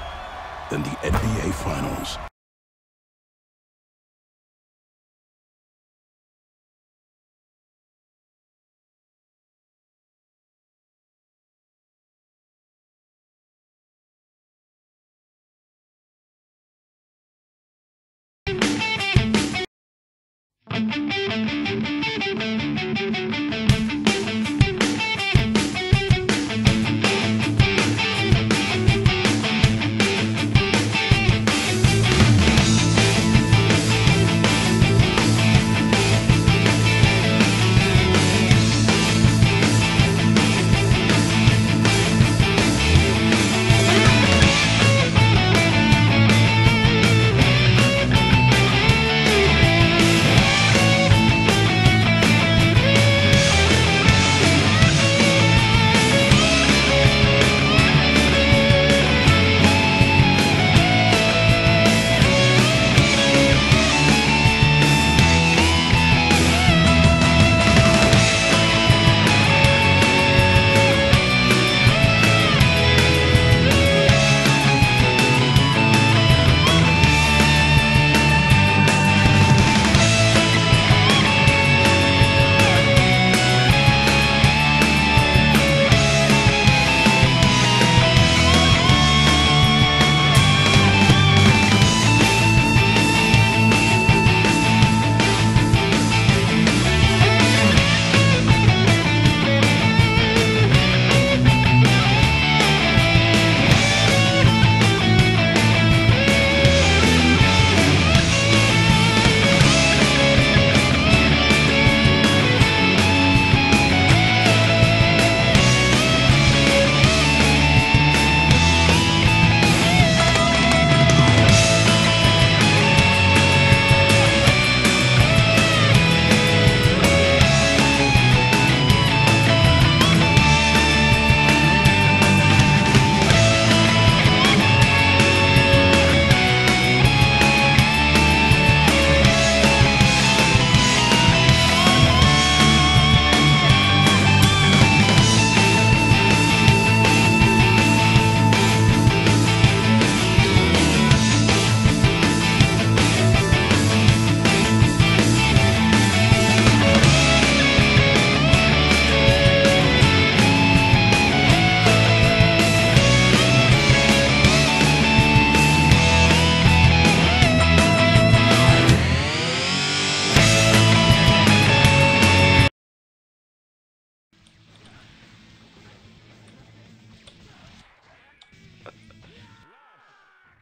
[SPEAKER 4] than the NBA Finals.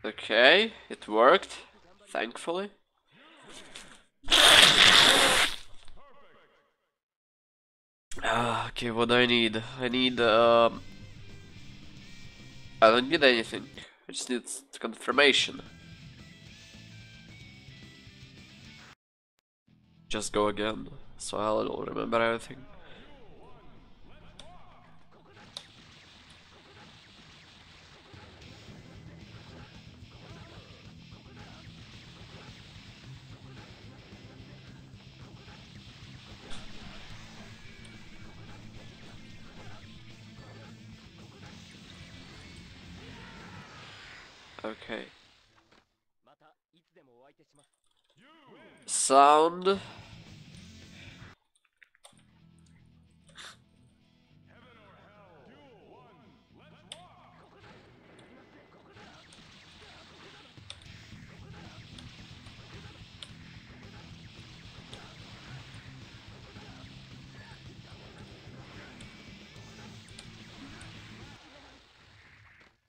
[SPEAKER 5] Okay, it worked, thankfully. Okay, what do I need? I don't need anything. I just need confirmation. Just go again, so I'll remember everything. Okay. Sound.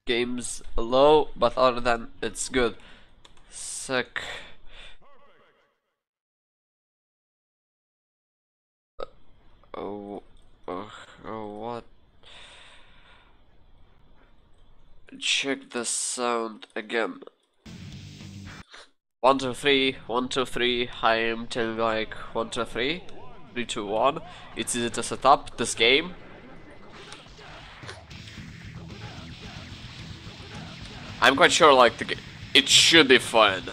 [SPEAKER 5] Game's low, but other than it's good. Sec. Oh, what? Check the sound again. 1 2 3 1 2 3. I am telling like 1 2 3 3 2 1. It's easy to set up this game. I'm quite sure like it should be fun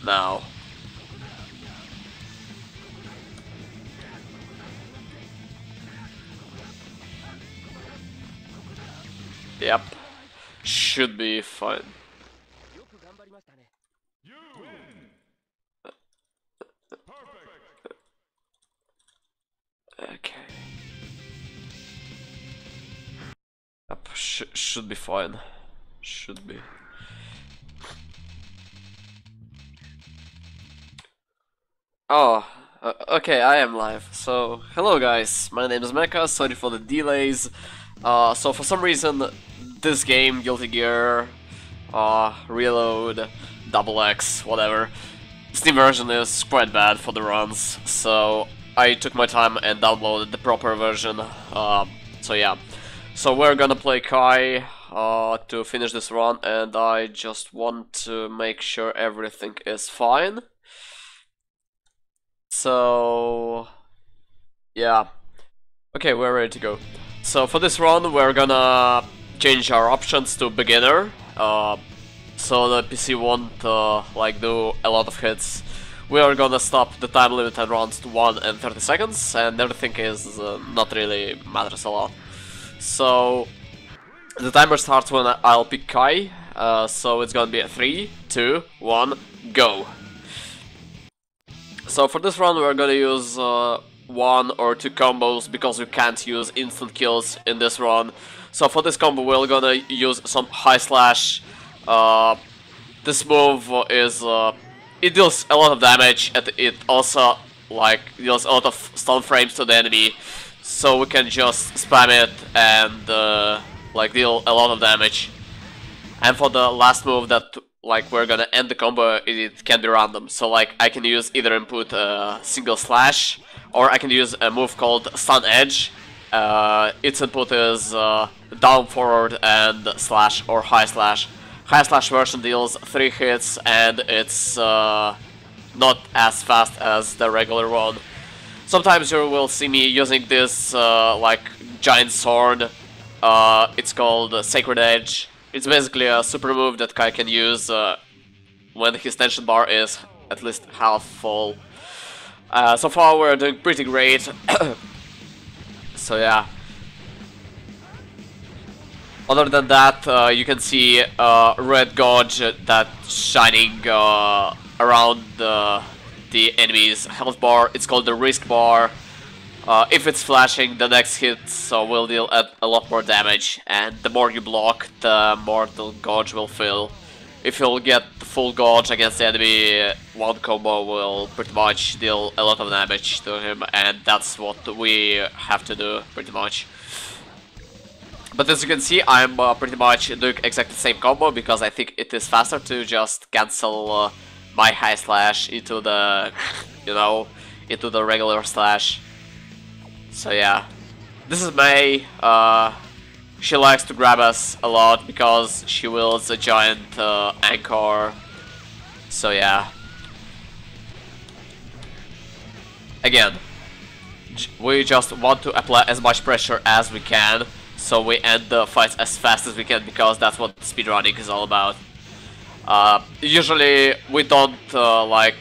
[SPEAKER 5] now. Yep. should be fine. Okay. Yep, should be fine. Should be. Oh, okay, I am live. So, hello guys, my name is Mecha, sorry for the delays. So for some reason, this game, Guilty Gear, Reload, Double X, whatever, Steam version is quite bad for the runs, so I took my time and downloaded the proper version. So yeah. So we're gonna play Kai to finish this run, and I just want to make sure everything is fine. So yeah, okay, we're ready to go. So for this run we're gonna change our options to beginner, so the PC won't like do a lot of hits. We are gonna stop the time limit and runs to 1 and 30 seconds, and everything is not really matters a lot. So the timer starts when I'll pick Kai, so it's gonna be a 3, 2, 1, go. So for this run we're gonna use 1 or 2 combos because we can't use instant kills in this run. So for this combo we're gonna use some high slash. This move is it deals a lot of damage, and it also like deals a lot of stun frames to the enemy. So we can just spam it and like deal a lot of damage. And for the last move that like we're gonna end the combo, it can be random. So like I can use either input single slash, or I can use a move called stun edge. Its input is down forward and slash or high slash. High slash version deals 3 hits, and it's not as fast as the regular one. Sometimes you will see me using this like giant sword. It's called Sacred Edge. It's basically a super move that Kai can use when his tension bar is at least half full. So far we're doing pretty great. So yeah. Other than that, you can see red gauge that's shining around the enemy's health bar. It's called the risk bar. If it's flashing, the next hit will deal a lot more damage, and the more you block, the more the gauge will fill. If you'll get the full gauge against the enemy, one combo will pretty much deal a lot of damage to him, and that's what we have to do, pretty much. But as you can see, I'm pretty much doing exactly the same combo, because I think it is faster to just cancel my high slash into the, you know, into the regular slash. So yeah, this is May. She likes to grab us a lot because she wields a giant anchor. So yeah. Again, we just want to apply as much pressure as we can, so we end the fights as fast as we can, because that's what speedrunning is all about. Usually we don't like